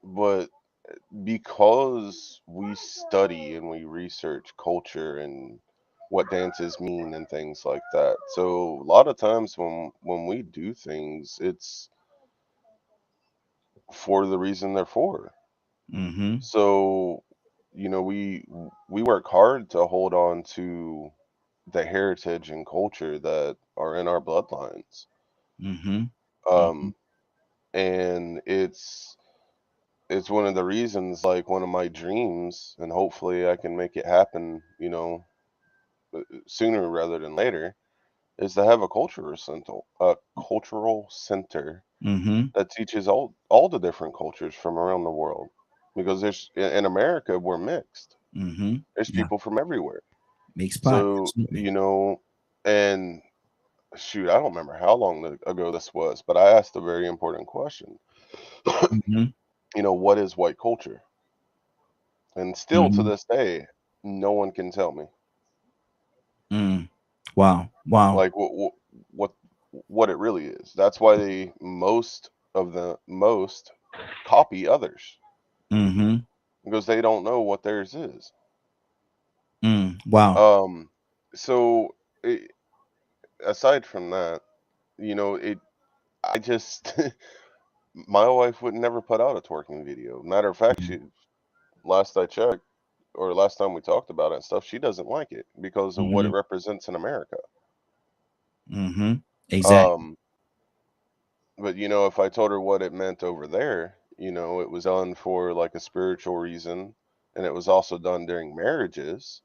But because we study and we research culture and what dances mean and things like that, so a lot of times when we do things, it's for the reason they're for. So, you know, we work hard to hold on to the heritage and culture that are in our bloodlines. And it's one of the reasons, like one of my dreams, and hopefully I can make it happen, you know, sooner rather than later, is to have a cultural center that teaches all the different cultures from around the world. Because in America, we're mixed. There's people from everywhere. Mixed pot. So, you know, and shoot, I don't remember how long ago this was, but I asked a very important question. You know, what is white culture? And still to this day, no one can tell me. Wow. Like what it really is. That's why most copy others. Because they don't know what theirs is. Wow. So aside from that, you know, I just my wife would never put out a twerking video. Matter of fact, last I checked, or last time we talked about it and stuff, she doesn't like it because of what it represents in America. Exactly. But you know, if I told her what it meant over there, you know, it was done for like a spiritual reason, and it was also done during marriages,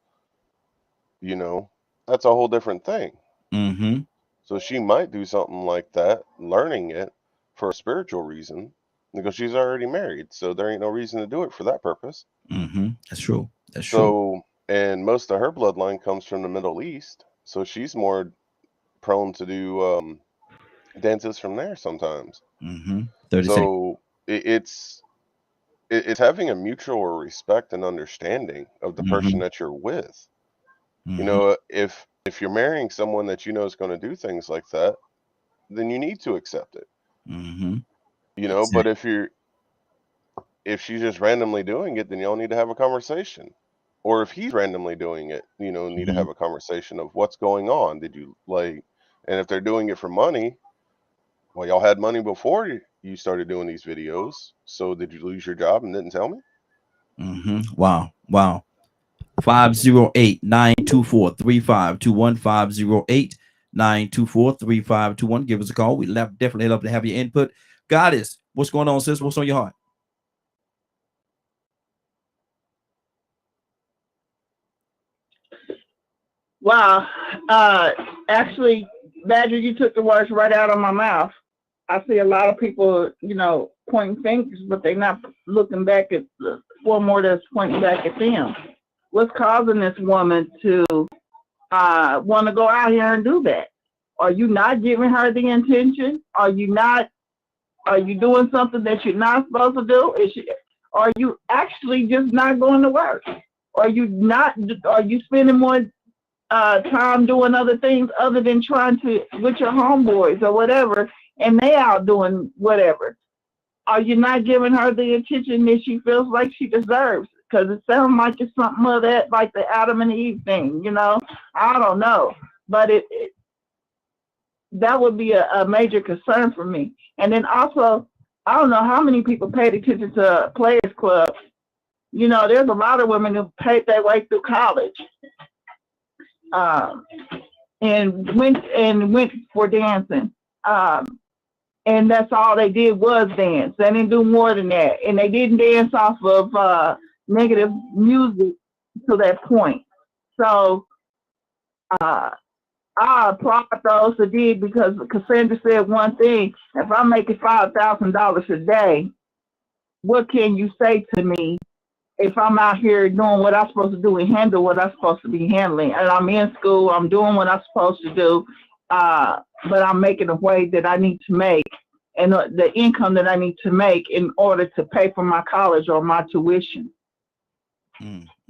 you know, that's a whole different thing. So she might do something like that, learning it for a spiritual reason, because she's already married. So there ain't no reason to do it for that purpose. That's true. That's true. true. And most of her bloodline comes from the Middle East. So she's more prone to do dances from there sometimes. So it's having a mutual respect and understanding of the person that you're with. You know, if you're marrying someone that you know is going to do things like that, then you need to accept it. You know, but if she's just randomly doing it, then y'all need to have a conversation. Or if he's randomly doing it, you know, need to have a conversation of what's going on. Did you and if they're doing it for money, well, y'all had money before you started doing these videos. So did you lose your job and didn't tell me? Wow. 508-924-3521. 508-924-3521. Give us a call. We definitely love to have your input. Goddess, what's going on, sis? What's on your heart? Wow. Actually, Badger, you took the words right out of my mouth. I see a lot of people, pointing fingers, but they're not looking back at one more that's pointing back at them. What's causing this woman to want to go out here and do that? Are you not giving her the intention? Are you doing something that you're not supposed to do? Are you actually just not going to work? Are you spending more time doing other things other than trying to with your homeboys or whatever, and they out doing whatever? Are you not giving her the attention that she feels like she deserves? Because it sounds like it's something of that, like the Adam and Eve thing, I don't know, but that would be a major concern for me. And then also, I don't know how many people paid attention to Players Club. There's a lot of women who paid their way through college and went for dancing. And that's all they did was dance. They didn't do more than that. And they didn't dance off of negative music to that point. So I applaud those that did, because Cassandra said one thing: if I'm making $5,000 a day, what can you say to me if I'm out here doing what I'm supposed to do and handle what I'm supposed to be handling? And I'm in school, I'm doing what I'm supposed to do, but I'm making a way that I need to make and the income that I need to make in order to pay for my college or my tuition.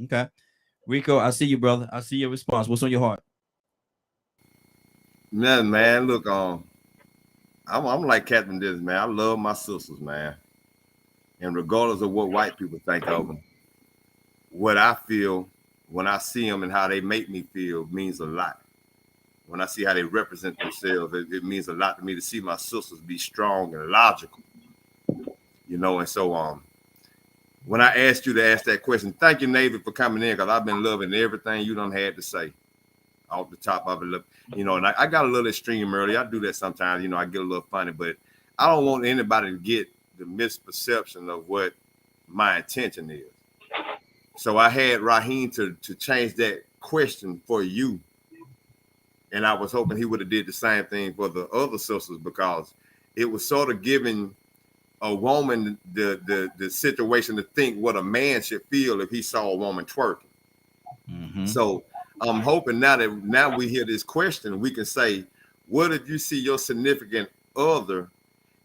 Okay. Rico, I see you, brother. I see your response. What's on your heart? Nothing, man. Look, I'm like Captain Diz, man. I love my sisters, man. And regardless of what white people think of them, what I feel when I see them and how they make me feel means a lot. When I see how they represent themselves, it means a lot to me to see my sisters be strong and logical. And so when I asked you to ask that question, thank you, Navy, for coming in, because I've been loving everything you done had to say. Off the top of it, and I got a little extreme early. I do that sometimes, I get a little funny, but I don't want anybody to get the misperception of what my intention is. So I had Raheem to change that question for you. And I was hoping he would have did the same thing for the other sisters, because it was sort of giving a woman the situation to think what a man should feel if he saw a woman twerking. Mm-hmm. So I'm hoping now we hear this question, we can say, what if you see your significant other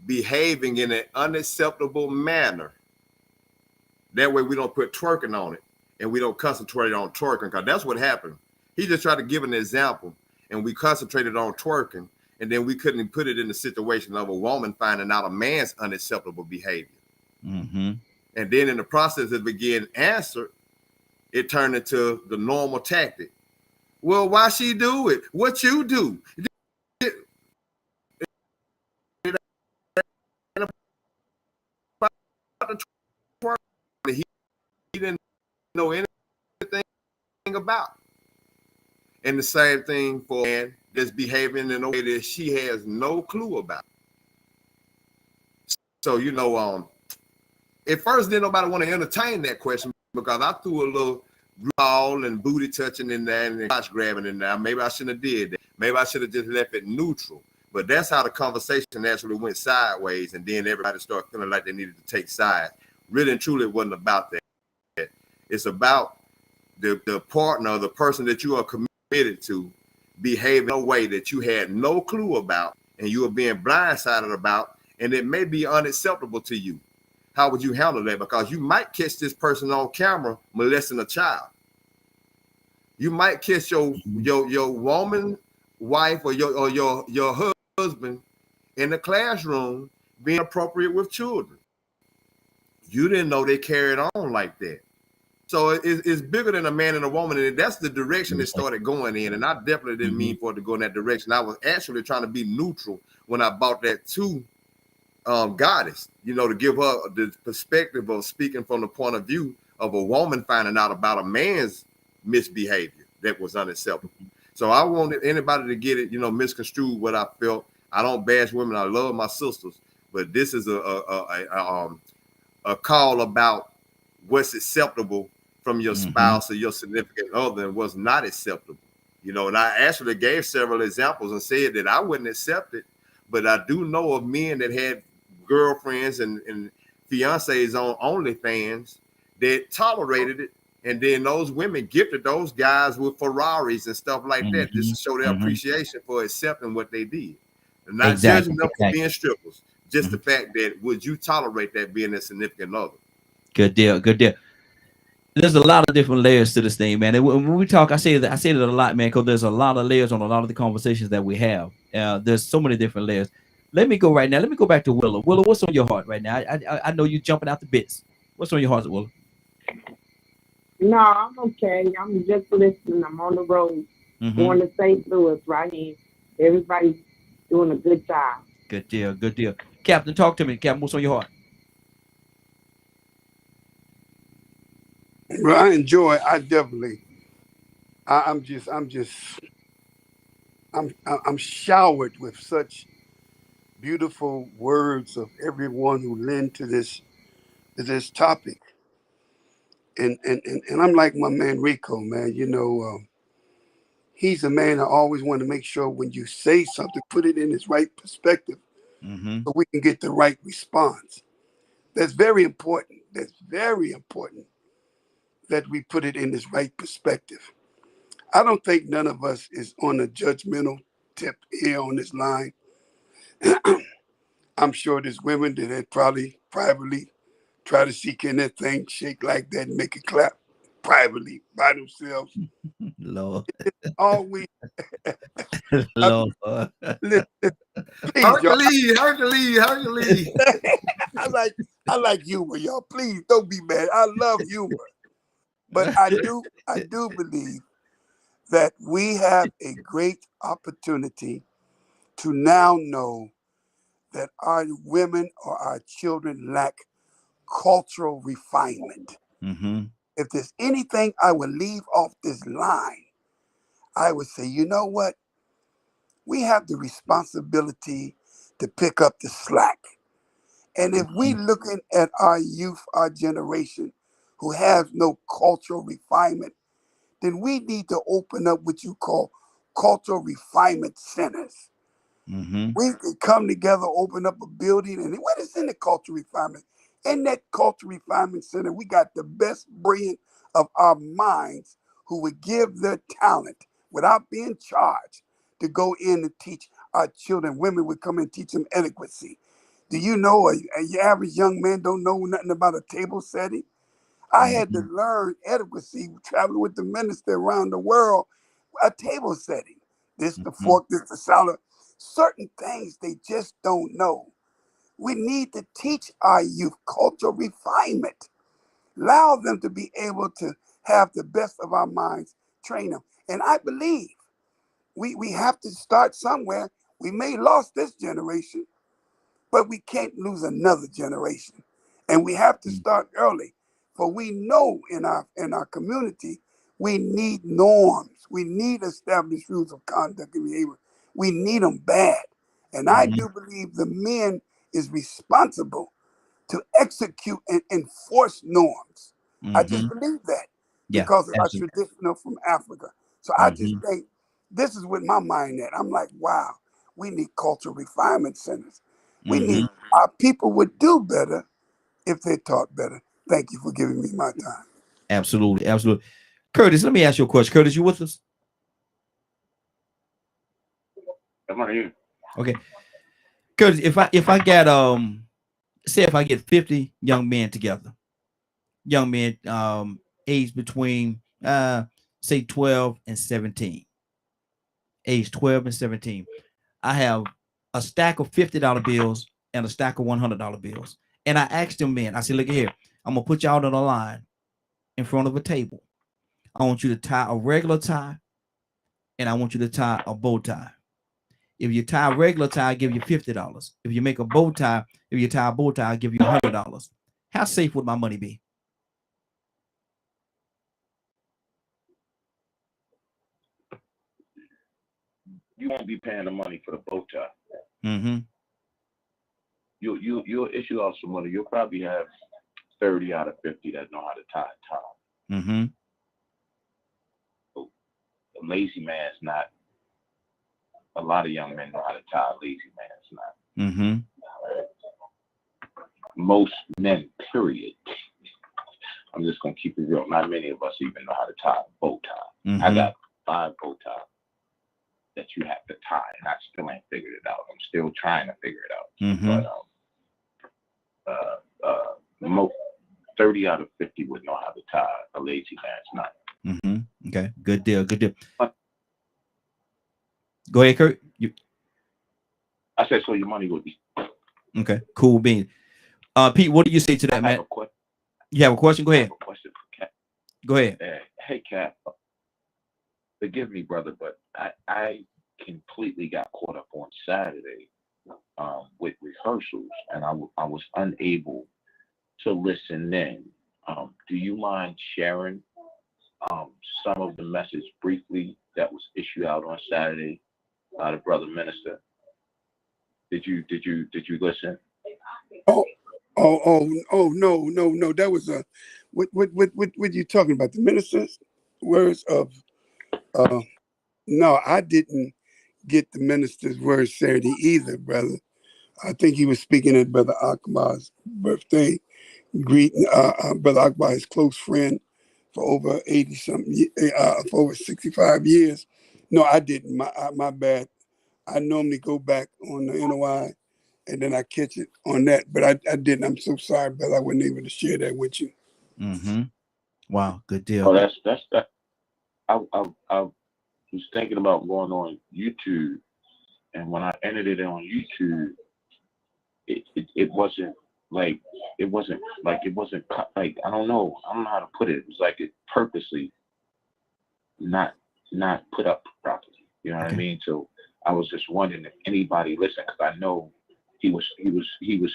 behaving in an unacceptable manner? That way we don't put twerking on it and we don't concentrate on twerking, because that's what happened. He just tried to give an example and we concentrated on twerking, and then we couldn't put it in the situation of a woman finding out a man's unacceptable behavior. Mm-hmm. And then in the process of it getting answered, it turned into the normal tactic. Well, why she do it? What you do? He didn't know anything about. And the same thing for a man that's behaving in a way that she has no clue about. So, at first didn't nobody want to entertain that question, because I threw a little ball and booty touching in there and crotch grabbing in there. Maybe I shouldn't have did that. Maybe I should have just left it neutral. But that's how the conversation actually went sideways, and then everybody started feeling like they needed to take sides. Really and truly, it wasn't about that. It's about the partner, the person that you are committed to, behaving in a way that you had no clue about and you are being blindsided about, and it may be unacceptable to you. How would you handle that? Because you might catch this person on camera molesting a child. You might catch your woman, wife, or your husband in the classroom being appropriate with children. You didn't know they carried on like that. So it's bigger than a man and a woman, and that's the direction it started going in. And I definitely didn't mean for it to go in that direction. I was actually trying to be neutral when I bought that to Goddess, to give her the perspective of speaking from the point of view of a woman finding out about a man's misbehavior that was unacceptable. So I wanted anybody to get it, misconstrued what I felt. I don't bash women. I love my sisters, but this is a call about what's acceptable from your spouse or your significant other and what's not acceptable. And I actually gave several examples and said that I wouldn't accept it, but I do know of men that had girlfriends and fiancés on OnlyFans that tolerated it. And then those women gifted those guys with Ferraris and stuff like that, just to show their appreciation for accepting what they did. And not judging them for being strippers, just the fact that would you tolerate that being a significant other? Good deal. Good deal. There's a lot of different layers to this thing, man. And when we talk, I say it a lot, man, because there's a lot of layers on a lot of the conversations that we have. There's so many different layers. Let me go right now. Let me go back to Willow. Willow, what's on your heart right now? I know you're jumping out the bits. What's on your heart, Willow? No, I'm okay. I'm just listening. I'm on the road going to St. Louis right here. Everybody's doing a good job. Good deal. Good deal. Captain, talk to me. Captain, what's on your heart? Well, I enjoy. I'm showered with such beautiful words of everyone who lend to this topic. And I'm like my man Rico, man. He's a man I always want to make sure when you say something, put it in its right perspective, so we can get the right response. That's very important. That's very important that we put it in its right perspective. I don't think none of us is on a judgmental tip here on this line. I'm sure there's women that had probably privately try to seek in that thing, shake like that, and make it clap privately by themselves. Lord. It's always Lord. Hercules. I like humor, y'all. Please don't be mad. I love humor. But I do believe that we have a great opportunity to now know that our women or our children lack cultural refinement. If there's anything I would leave off this line, I would say, you know what? We have the responsibility to pick up the slack. And if we looking at our youth, our generation, who have no cultural refinement, then we need to open up what you call cultural refinement centers. We can come together, open up a building, and what is in the cultural refinement? In that cultural refinement center, we got the best brain of our minds who would give their talent without being charged to go in and teach our children. Women would come and teach them adequacy. Do you know a average young man don't know nothing about a table setting? I had to learn adequacy traveling with the minister around the world, a table setting. This, the fork, this, the salad. Certain things they just don't know. We need to teach our youth cultural refinement. Allow them to be able to have the best of our minds, train them. And I believe we have to start somewhere. We may lost this generation, but we can't lose another generation. And we have to start early. For we know in our community, we need norms. We need established rules of conduct and behavior. We need them bad. And I do believe the men is responsible to execute and enforce norms. I just believe that because of our traditional from Africa. So I just think this is with my mind at. I'm like, wow, we need cultural refinement centers. We need our people would do better if they taught better. Thank you for giving me my time. Absolutely, absolutely. Curtis, let me ask you a question. Curtis, you with us? Come on, you. Okay. Curtis, if I got say if I get 50 young men together, young men aged between say 12 and 17. Age 12 and 17. I have a stack of $50 bills and a stack of $100 bills. And I asked them men, I said, look here, I'm gonna put y'all on a line in front of a table. I want you to tie a regular tie and I want you to tie a bow tie. If you tie a regular tie, I'll give you $50. If you make a bow tie, if you tie a bow tie, I'll give you $100. How safe would my money be? you won't be paying the money for the bow tie. Mm-hmm. You'll issue out some money. You'll probably have 30 out of 50 that know how to tie a tie. Mm-hmm. So a lazy man's not. A lot of young men know how to tie. A lazy man's not. Mm-hmm. Most men, period. I'm just gonna keep it real. Not many of us even know how to tie a bow tie. Mm-hmm. I got 5 bow ties that you have to tie, and I still ain't figured it out. I'm still trying to figure it out. Mm-hmm. But 30 out of 50 would know how to tie. A lazy man's not. Mm-hmm. Okay. Good deal. Good deal. Go ahead, Kurt. I said so. Your money would be okay. Cool bean. Pete, what do you say to that, man? You have a question? Go ahead. I have a question for Cap. Go ahead. Hey, Cap. Forgive me, brother, but I completely got caught up on Saturday with rehearsals, and I was unable to listen in. Do you mind sharing some of the message briefly that was issued out on Saturday by the brother minister? Did you listen? Oh, no. That was what you talking about? The minister's words of no, I didn't get the minister's words Saturday either, brother. I think he was speaking at Brother Akbar's birthday, greeting Brother Akbar, his close friend for over 80 something, for over 65 years. No, I didn't. My bad. I normally go back on the NOI and then I catch it on that, but I didn't. I'm so sorry, brother. I wasn't able to share that with you. Mm-hmm. Wow, good deal. Oh, that's that. I was thinking about going on YouTube, and when I entered it on YouTube, it wasn't like I don't know how to put it. It was like it purposely not put up properly. You know what I mean? So I was just wondering if anybody listened, because I know he was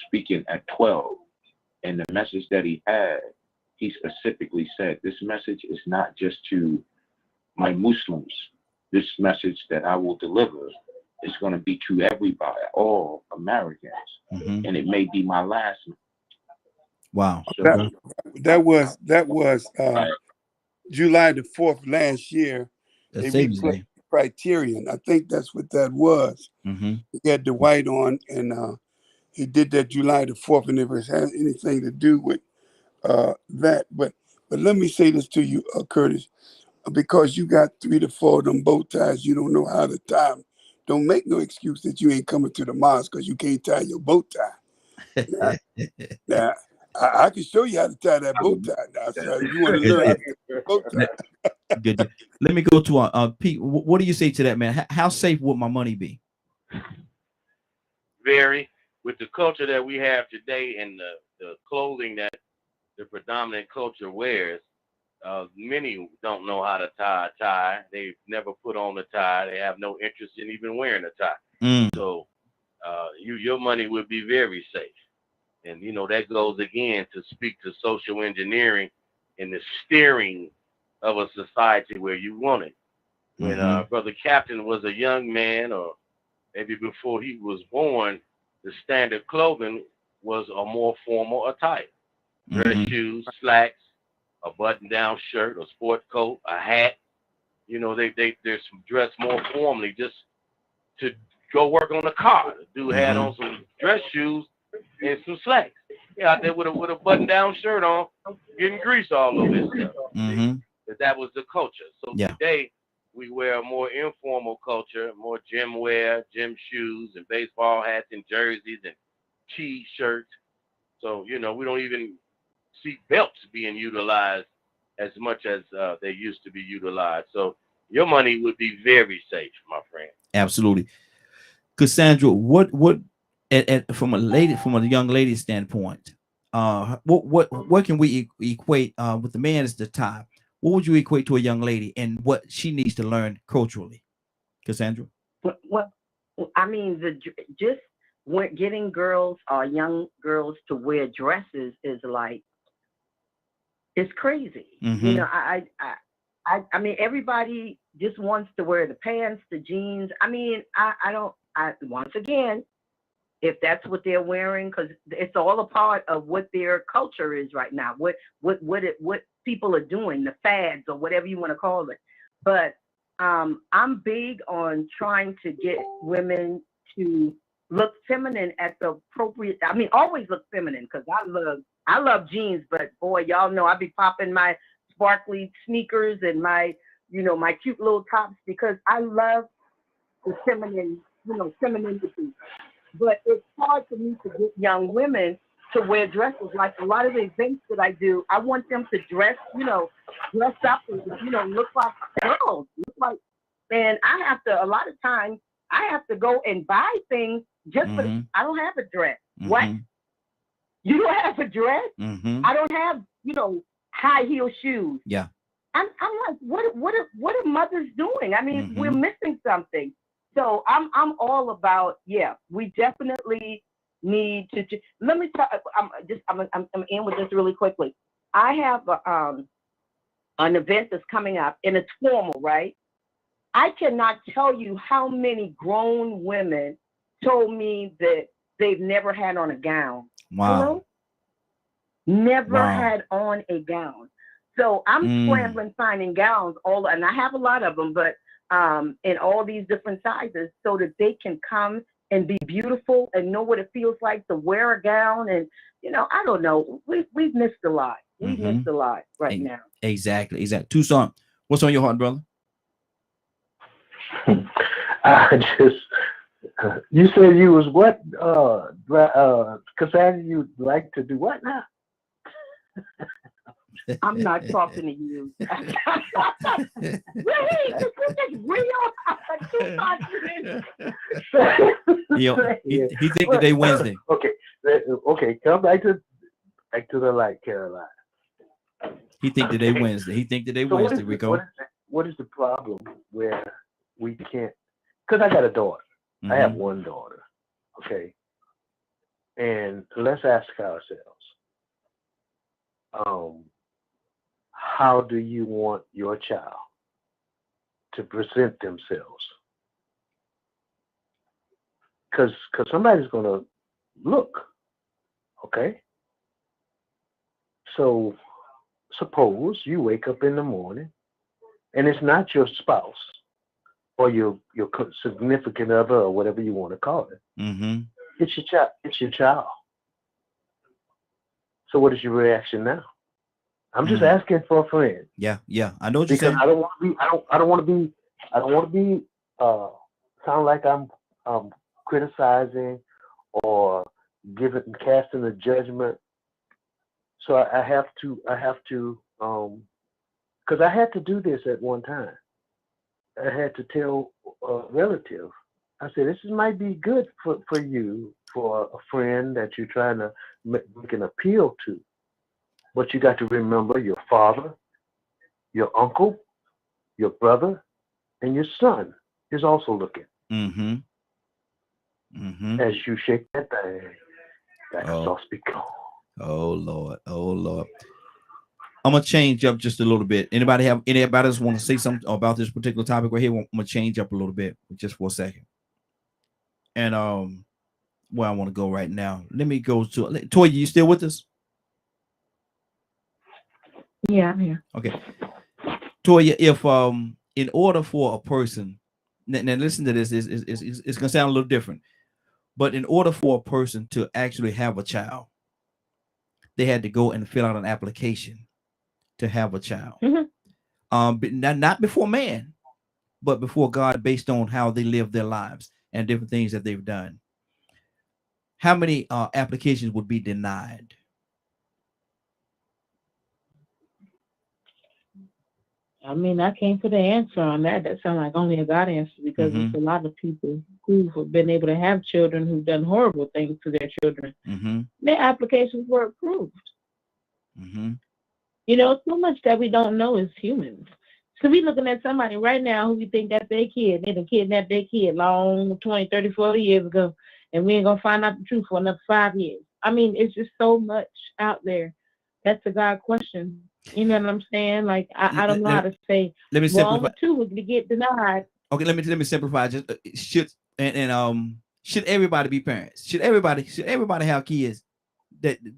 speaking at 12, and the message that he had, he specifically said, this message is not just to my Muslims. This message that I will deliver is going to be to everybody, all Americans, and it may be my last. Wow. So, that was July the 4th last year. That's They replayed Criterion. I think that's what that was. Mm-hmm. He had the white on, and he did that July the 4th, and if it has anything to do with that. But let me say this to you, Curtis, because you got 3 to 4 of them bow ties, you don't know how to tie them. Don't make no excuse that you ain't coming to the mosque because you can't tie your bow tie. Now, I can show you how to tie that bow tie. Now, so if you want to learn how to tie the bow tie. Good. Let me go to Pete. What do you say to that, man? How safe would my money be? Very. With the culture that we have today and the clothing that the predominant culture wears, many don't know how to tie a tie. They've never put on a tie. They have no interest in even wearing a tie. So your money would be very safe. And, that goes again to speak to social engineering and the steering of a society where you want it. When Brother Captain was a young man, or maybe before he was born, the standard clothing was a more formal attire. Dress shoes, slacks, a button-down shirt, a sport coat, a hat. There's some dress more formally just to go work on the car. The dude had on some dress shoes and some slacks. Out there with a button-down shirt on, getting grease all over his stuff. That was the culture. So today we wear a more informal culture, more gym wear, gym shoes, and baseball hats and jerseys and T-shirts. So we don't even see belts being utilized as much as they used to be utilized. So your money would be very safe, my friend. Absolutely. Cassandra, what from a young lady standpoint, what can we equate with the man as the tie? What would you equate to a young lady and what she needs to learn culturally, Cassandra? Well, I mean, getting girls or young girls to wear dresses is like, it's crazy. I I mean, everybody just wants to wear the pants, the jeans. I mean, once again, if that's what they're wearing, because it's all a part of what their culture is right now, what people are doing, the fads or whatever you want to call it. But I'm big on trying to get women to look feminine at the appropriate. I mean, always look feminine, because I love jeans, but boy, y'all know I be popping my sparkly sneakers and my cute little tops, because I love the feminine, femininity. But it's hard for me to get young women to wear dresses. Like a lot of the events that I do, I want them to dress up and, look like girls. And I have to, a lot of times, I have to go and buy things just for, I don't have a dress. What? You don't have a dress? I don't have, high heel shoes. Yeah. I'm like, what are mothers doing? I mean, we're missing something. So I'm all about, we definitely need to. Let me talk. I'm in with this really quickly. I have an event that's coming up, and it's formal, right? I cannot tell you how many grown women told me that they've never had on a gown. Wow. Hello? Never had on a gown. So I'm scrambling finding gowns, and I have a lot of them, but in all these different sizes, so that they can come and be beautiful and know what it feels like to wear a gown. And I don't know, we've missed a lot. We've missed a lot right now. Exactly. Tucson, what's on your heart, brother? I just, you said you was what? Cassandra, you like to do what now? I'm not talking to you. Really? This is real? He think today Wednesday. Okay. Come back to the light, Caroline. He think today Wednesday. Wednesday, Rico. What is the problem where we can't? Because I got a daughter. I have one daughter. Okay. And let's ask ourselves, how do you want your child to present themselves? Because somebody's going to look, okay? So suppose you wake up in the morning and it's not your spouse or your significant other or whatever you want to call it. It's your child. It's your child. So what is your reaction now? I'm just asking for a friend. Yeah. I know what you're saying. I don't want to be sound like I'm criticizing or casting a judgment. So I have to because I had to do this at one time. I had to tell a relative. I said, this might be good for you, for a friend that you're trying to make an appeal to. But you got to remember your father, your uncle, your brother, and your son is also looking. As you shake that thing, that sauce be gone. Oh Lord. I'm gonna change up just a little bit. Anybody else want to say something about this particular topic right here? I'm gonna change up a little bit just for a second. And where I want to go right now. Let me go to Toya. You still with us? Yeah, I'm here. Okay. Toya, if in order for a person, now listen to this, it's gonna sound a little different, but in order for a person to actually have a child, they had to go and fill out an application to have a child. But not before man, but before God, based on how they live their lives and different things that they've done. How many applications would be denied? I mean, I can't put an answer on that. That sounds like only a God answer, because there's a lot of people who have been able to have children who've done horrible things to their children. Their applications were approved. So much that we don't know as humans. So we looking at somebody right now who we think that's their kid. They done kidnapped their kid long 20, 30, 40 years ago, and we ain't going to find out the truth for another 5 years. I mean, it's just so much out there. That's a God question. You know what I'm saying? Like I don't know how to say. Let me Well, simplify. only two would get denied. Okay, let me simplify. Just should should everybody be parents? Should everybody have kids?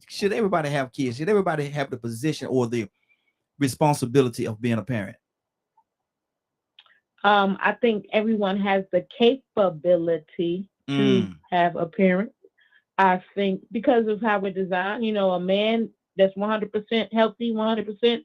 Should everybody have kids? Should everybody have the position or the responsibility of being a parent? I think everyone has the capability to have a parent. I think because of how we're designed, you know, a man that's 100% healthy, 100%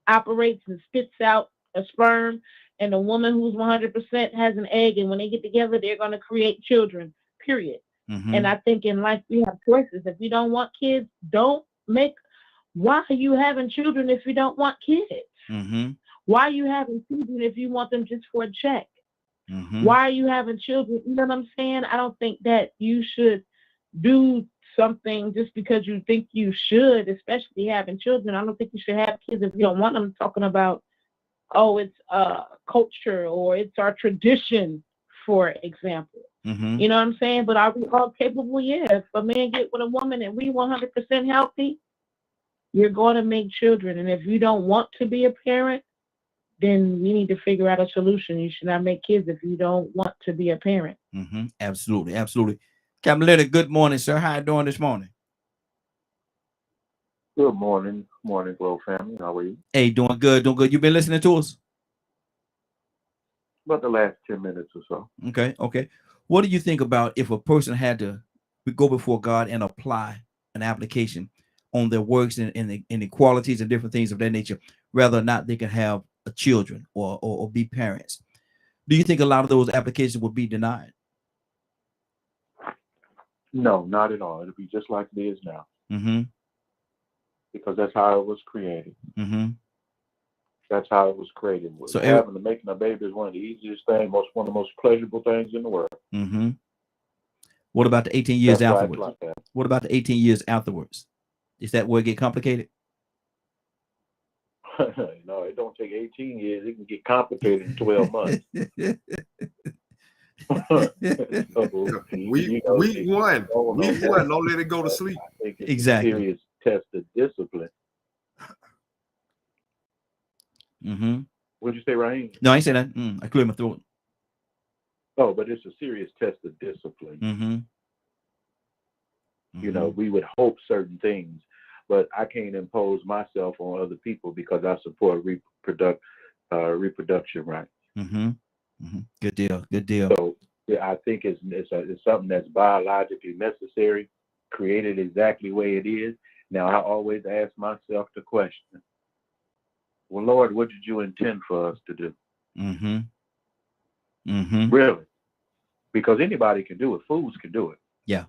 operates and spits out a sperm, and a woman who's 100% has an egg, and when they get together, they're going to create children, period. And I think in life we have choices. If you don't want kids, don't make. Why are you having children if you don't want kids? Why are you having children if you want them just for a check? Why are you having children? You know what I'm saying? I don't think that you should do something just because you think you should, especially having children. I don't think you should have kids if you don't want them. Talking about, oh, it's culture or it's our tradition, for example. You know what I'm saying? But are we all capable? Yeah. If a man get with a woman and we 100% healthy, you're going to make children. And if you don't want to be a parent, then we need to figure out a solution. You should not make kids if you don't want to be a parent. Absolutely, absolutely. Captain Leonard, good morning, sir. How you doing this morning? Good morning. Morning, Glow family. How are you? Hey, doing good, doing good. You been listening to us? About the last 10 minutes or so. Okay, okay. What do you think about if a person had to go before God and apply an application on their works and the qualities and different things of that nature, whether or not they can have a children or be parents? Do you think a lot of those applications would be denied? No, not at all. It'll be just like it is now. Because that's how it was created. That's how it was created. So having and making a baby is one of the easiest things, one of the most pleasurable things in the world. What about the 18 years That's afterwards? like What about the 18 years afterwards? Is that where it get complicated? No, it don't take 18 years. It can get complicated in 12 months. Week one. Don't let it go to sleep. I think it's Exactly. a serious test of discipline. What'd you say, Raheem? No, I ain't say that. I cleared my throat. Oh, but it's a serious test of discipline. You know, we would hope certain things, but I can't impose myself on other people because I support reproduction rights. Good deal. Good deal. So yeah, I think it's something that's biologically necessary, created exactly the way it is. Now, I always ask myself the question, well, Lord, what did you intend for us to do? Really? Because anybody can do it. Fools can do it. Yeah.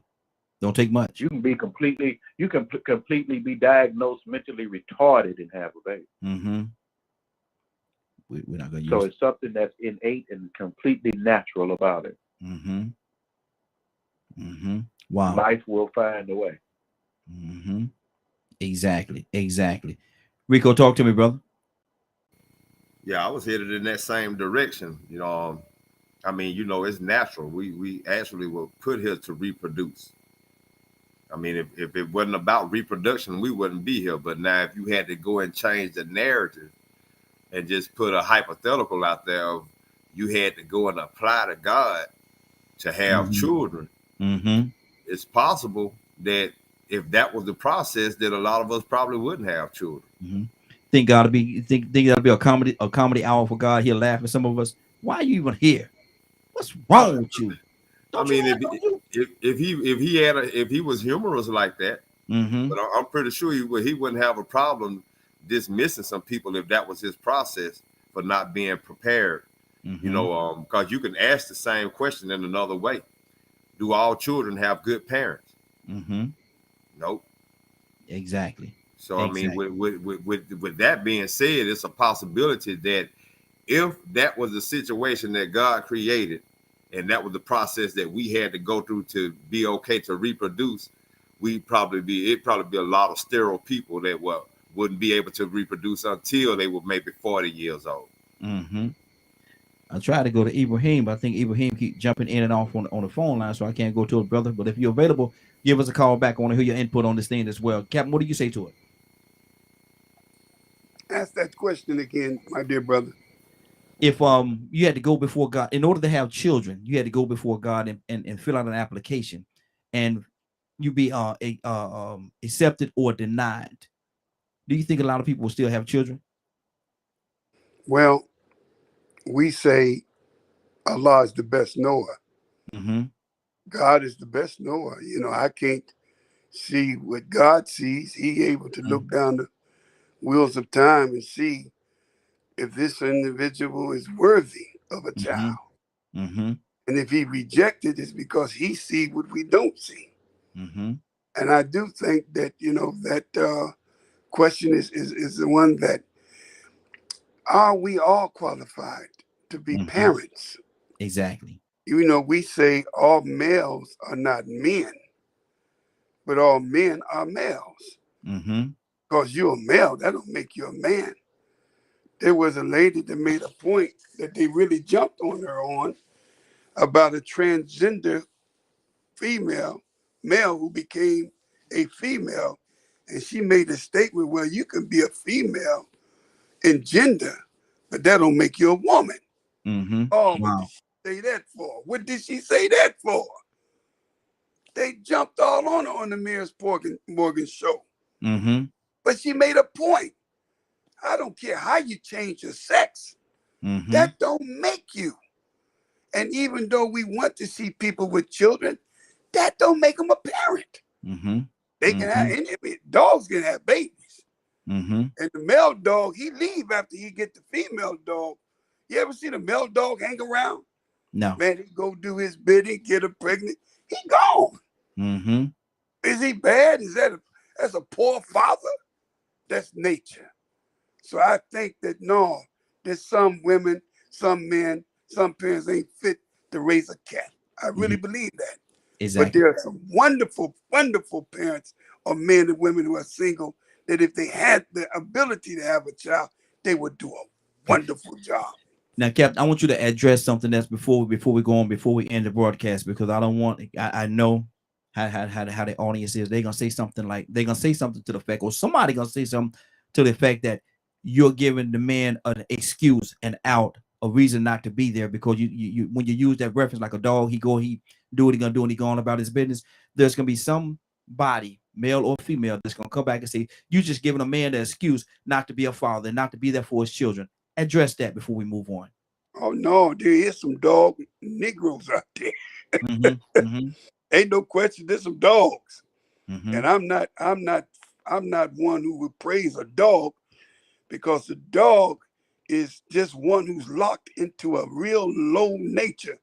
Don't take much. You can be completely be diagnosed mentally retarded and have a baby. We're not going to use So it's something that's innate and completely natural about it. Wow. Life will find a way. Exactly. Rico, talk to me, brother. Yeah, I was headed in that same direction. You know, I mean, you know, it's natural. We actually were put here to reproduce. I mean, if it wasn't about reproduction, we wouldn't be here. But now if you had to go and change the narrative and just put a hypothetical out there of you had to go and apply to God to have children, it's possible that if that was the process, that a lot of us probably wouldn't have children. Think that'll be a comedy hour for God. He'll laugh at some of us. Why are you even here? What's wrong with you? I mean, if he was humorous like that, but I'm pretty sure he wouldn't have a problem dismissing some people if that was his process for not being prepared. You know, because you can ask the same question in another way. Do all children have good parents? Nope. Exactly. So I mean, with that being said, it's a possibility that if that was the situation that God created, and that was the process that we had to go through to be okay to reproduce, it'd probably be a lot of sterile people that wouldn't be able to reproduce until they were maybe 40 years old. I tried to go to Ibrahim, but I think Ibrahim keep jumping in and off on the phone line, so I can't go to it, brother. But if you're available, give us a call back. I want to hear your input on this thing as well. Captain, what do you say to it? Ask that question again, my dear brother. If you had to go before God in order to have children, you had to go before God and fill out an application, and you be accepted or denied. Do you think a lot of people will still have children? Well, we say Allah is the best knower. Mm-hmm. God is the best knower. You know, I can't see what God sees. He able to look down the wheels of time and see if this individual is worthy of a child. Mm-hmm. And if he rejected, it's because he see what we don't see. Mm-hmm. And I do think that, you know, that question is the one that, are we all qualified to be parents? Exactly. You know, we say all males are not men, but all men are males. Mm-hmm. Because you're a male, that don't make you a man. There was a lady that made a point that they really jumped on her on about a transgender male who became a female. And she made a statement, well, you can be a female in gender, but that don't make you a woman. Mm-hmm. Oh, wow. what did she say that for? What did she say that for? They jumped all on her on the Piers Morgan show. Mm-hmm. But she made a point. I don't care how you change your sex. Mm-hmm. That don't make you. And even though we want to see people with children, that don't make them a parent. Mm-hmm. They can have, dogs can have babies. Mm-hmm. And the male dog, he leave after he get the female dog. You ever seen a male dog hang around? No. Man, he go do his bidding, get her pregnant. He gone. Mm-hmm. Is he bad? That's a poor father? That's nature. So I think that no, there's some women, some men, some parents ain't fit to raise a cat. I really believe that. Exactly. But there are some wonderful, wonderful parents or men and women who are single that if they had the ability to have a child, they would do a wonderful job. Now, Captain, I want you to address something that's before we go on, before we end the broadcast, because I don't want, I know how the audience is. They're gonna say something to the effect, or somebody gonna say something to the effect that you're giving the man an excuse, an out, a reason not to be there, because you when you use that reference like a dog, he do what he gonna do and he going about his business. There's gonna be somebody, male or female, that's gonna come back and say you just giving a man the excuse not to be a father, not to be there for his children. Address that before we move on. Oh no, there is some dog Negroes out there. Ain't no question, there's some dogs. And I'm not one who would praise a dog, because the dog is just one who's locked into a real low nature.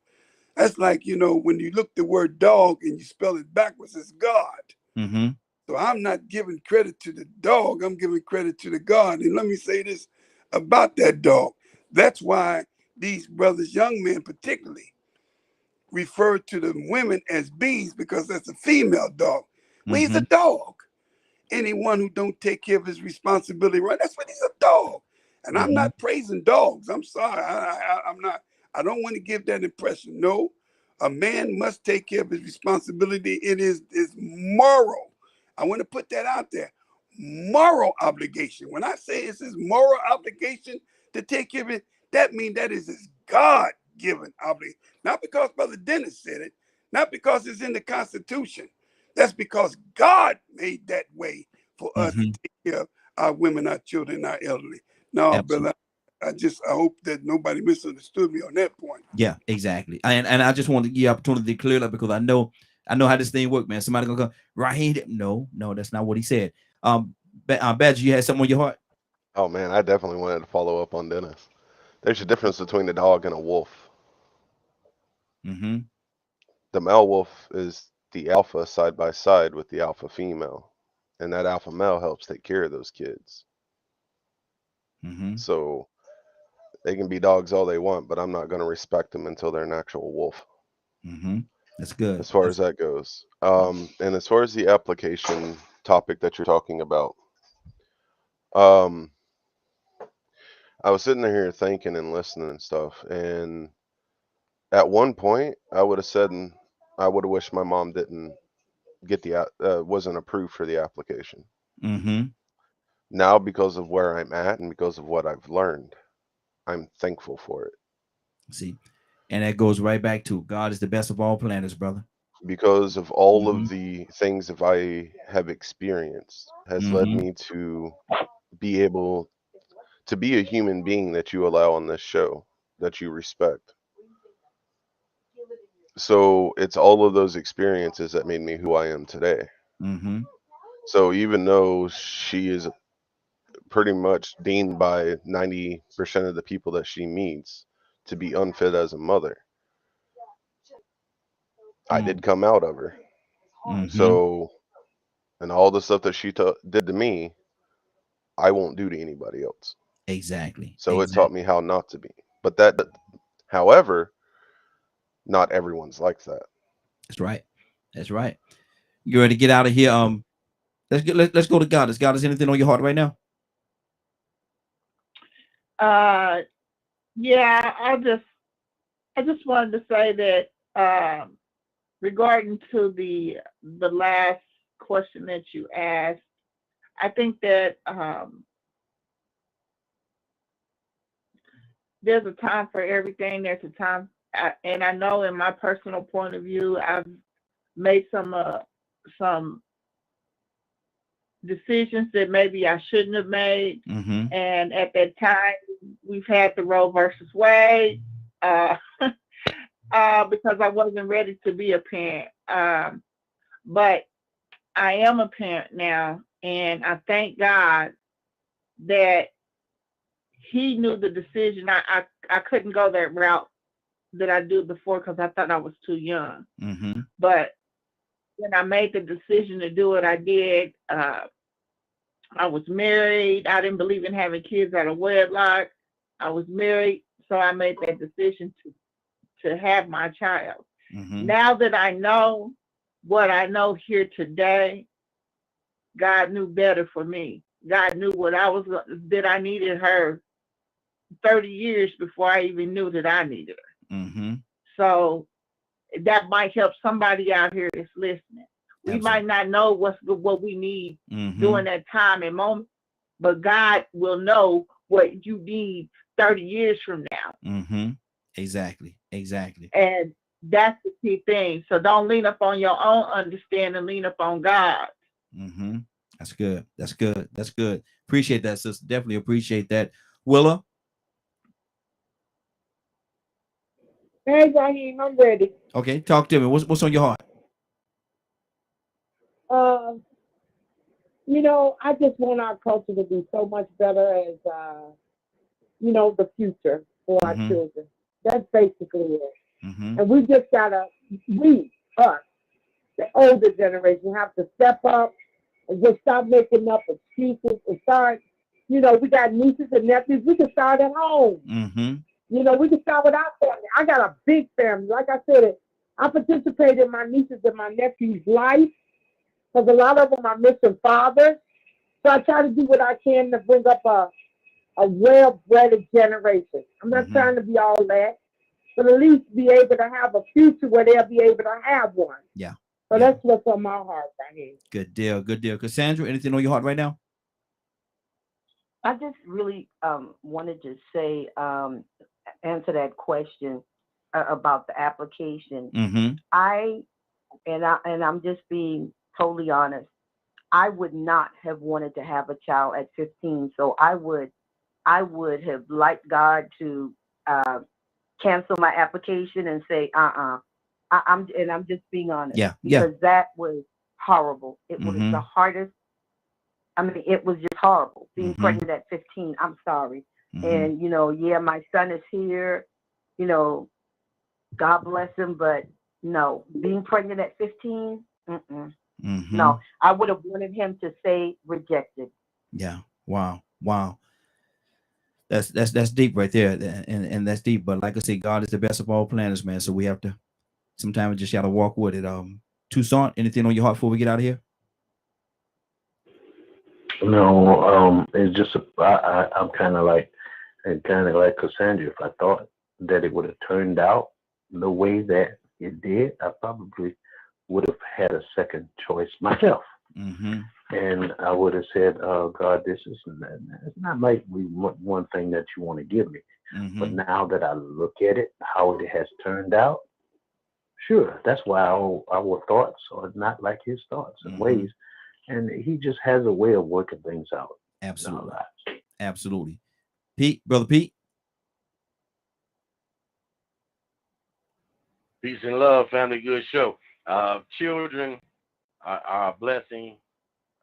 That's like, you know, when you look the word dog and you spell it backwards, it's God. So I'm not giving credit to the dog, I'm giving credit to the God. And let me say this about that dog. That's why these brothers, young men particularly, refer to the women as bees, because that's a female dog. Well, he's a dog. Anyone who don't take care of his responsibility, right? That's what he's a dog. And I'm not praising dogs. I'm sorry. I'm not. I don't want to give that impression. No, a man must take care of his responsibility. It is moral. I want to put that out there. Moral obligation. When I say it's his moral obligation to take care of it, that means that is his God-given obligation. Not because Brother Dennis said it, not because it's in the Constitution. That's because God made that way for us to take care of our women, our children, our elderly. No, brother, I hope that nobody misunderstood me on that point. Yeah, exactly. And I just want to give you opportunity to clear it up, because I know how this thing works, man. Somebody gonna go, Raheem. No, that's not what he said. Badger, you had something on your heart? Oh man, I definitely wanted to follow up on Dennis. There's a difference between a dog and a wolf. The male wolf is the alpha side by side with the alpha female, and that alpha male helps take care of those kids. So they can be dogs all they want, but I'm not going to respect them until they're an actual wolf. That's good. As far as that goes. And as far as the application topic that you're talking about, I was sitting here thinking and listening and stuff, and at one point I would have said, I would have wished my mom didn't get wasn't approved for the application. Now, because of where I'm at and because of what I've learned, I'm thankful for it. See, and that goes right back to God is the best of all planners, brother. Because of all of the things that I have experienced has led me to be able to be a human being that you allow on this show, that you respect. So it's all of those experiences that made me who I am today. So even though she is pretty much deemed by 90% of the people that she meets to be unfit as a mother, I did come out of her. So, and all the stuff that she did to me, I won't do to anybody else. Exactly. So it taught me how not to be. But that, however, not everyone's like that. That's right. That's right. You ready to get out of here? Let's go to God. Is God, is anything on your heart right now? Yeah, I just wanted to say that regarding to the last question that you asked, I think that there's a time for everything. There's a time, and I know in my personal point of view, I've made some decisions that maybe I shouldn't have made. And at that time, we've had the Roe versus Wade because I wasn't ready to be a parent. But I am a parent now, and I thank God that He knew the decision. I couldn't go that route that I did before because I thought I was too young. But when I made the decision to do it, I did. I was married. I didn't believe in having kids out of wedlock. I was married, so I made that decision to have my child. Now that I know what I know here today, God knew better for me. God knew that I needed her 30 years before I even knew that I needed her. So that might help somebody out here that's listening. We might not know what we need during that time and moment, but God will know what you need 30 years from now. Exactly. And that's the key thing. So don't lean up on your own understanding, lean up on God. That's good. That's good. Appreciate that, sister. Definitely appreciate that. Willa? Hey, Raheem, I'm ready. Okay, talk to me. What's on your heart? I just want our culture to be so much better as, the future for our children. That's basically it. And we just gotta, us, the older generation, have to step up and just stop making up excuses and start, we got nieces and nephews. We can start at home. We can start with our family. I got a big family. Like I said, I participate in my nieces and my nephews' life because a lot of them are missing fathers. So I try to do what I can to bring up a well-bred generation. I'm not trying to be all that, but at least be able to have a future where they'll be able to have one. Yeah. So that's what's on my heart right here. Good deal. Cassandra, anything on your heart right now? I just really wanted to say, answer that question about the application. I'm just being totally honest. I would not have wanted to have a child at 15. So I would have liked God to cancel my application and say, I'm just being honest. Because that was horrible. It was the hardest. I mean, it was just horrible being pregnant at 15. I'm sorry. And, my son is here, God bless him. But no, being pregnant at 15, no, I would have wanted him to say rejected. Yeah. Wow. That's deep right there. And that's deep. But like I say, God is the best of all planners, man. So we have to, sometimes we just got to walk with it. Toussaint, anything on your heart before we get out of here? No, it's just I'm kind of like Cassandra. If I thought that it would have turned out the way that it did, I probably would have had a second choice myself. And I would have said, God, this is it's not like one thing that you want to give me. But now that I look at it, how it has turned out, sure, that's why our thoughts are not like his thoughts and ways. And he just has a way of working things out. Absolutely. Absolutely. Pete, Brother Pete. Peace and love, family. Good show. Children are a blessing.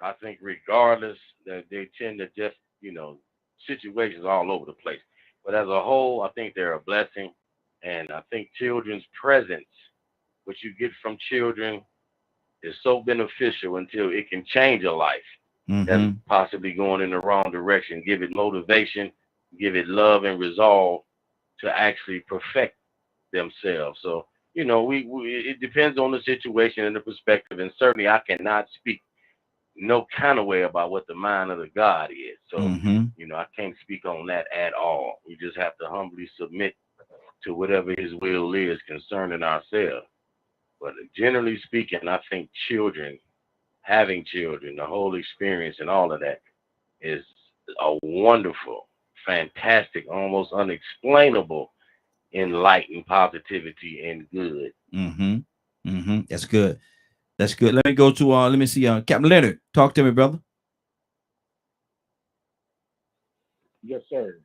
I think regardless that they tend to just, situations all over the place. But as a whole, I think they're a blessing. And I think children's presence, what you get from children, is so beneficial until it can change a life that's possibly going in the wrong direction. Give it motivation, give it love and resolve to actually perfect themselves. So, it depends on the situation and the perspective. And certainly I cannot speak no kind of way about what the mind of the God is. So, I can't speak on that at all. We just have to humbly submit to whatever his will is concerning ourselves. But generally speaking, I think having children, the whole experience and all of that is a wonderful, fantastic, almost unexplainable, enlightened positivity and good. That's good. That's good. Let me go to let me see Captain Leonard. Talk to me, brother. Yes, sir.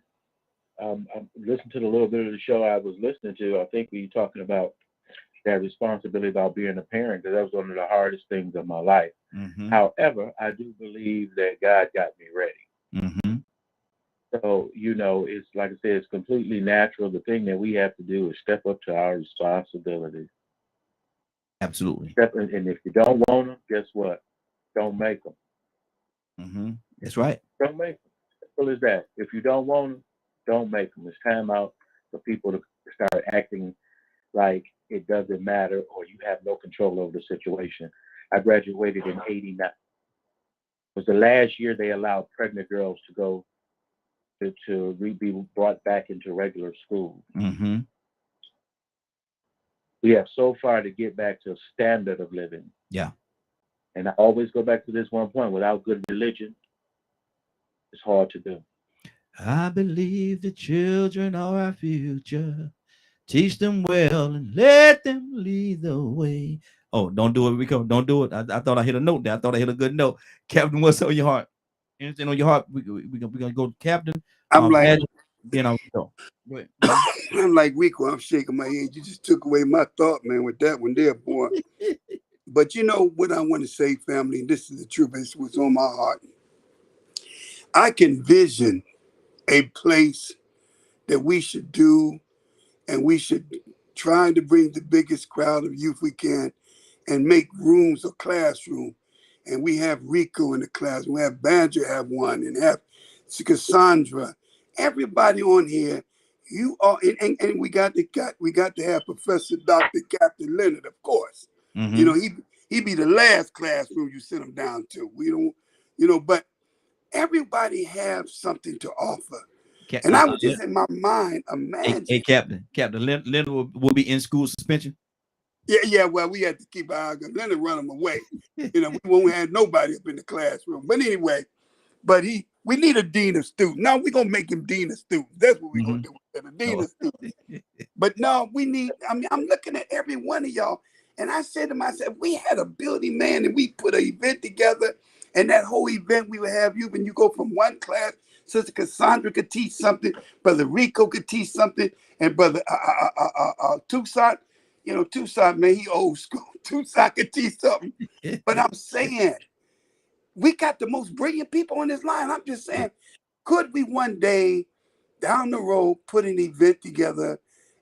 I listened to the little bit of the show I was listening to. I think we were talking about that responsibility about being a parent, because that was one of the hardest things of my life. However, I do believe that God got me ready. So, it's like I said, it's completely natural. The thing that we have to do is step up to our responsibilities. Absolutely. And if you don't want them, guess what? Don't make them. That's right. Don't make them. Simple as that. If you don't want them, don't make them. It's time out for people to start acting like it doesn't matter or you have no control over the situation. I graduated in 89. It was the last year they allowed pregnant girls to go to be brought back into regular school. We have so far to get back to a standard of living. Yeah. And I always go back to this one point. Without good religion, it's hard to do. I believe the children are our future. Teach them well and let them lead the way. Oh, don't do it, Rico. Don't do it. I thought I hit a note there. I thought I hit a good note. Captain, what's on your heart? Anything on your heart? We're gonna go to Captain. I'm like, Rico. I'm like Rico. I'm shaking my head. You just took away my thought, man, with that one there, boy. But you know what I want to say, family, and this is the truth. It's what's on my heart. I can vision a place that we should do, and we should try to bring the biggest crowd of youth we can and make rooms a classroom. And we have Rico in the class. We have Badger have one, and have Cassandra. Everybody on here, you are, and we got to have Professor Dr. Captain Leonard, of course. He be the last classroom you send him down to. We don't, but everybody have something to offer. And I was just in my mind imagine. Hey, Captain Leonard will be in school suspension. Yeah. Well, we had to keep our eye on Leonard, run him away. We won't have nobody up in the classroom. But anyway, we need a dean of students. Now we're gonna make him dean of students. That's what we're gonna do. A dean of students. But no, I'm looking at every one of y'all, and I said to myself, we had a building, man, and we put an event together, and that whole event we would have you when you go from one class. Sister Cassandra could teach something, Brother Rico could teach something, and Brother Tucson, Tucson, man, he old school. Tucson could teach something. But I'm saying, we got the most brilliant people on this line. I'm just saying, could we one day down the road put an event together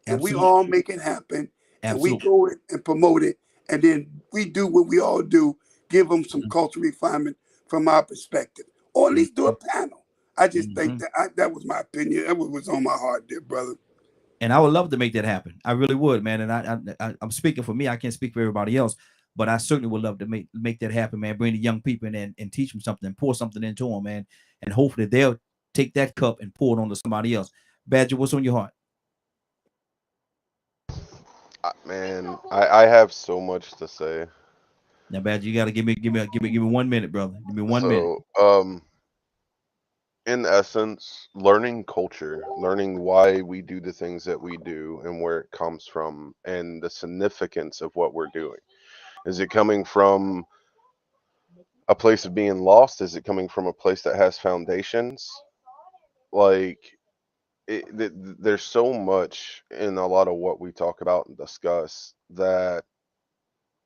and we all make it happen and we go and promote it, and then we do what we all do, give them some cultural refinement from our perspective, or at least do a panel. I just think that was my opinion. That was what's on my heart there, brother. And I would love to make that happen. I really would, man. And I'm speaking for me. I can't speak for everybody else, but I certainly would love to make that happen, man. Bring the young people in and teach them something, pour something into them, man. And hopefully they'll take that cup and pour it onto somebody else. Badger, what's on your heart? Man, I have so much to say. Now, Badger, you got to give me 1 minute, brother. Give me 1 minute. So, in essence, learning culture, learning why we do the things that we do and where it comes from and the significance of what we're doing. Is it coming from a place of being lost? Is it coming from a place that has foundations? Like, there's so much in a lot of what we talk about and discuss that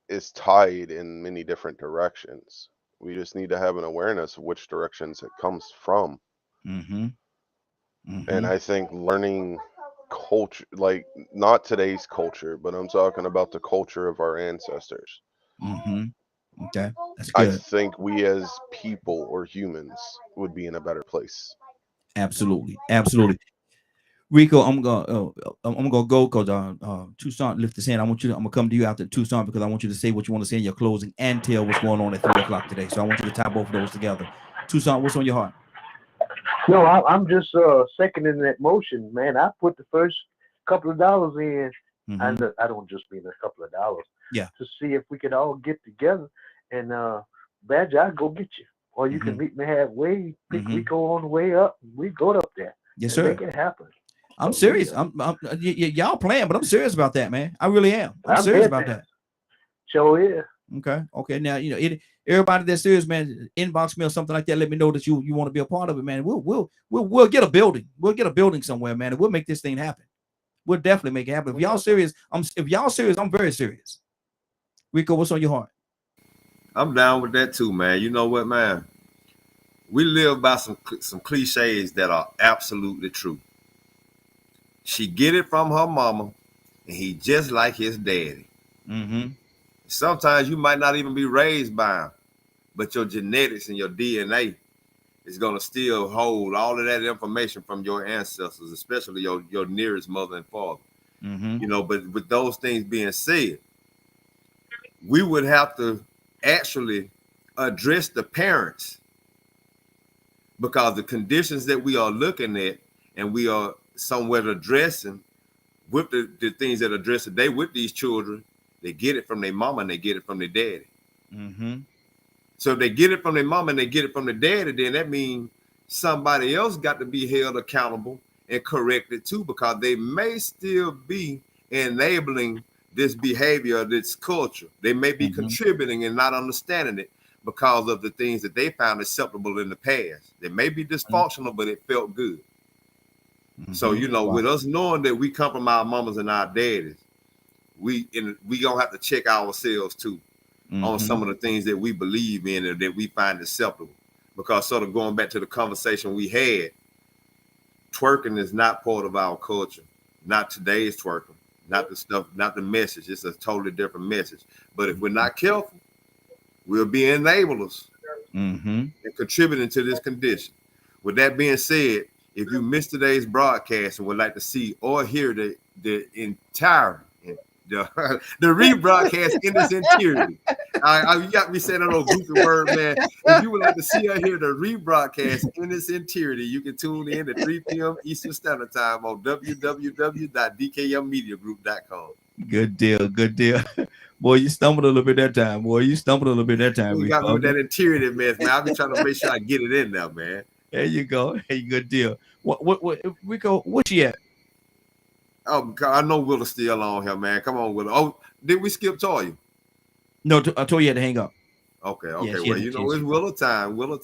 is tied in many different directions. We just need to have an awareness of which directions it comes from. And I think learning culture, like not today's culture, but I'm talking about the culture of our ancestors. Okay, that's I good. think we as people or humans would be in a better place. Absolutely, absolutely. Rico, I'm gonna go because Tucson lift his hand. I'm gonna come to you after Tucson because I want you to say what you want to say in your closing and tell what's going on at 3 o'clock today. So I want you to tie both of those together. Tucson, what's on your heart? No, I'm just seconding that motion, man. I put the first couple of dollars in, and I don't just mean a couple of dollars. Yeah. To see if we could all get together and Badger, I'll go get you, or you can meet me halfway. Pick Rico on the way up. We go up there. Yes, and sir. Make it happen. I'm serious. Y'all playing, but I'm serious about that, man. I really am. I'm serious about that. Sure is. Okay. Now everybody that's serious, man, inbox me or something like that. Let me know that you want to be a part of it, man. We'll get a building. We'll get a building somewhere, man, and we'll make this thing happen. We'll definitely make it happen. If y'all serious, I'm very serious. Rico, what's on your heart? I'm down with that too, man. You know what, man? We live by some cliches that are absolutely true. She get it from her mama, and he just like his daddy. Sometimes you might not even be raised by him, but your genetics and your DNA is gonna still hold all of that information from your ancestors, especially your nearest mother and father. You know, but with those things being said, we would have to actually address the parents, because the conditions that we are looking at and we are somewhat addressing with the things that address today with these children, they get it from their mama and they get it from their daddy. So if they get it from their mama and they get it from their daddy, then that means somebody else got to be held accountable and corrected too, because they may still be enabling this behavior, this culture. They may be contributing and not understanding it because of the things that they found acceptable in the past. They may be dysfunctional, but it felt good. So, you know, with us knowing that we come from our mamas and our daddies, we gonna have to check ourselves too on some of the things that we believe in and that we find acceptable. Because sort of going back to the conversation we had, twerking is not part of our culture. Not today's twerking, not the stuff, not the message. It's a totally different message. But if we're not careful, we'll be enablers and contributing to this condition. With that being said, if you missed today's broadcast and would like to see or hear the entire the rebroadcast in its entirety, you got me saying that little goofy word, man. If you would like to see or hear the rebroadcast in its entirety, you can tune in at 3 p.m. Eastern Standard Time on www.dkmmediagroup.com. Good deal. Boy, you stumbled a little bit that time. You got me with that interior mess, man. I'll be trying to make sure I get it in there, man. There you go. Hey, good deal. What Rico, what you at? Oh, I know Willa's still on here, man. Come on, Willa. Oh, did we skip Toya? No, I told you had to hang up. Okay. Well, you know, it's Willa time. Willa,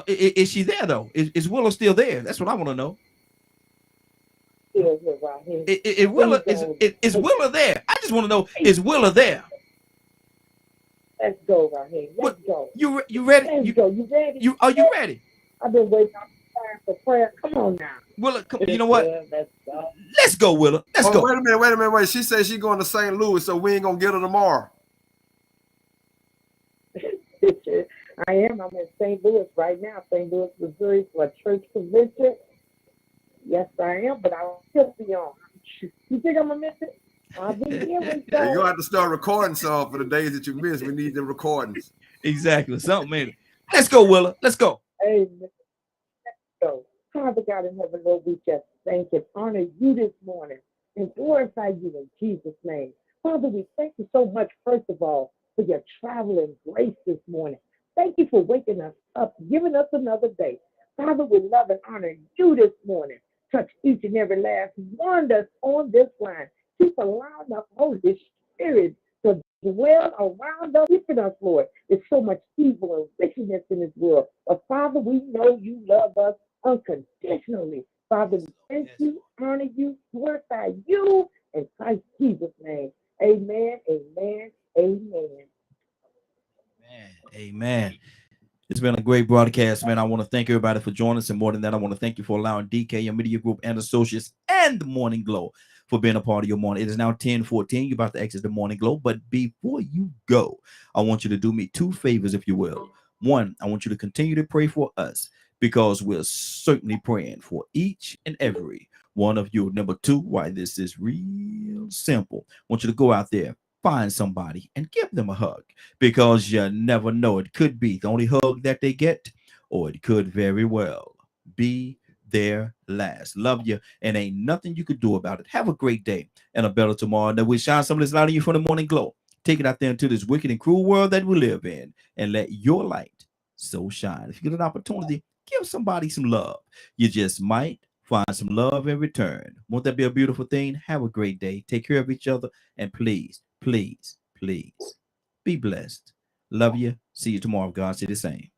is she there though? Is Willa still there? That's what I want to know. Is Willa there? I just want to know, is Willa there? Let's go, Raheem. Let's go. You ready? Let's go. You ready? Are you ready? I've been waiting for prayer. Come on now. Willa, you know what? Let's go, Willa. Let's go. Wait a minute. She said she's going to St. Louis, so we ain't gonna get her tomorrow. I am. I'm in St. Louis right now, St. Louis, Missouri, for a church convention. Yes, I am, but I'll still be on. You think I'm gonna miss it? I'll be here with You're gonna have to start recording some for the days that you miss. We need the recordings. Exactly. Something, man. Let's go, Willa. Let's go. Amen. Let's go. Father God in heaven, Lord, we just thank and honor you this morning and glorify you in Jesus' name. Father, we thank you so much, first of all, for for your traveling grace this morning. Thank you for waking us up, giving us another day. Father, we love and honor you this morning. Touch each and every last one that's on this line. Keep allowing the Holy Spirit to dwell around us, keeping us, Lord. There's so much evil and wickedness in this world. But Father, we know you love us unconditionally. Father, we thank you, honor you, glorify you in Christ Jesus' name. Amen, amen, amen. Amen. It's been a great broadcast, man. I want to thank everybody for joining us. And more than that, I want to thank you for allowing DK, Media Group, and Associates, and the Morning Glow for being a part of your morning. It is now 10:14. You're about to exit the Morning Glow. But before you go, I want you to do me two favors, if you will. One, I want you to continue to pray for us, because we're certainly praying for each and every one of you. Number two, why this is real simple. I want you to go out there, find somebody and give them a hug, because you never know. It could be the only hug that they get, or it could very well be their last. Love you, and ain't nothing you could do about it. Have a great day and a better tomorrow. And that we shine some of this light on you from the Morning Glow. Take it out there into this wicked and cruel world that we live in, and let your light so shine. If you get an opportunity, give somebody some love. You just might find some love in return. Won't that be a beautiful thing? Have a great day. Take care of each other, and please, please, please be blessed. Love you. See you tomorrow. God say the same.